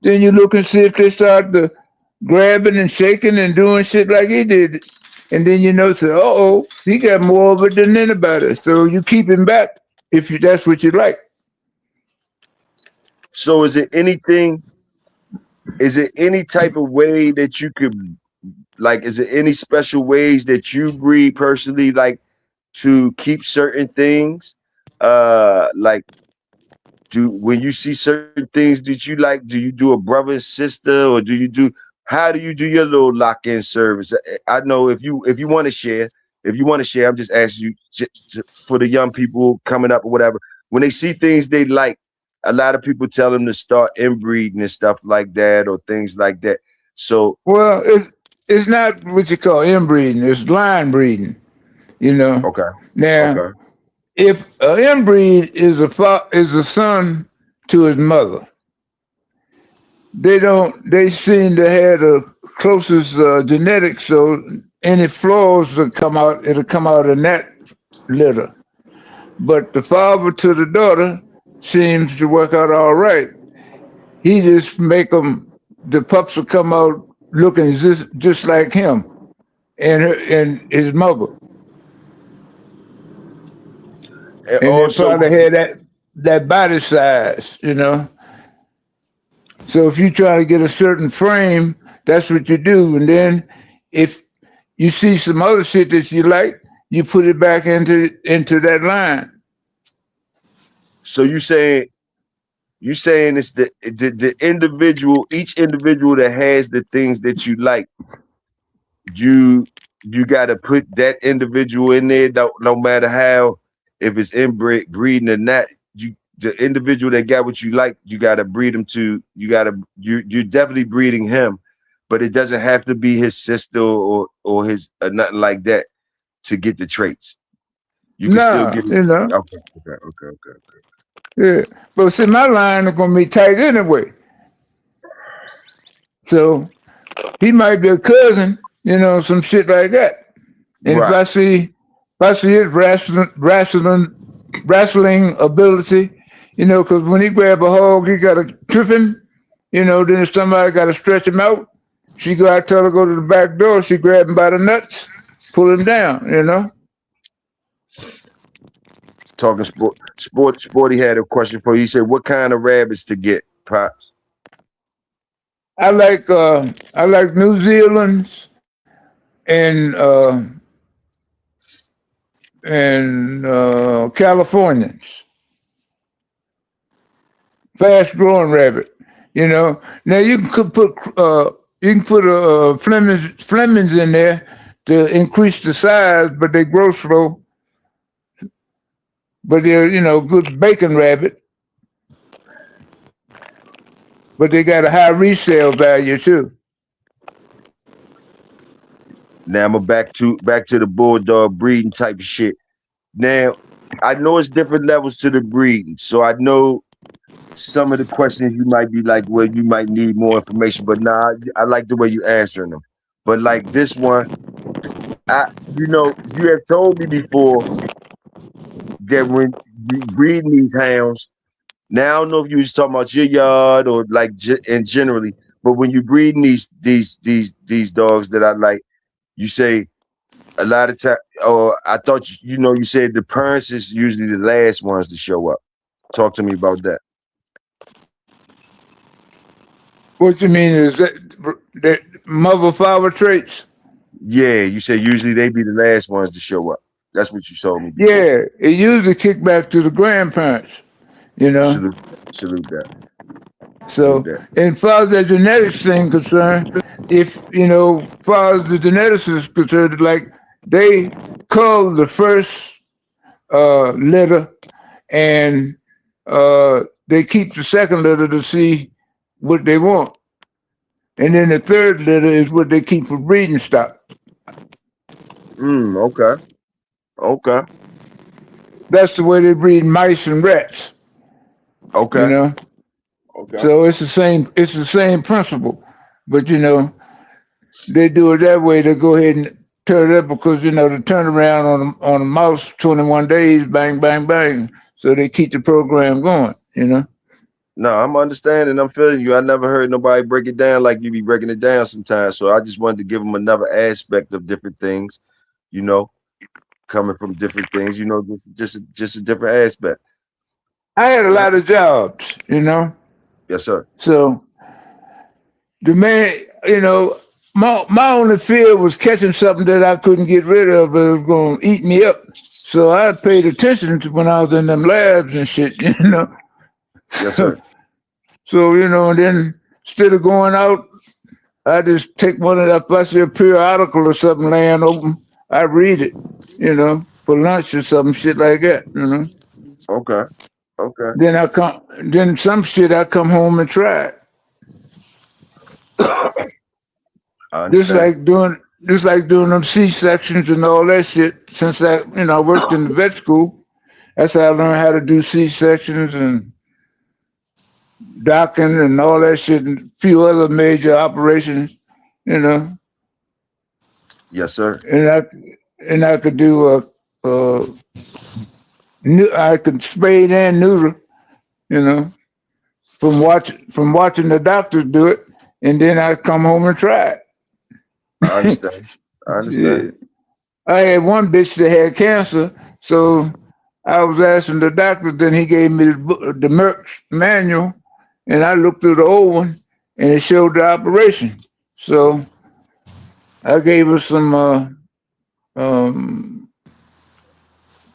then you look and see if they start to grabbing and shaking and doing shit like he did. And then say, he got more of it than anybody. So you keep him back if that's what you like. So is it any type of way that you could like is it any special ways that you breed personally like to keep certain things? Like do when you see certain things that you like, do you do a brother and sister or do you do how do you do your little lock-in service? I know if you want to share, I'm just asking you for the young people coming up or whatever. When they see things they like, a lot of people tell them to start inbreeding and stuff like that or things like that. So, well, it's not what you call inbreeding. It's line breeding. You know. okay, Now, okay. if an inbreed is a son to his mother, they seem to have the closest genetics, so any flaws will come out, it'll come out in that litter. But the father to the daughter seems to work out all right. He just make them, the pups will come out looking just like him and his mother. And And they also, probably had that body size, you know. So if you try to get a certain frame, that's what you do. And then if you see some other shit that you like, you put it back into that line. so you saying it's the individual, each individual that has the things that you like, you got to put that individual in there, no matter how, if it's breeding or not. The individual that got what you like, you got to breed him to. You're definitely breeding him, but it doesn't have to be his sister or his or nothing like that to get the traits. You can still Nah, get it. you know. Okay. Yeah. But see, my line is gonna be tight anyway. So he might be a cousin, you know, some shit like that. And if Right. I see his wrestling ability, you know, because when he grab a hog, he got a tripping, you know, then if somebody got to stretch him out, she go out, tell her go to the back door, she grab him by the nuts, pull him down, you know. Talking Sporty had a question for you. He said, "What kind of rabbits to get, Pops?" I like New Zealand's and Californians, fast growing rabbit. You know, now you can put a Flemings in there to increase the size, but they grow slow. But they're good bacon rabbit, but they got a high resale value too. Now I'm back to the bulldog breeding type of shit. Now I know it's different levels to the breeding, so I know some of the questions you might be like, well, you might need more information, but nah, I like the way you answering them. But like this one, you have told me before that when you breeding these hounds, now I don't know if you was talking about your yard or like and generally, but when you breeding these dogs that I like, you say a lot of time, or I thought you said the parents is usually the last ones to show up. Talk to me about that. What you mean is that mother father traits? Yeah, you say usually they be the last ones to show up. That's what you told me before. Yeah, it usually kick back to the grandparents. You know. Salute that. Salute So, that. as far as the genetics thing concerned, if far as the genetics is concerned, like they cull the first litter and they keep the second litter to see what they want, and then the third litter is what they keep for breeding stock. Okay. Okay. That's the way they breed mice and rats. You Okay. know, Okay. so it's the same. It's the same principle, but they do it that way to go ahead and turn it up because the turnaround on a mouse 21 days, bang, bang, bang. So they keep the program going. No, I'm understanding. I'm feeling you. I never heard nobody break it down like you be breaking it down sometimes. So I just wanted to give them another aspect of different things, you know, coming from different things, just a different aspect. I had a lot of jobs. Yes, sir. So the man, my only fear was catching something that I couldn't get rid of, but it was going to eat me up. So I paid attention to when I was in them labs and shit. Yes, sir. So and then instead of going out I just take one of that. If I see a periodical or something laying open, I read it, for lunch or something, shit like that. Okay. Okay. Then some shit I come home and try it. I Just understand. like doing, just like doing them C sections and all that shit. Since I worked in the vet school, that's how I learned how to do C sections and docking and all that shit, and a few other major operations. You know, Yes, sir. and I could do I could spade and neuter. You know, from watching the doctors do it, and then I come home and try I it. understand. I understand. Shit. I had one bitch that had cancer, so I was asking the doctor. Then he gave me the Merck's manual, and I looked through the old one, and it showed the operation. So I gave her some um,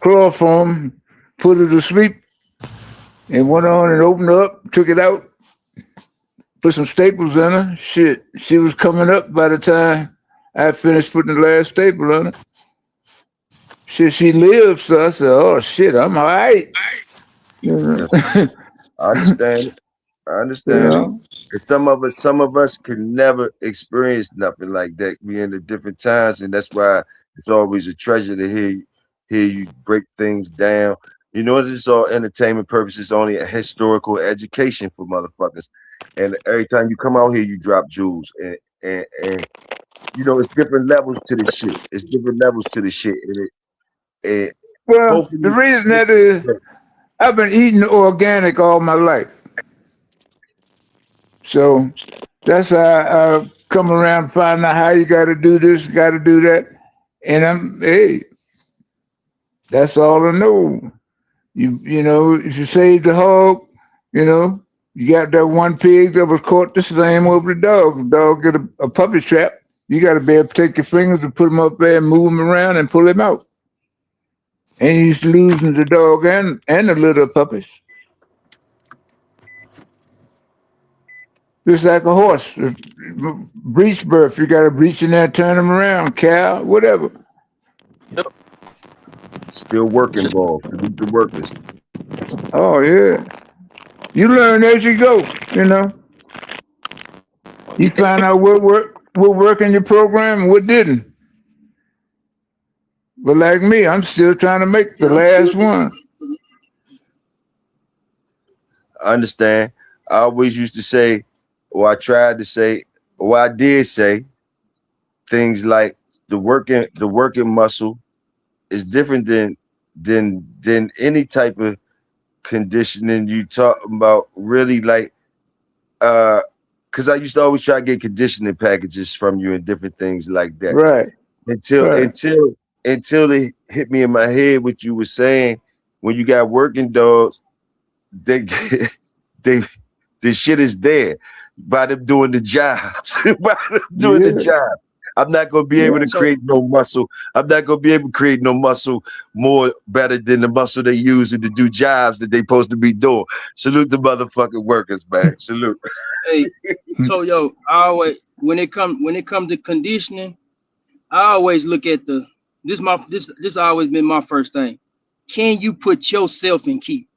chloroform, put her to sleep, and went on and opened her up, took it out, put some staples in her. Shit, she was coming up by the time I finished putting the last staple on her. Shit, she lived, so I said, "Oh shit, I'm all right." You know, Yes, I understand. I you understand. know. And some of us can never experience nothing like that. We in the different times, and that's why it's always a treasure to hear you break things down. You know, it's all entertainment purposes, only a historical education for motherfuckers. And every time you come out here, you drop jewels, and it's different levels to the shit. It's different levels to the shit, and Well, the hopefully, reason that is, I've been eating organic all my life, so that's how I come around finding out how you got to do this, got to do that, and hey, that's all I know. You know, if you save the hog, you know, you got that one pig that was caught the same over the dog. The dog get a puppy trap. You got to be able to take your fingers and put them up there and move them around and pull him out. And you used to losing the dog and the little puppies. Just like a horse. Breech birth, you got to breach in there, turn them around, cow, whatever. Yep. still work involved. Salute the workers. Oh, yeah. You learn as you go, you know. You find out what worked in your program and what didn't. But like me, I'm still trying to make the last one. I understand. I always used to say, or I tried to say, or I did say things like the working muscle is different than any type of conditioning you talk about. Really, like because I used to always try to get conditioning packages from you and different things like that. Right, Until right. until until they hit me in my head what you were saying when you got working dogs, they they the shit is there by them doing the jobs. By them doing the Yeah, job. I'm not gonna be able yeah. to So create no muscle. I'm not gonna be able to create no muscle more better than the muscle they using to do jobs that they supposed to be doing. Salute the motherfucking workers, man. Salute. hey, so yo, I always when it comes to conditioning, I always look at this always been my first thing. Can you put yourself in keep?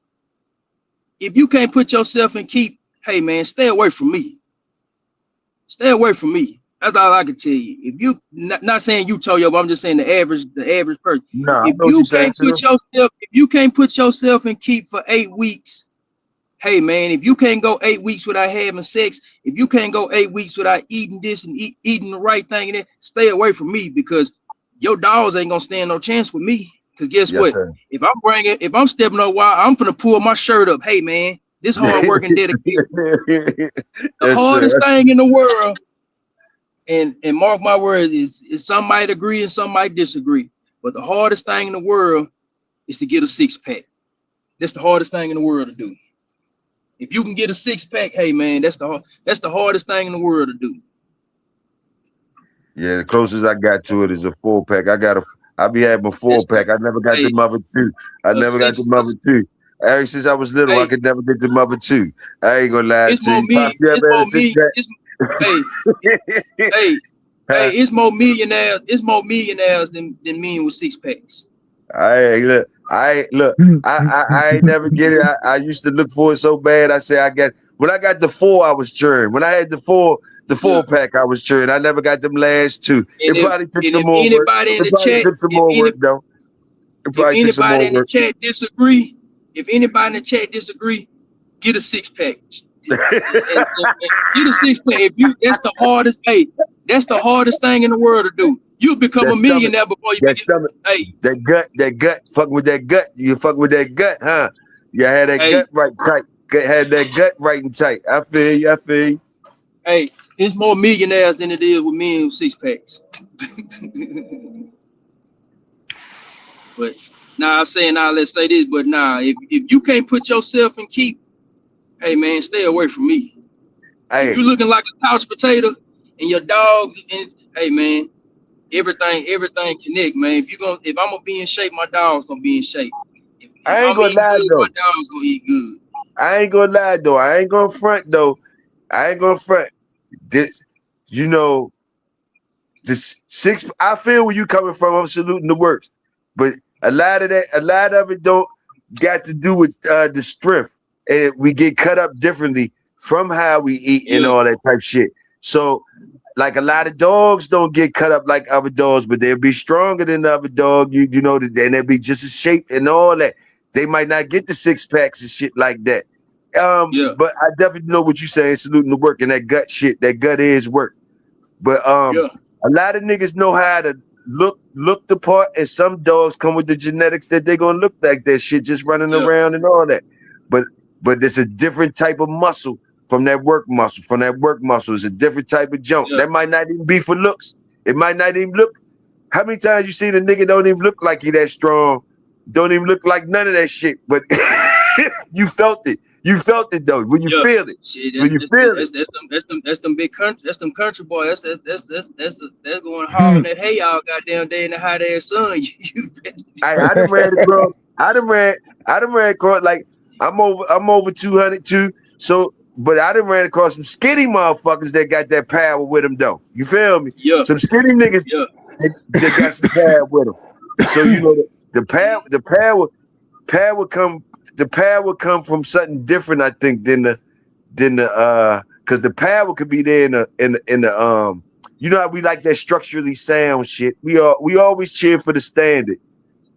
If you can't put yourself in keep, hey man, stay away from me. Stay away from me. That's all I can tell you. If you not saying you Toyo, but I'm just saying the average person. Nah, I If know what you're you saying, can't put too. yourself, if you can't put yourself in keep for 8 weeks, hey man, if you can't go 8 weeks without having sex, if you can't go 8 weeks without eating this and eating the right thing, and then stay away from me because your dogs ain't gonna stand no chance with me. Cause guess Yes, what? sir. If I'm stepping on wild, I'm gonna pull my shirt up. Hey man, this hard working dedicated, the Yes, hardest sir. thing in the world. And mark my words, is some might agree and some might disagree, but the hardest thing in the world is to get a 6 pack. That's the hardest thing in the world to do. If you can get a 6 pack, hey man, that's the hardest thing in the world to do. Yeah, the closest I got to it is a 4 pack. I be having a four That's the pack. I never got the hey mother two. I a never got the six. mother two. Ever since I was little, I Hey, could never get the mother two. I ain't gonna lie it's to more you. me. Pops, you It's ever had a more six me. pack? Hey, hey, hey, it's more millionaires. It's more millionaires than men with six packs. Look. I ain't never get it. I used to look for it so bad. I say when I got the 4, I was churned. When I had the 4 Yeah. pack, I was churned. I never got them last 2. And It probably took if some more work. anybody in It the probably chat, took some more work though. It if probably took some anybody more in the work. chat disagree, get a 6-pack. And get a 6-pack. That's the hardest. Hey, that's the hardest thing in the world to do. You'll become That a stomach, millionaire before you that get. stomach, Hey, that gut, fucking with that gut. You fucking with that gut, huh? You had that hey, gut right tight. Had that gut right and tight. I feel you. hey. It's more millionaires than it is with men with 6-packs. But I'm saying let's say this, but if you can't put yourself in keep, hey man, stay away from me. If Hey, you're looking like a couch potato and your dog, and hey man, everything connect, man. If I'm gonna be in shape, my dog's gonna be in shape. If I ain't I'm gonna eating lie good, my though. dog's gonna eat good. I ain't gonna lie though. I ain't gonna front though. I ain't gonna front. This, you know, this 6. I feel where you coming from. I'm saluting the works, but a lot of it don't got to do with the strength, and we get cut up differently from how we eat and Yeah, all that type shit. So, like a lot of dogs don't get cut up like other dogs, but they'll be stronger than the other dog. You know, and they'll be just as shaped and all that. They might not get the 6-packs and shit like that. yeah, But I definitely know what you're saying, saluting the work and that gut shit. That gut is work. But yeah, a lot of niggas know how to look the part, and some dogs come with the genetics that they're gonna look like that shit just running yeah, around and all that. But it's a different type of muscle from that work muscle. From that work muscle, it's a different type of jump. yeah. That might not even be for looks. It might not even look. How many times you seen a nigga don't even look like he that strong? Don't even look like none of that shit. But you felt it. You felt it though. When you Yeah, feel it. shit, When you feel it. that's them big country, that's them country boy. That's going hauling that hay out goddamn day in the hot ass sun. I done ran across. I done ran across like I'm over 200 too. So, but I done ran across some skinny motherfuckers that got that power with them though. You feel me? Yeah, Some skinny niggas yeah, that got some power with them. So you know the power come from something different. I think than the because the power could be there in the you know how we like that structurally sound shit. We always cheer for the standard.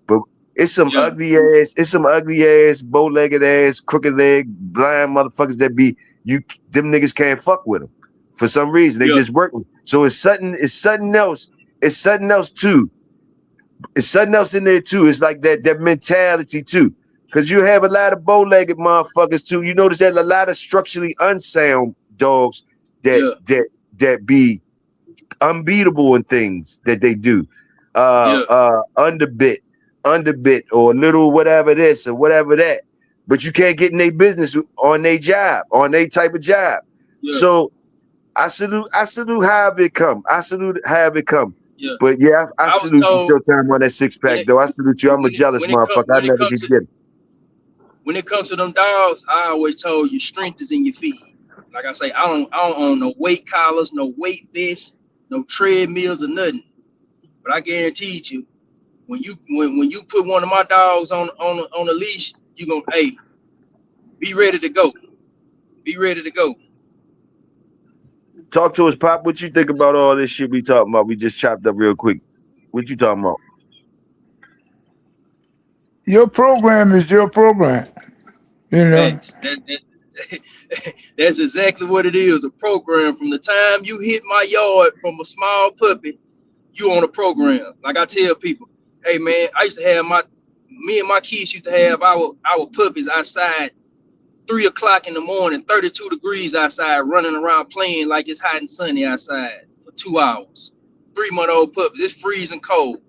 But it's some yeah, ugly ass, bow-legged ass, crooked leg, blind motherfuckers that be them niggas can't fuck with them. For some reason, they yeah, just working. So it's something else. It's something else too. It's something else in there too. It's like that mentality too. Cause you have a lot of bow-legged motherfuckers too. You notice that a lot of structurally unsound dogs that yeah, be unbeatable in things that they do. yeah, Underbit or little whatever this or whatever that. But you can't get in their business on their job, on their type of job. yeah, So I salute how it come. I salute how it come. yeah. But yeah, I I was salute you told Showtime on that 6-pack when it though. I salute you. I'm a when it jealous when it comes motherfucker. I never could get it. when it comes to them dogs, I always told you strength is in your feet. Like I say, I don't own no weight collars, no weight vests, no treadmills or nothing. But I guarantee you, when you put one of my dogs on a leash, you gonna be ready to go. Be ready to go. Talk to us, Pop. What you think about all this shit we talking about? We just chopped up real quick. What you talking about? Your program is your program. You know. Thanks. That's exactly what it is. A program. From the time you hit my yard from a small puppy, you on a program. Like I tell people, hey man, I used to have me and my kids used to have our puppies outside 3 o'clock in the morning, 32 degrees outside, running around playing like it's hot and sunny outside for 2 hours. 3-month-old puppies. It's freezing cold.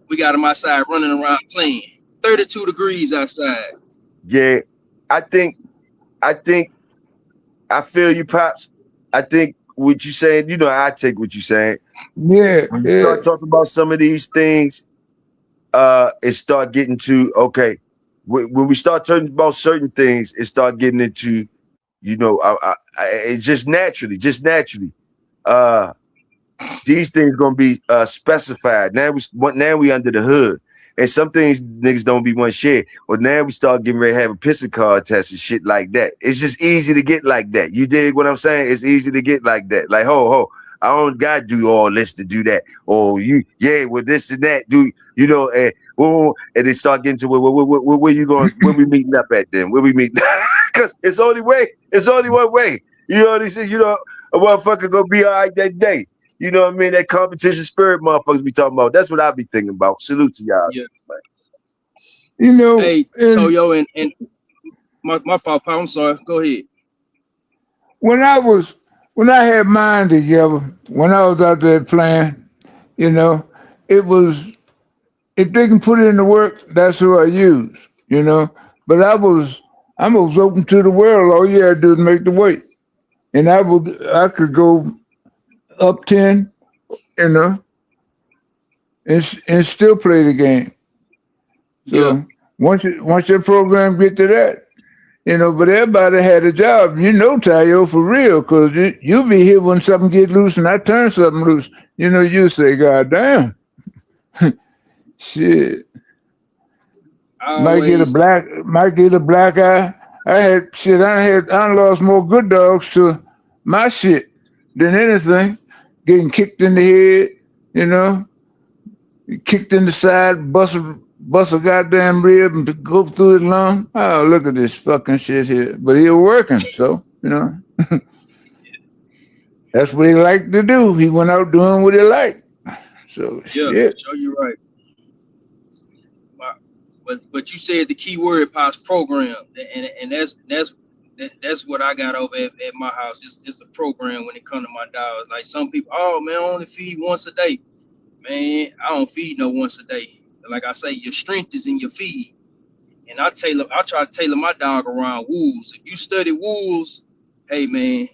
We got them outside running around playing. 32 degrees outside. Yeah, I think I feel you, Pops. I think what you saying, you know, I take what you saying. Yeah, When you yeah. start talking about some of these things, it start getting to okay. When we start talking about certain things, it start getting into You know, it's just naturally. These things gonna be specified. Now we under the hood. And some things niggas don't be one shit. But now we start getting ready to have a pissing contest and shit like that. It's just easy to get like that. You dig what I'm saying? It's easy to get like that. Like, I don't gotta do all this to do that. Or well, this and that. You know, and they start getting to where you going, where we meeting up at then? Where we meeting? Because it's only one way. You know what I'm saying? You know, a motherfucker gonna be all right that day. You know what I mean? That competition spirit motherfuckers be talking about. That's what I be thinking about. Salute to y'all. Yeah. You know, hey, so yo, and my fault, I'm sorry. Go ahead. when I had mine together, when I was out there playing, you know, it was, if they can put it in the work, that's who I use, you know. But I was open to the world. All you had to do is make the weight. And I could go up 10, you know, and still play the game. So once your program get to that, you know, but everybody had a job, you know, Tayo, for real, because you be here when something get loose and I turn something loose. You know, you say, God damn. Shit. Might get a black eye. I lost more good dogs to my shit than anything. Getting kicked in the head, you know, kicked in the side, bust a goddamn rib and go through the lung. Oh, look at this fucking shit here. But he was working, so, you know. That's what he liked to do. He went out doing what he liked. So, shit. So you're right. But you said the key word, Pops, program, and that's what I got over at my house. It's a program when it comes to my dogs. Like some people, oh man, I only feed once a day. Man, I don't feed no once a day. Like I say, your strength is in your feed. And I try to tailor my dog around wolves. If you study wolves, hey man,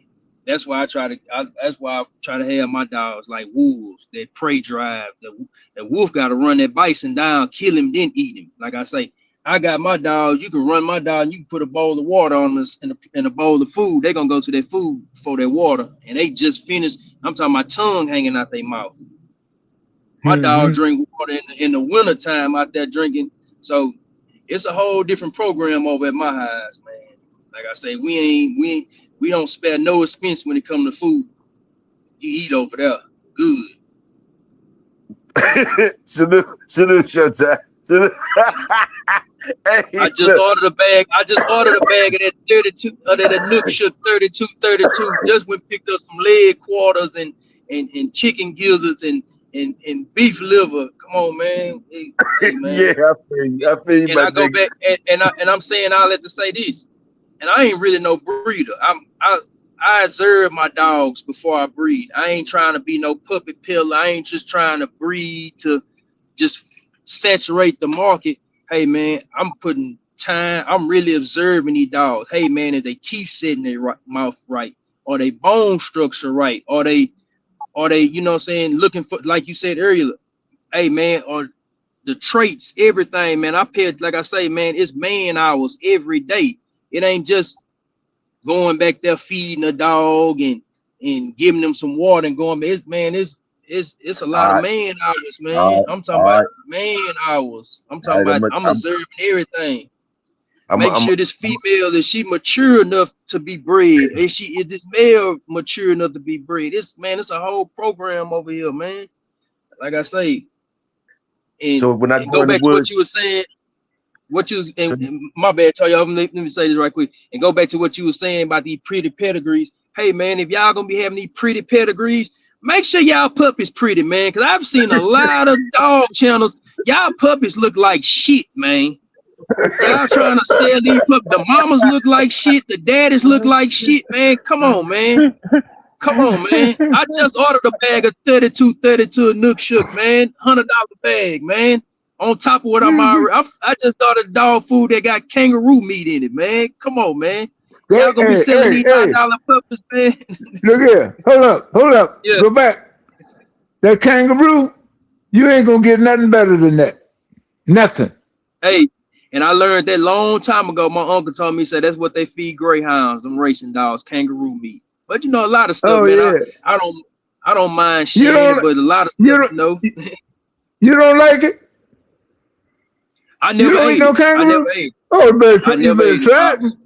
that's why I try to have my dogs like wolves. That prey drive. The wolf got to run that bison down, kill him, then eat him. Like I say, I got my dogs. You can run my dog. And you can put a bowl of water on us and a bowl of food. They're gonna go to their food for their water, and they just finished. I'm talking my tongue hanging out their mouth. My dog drink water in the winter time out there drinking. So it's a whole different program over at my house, man. Like I say, we don't spare no expense when it comes to food. You eat over there, good. salute, Showtime. Salute. Hey, I just ordered a bag. I just ordered a bag of that 32, of that Nook Shook 32. Just went picked up some leg quarters and chicken gizzards and beef liver. Come on, man. Hey, man. Yeah, I feel you. And I go back and I'm saying all that to say this. And I ain't really no breeder. I observe my dogs before I breed. I ain't trying to be no puppy pillar. I ain't just trying to breed to just saturate the market. Hey man, I'm putting time. I'm really observing these dogs. Hey man, is they teeth set in their mouth right? Are they bone structure right? Are they, you know what I'm saying, looking for, like you said earlier, hey man, or the traits, everything, man. I pay, like I say, man, it's man hours every day. It ain't just going back there feeding a dog and giving them some water and going, it's a lot of man hours, man. I'm talking about man hours. I'm talking about I'm observing everything. Make sure this female, is she mature enough to be bred? Is this male mature enough to be bred? It's a whole program over here, man. Like I say, and so when I go back to what you were saying, my bad, y'all. Let me say this right quick and go back to what you were saying about these pretty pedigrees. Hey man, if y'all gonna be having these pretty pedigrees, make sure y'all puppies pretty, man. Because I've seen a lot of dog channels. Y'all puppies look like shit, man. Y'all trying to sell these puppies. The mamas look like shit. The daddies look like shit, man. Come on, man. Come on, man. I just ordered a bag of 32 Nook Shook, man. $100 bag, man. On top of what I'm already, I just ordered dog food that got kangaroo meat in it, man. Come on, man. Y'all gonna be selling these $5 puppies, man. Look here. Hold up. Yeah. Go back. That kangaroo, you ain't gonna get nothing better than that. Nothing. Hey, And I learned that long time ago. My uncle told me, said that's what they feed greyhounds, them racing dogs, kangaroo meat. But you know, a lot of stuff, Oh man. yeah. I don't mind You sharing it, don't but a lot of you stuff, don't you know, you don't like it? I You never don't eat ate no it. I never kangaroo? ate. Oh, I you never better ate it, try it. pops.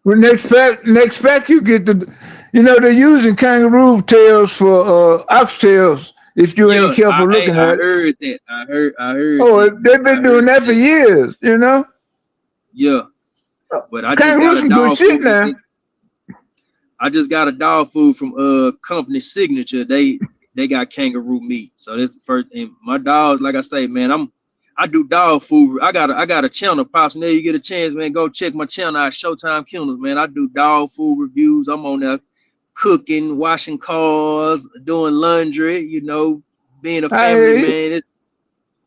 When next fact you get the, you know, they're using kangaroo tails for oxtails if you ain't Yeah, careful looking I at it. heard that. I heard Oh, that. they've I been doing heard that for that. years, you know. Yeah, but I just got Kangaroos a some good dog shit food. now. I just got a dog food from company Signature. They got kangaroo meat. So that's the first thing. My dogs, like I say, man, I do dog food. I got a channel, Pops. Now you get a chance, man, go check my channel out, Showtime Kennels, man. I do dog food reviews. I'm on there cooking, washing cars, doing laundry, you know, being a I family hear you. man. It's,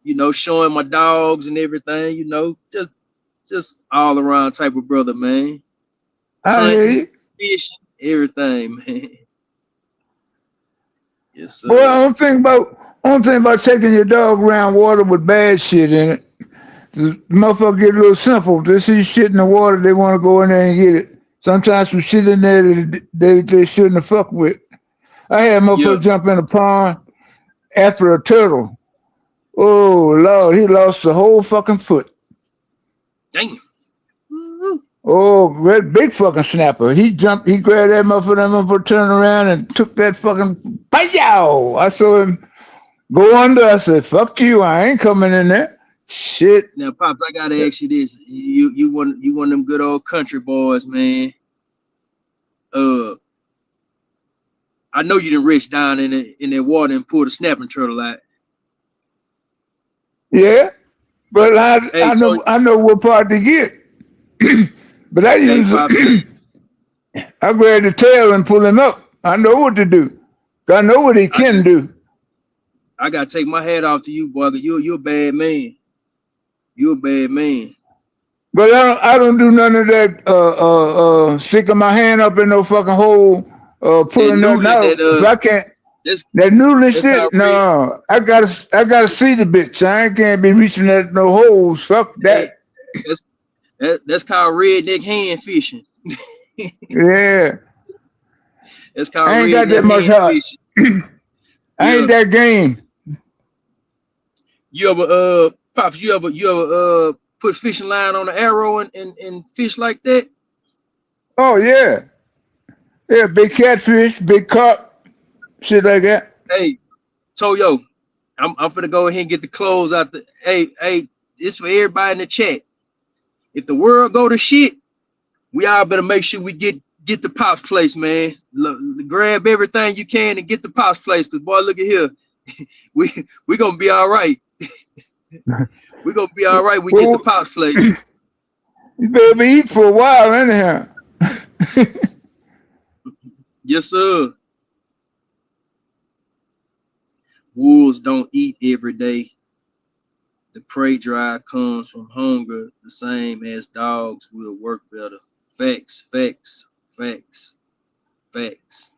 you know, showing my dogs and everything, you know, just all around type of brother, man. I hear Hunting, you. fishing, everything, man. Yes, Boy, sir. only thing about taking your dog around water with bad shit in it. The motherfucker get a little simple. They see shit in the water, they want to go in there and get it. Sometimes some shit in there that they shouldn't have fucked with. I had a Yeah, motherfucker jump in a pond after a turtle. Oh Lord, he lost the whole fucking foot. damn. Mhm. Oh, that big fucking snapper. He jumped, he grabbed that motherfucker turned around and took that fucking pow. I saw him go under. I said, fuck you, I ain't coming in there. Shit. Now, Pops, I gotta ask you this. You one of them good old country boys, man. Uh, I know you didn't reach down in that water and pull the snapping turtle out. Yeah. But Hey, so I know what part to get. But I hey, use Pops, hey, I grab the tail and pull him up. I know what to do. I know what he I can got do. I gotta take my hat off to you, boy. 'Cause you a bad man. You a bad man. But I don't do none of that sticking my hand up in no fucking hole, That pulling nothing noodle, out. If I can't that's that noodling that's called shit, red. no. I gotta see the bitch. I can't be reaching at no holes. Fuck Hey, that. that's that's called redneck hand fishing. Yeah. That's called I ain't got that redneck much hand heart. fishing. I ain't Yeah. that game. You ever Pops, you ever put fishing line on the arrow and fish like that? Oh yeah. Yeah, big catfish, big carp, shit like that. Hey, Toyo, I'm finna go ahead and get the clothes out the hey, it's for everybody in the chat. If the world go to shit, we all better make sure we get the Pops place, man. Look, grab everything you can and get the Pops place. Cause boy, look at here. We gonna be all right. We gonna be all right. We get the Well, Pops place. you better be eat for a while anyhow. Yes, sir. Wolves don't eat every day. The prey drive comes from hunger, the same as dogs will work better. Facts, facts, facts, facts,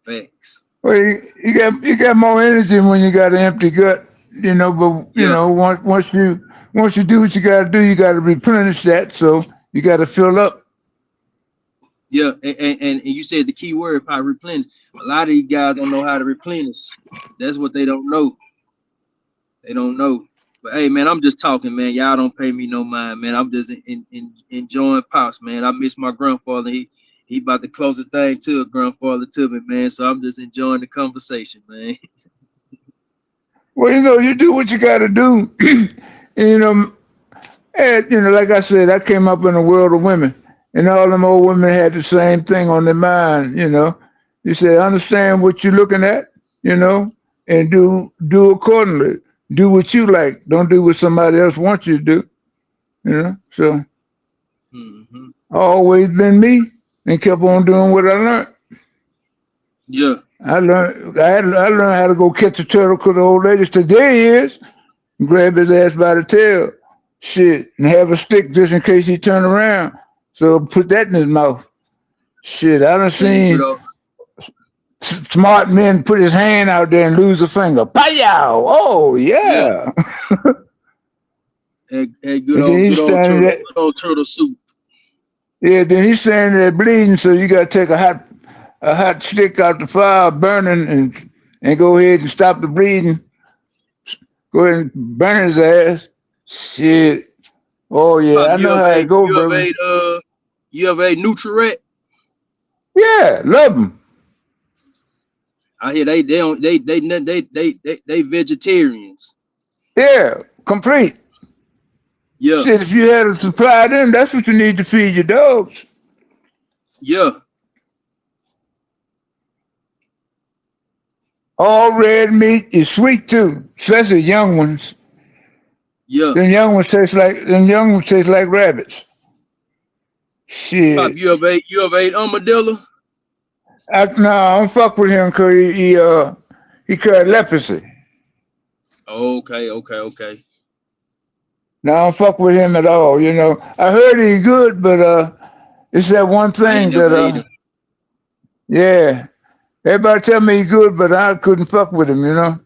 facts. Well, you got more energy when you got an empty gut, you know. But you Yeah, know, once you do what you got to do, you got to replenish that. So you got to fill up. yeah. And you said the key word, probably replenish. A lot of these guys don't know how to replenish. That's what they don't know. They don't know. But hey, man, I'm just talking, man. Y'all don't pay me no mind, man. I'm just enjoying Pops, man. I miss my grandfather. He about to close the thing to a grandfather to me, man. So I'm just enjoying the conversation, man. Well, you know, you do what you got to do. And, you know, like I said, I came up in a world of women, and all them old women had the same thing on their mind. You know, you say understand what you're looking at, you know, and do accordingly. Do what you like. Don't do what somebody else wants you to do. You know, so Hmm. I always been me and kept on doing what I learned. Yeah, I learned how to go catch a turtle because the old lady said, there he is, and grab his ass by the tail. Shit. And have a stick just in case he turn around. So put that in his mouth. Shit. I done man, good seen old. smart men put his hand out there and lose a finger. Pow! Oh Yeah, yeah. Had And then he's standing there. good old turtle soup. Yeah, then he's standing there bleeding, so you gotta take a hot stick out the fire burning and go ahead and stop the bleeding. Go ahead and burn his ass. Shit. Oh yeah, Pop, I know how it go, brother. You ever ate Nutri-Rat? Yeah, love him. I hear they vegetarians. Yeah, complete. Yeah, Shit, if you had a supply of them, that's what you need to feed your dogs. yeah, All red meat is sweet too, especially young ones. yeah. Them young ones taste like rabbits. Pop, Shit. you ever ate armadillo? No, I don't fuck with him because he carried leprosy. Okay, okay, okay. No, I don't fuck with him at all. You know, I heard he's good, but it's that one I ain't thing never ate that him. yeah. Everybody tell me he's good, but I couldn't fuck with him. You know,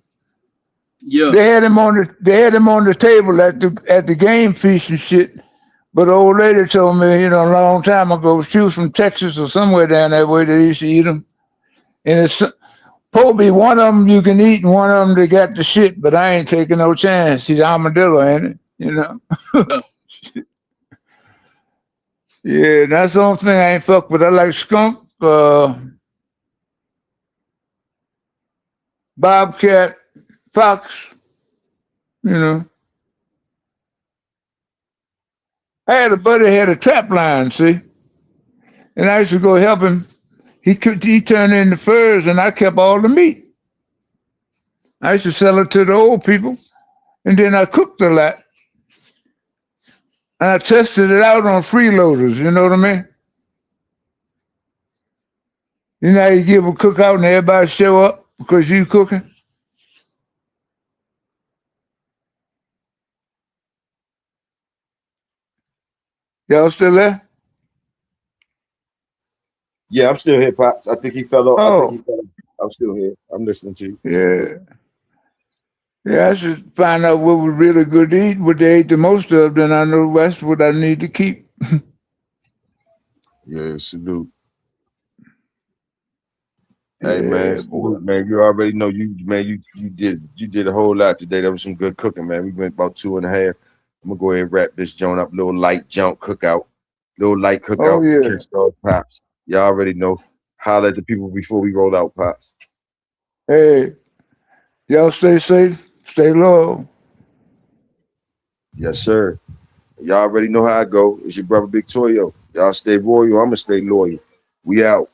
Yeah, they had him on the table at the game feast and shit. But the old lady told me, you know, a long time ago, she was from Texas or somewhere down that way. They used to eat them, and it's probably one of them you can eat, and one of them they got the shit. But I ain't taking no chance. He's armadillo, ain't it? You know. yeah. Yeah, that's the only thing I ain't fuck with. I like skunk, bobcat, fox. You know, I had a buddy that had a trap line, see, and I used to go help him. He turned in the furs, and I kept all the meat. I used to sell it to the old people, and then I cooked a lot, and I tested it out on freeloaders. You know what I mean? You know how you give a cookout and everybody show up because you cooking? Y'all still there? Yeah, I'm still here, Pops. I think he fell off. I think he Oh, fell off. I'm still here. I'm listening to you. yeah. Yeah, I should find out what was really good to eat, what they ate the most of, then I know that's what I need to keep. Yeah, salute. Hey man, Yeah, boy. salute, man. You already know you did a whole lot today. That was some good cooking, man. We went about 2.5. I'm gonna go ahead and wrap this joint up. Little light jump cookout. Little light Oh, cookout. yeah. Kiss those Pops. Y'all already know. Holler at the people before we roll out, Pops. Hey, y'all stay safe, stay loyal. Yes, sir. Y'all already know how I go. It's your brother Big Toyo. Y'all stay royal. I'ma stay loyal. We out.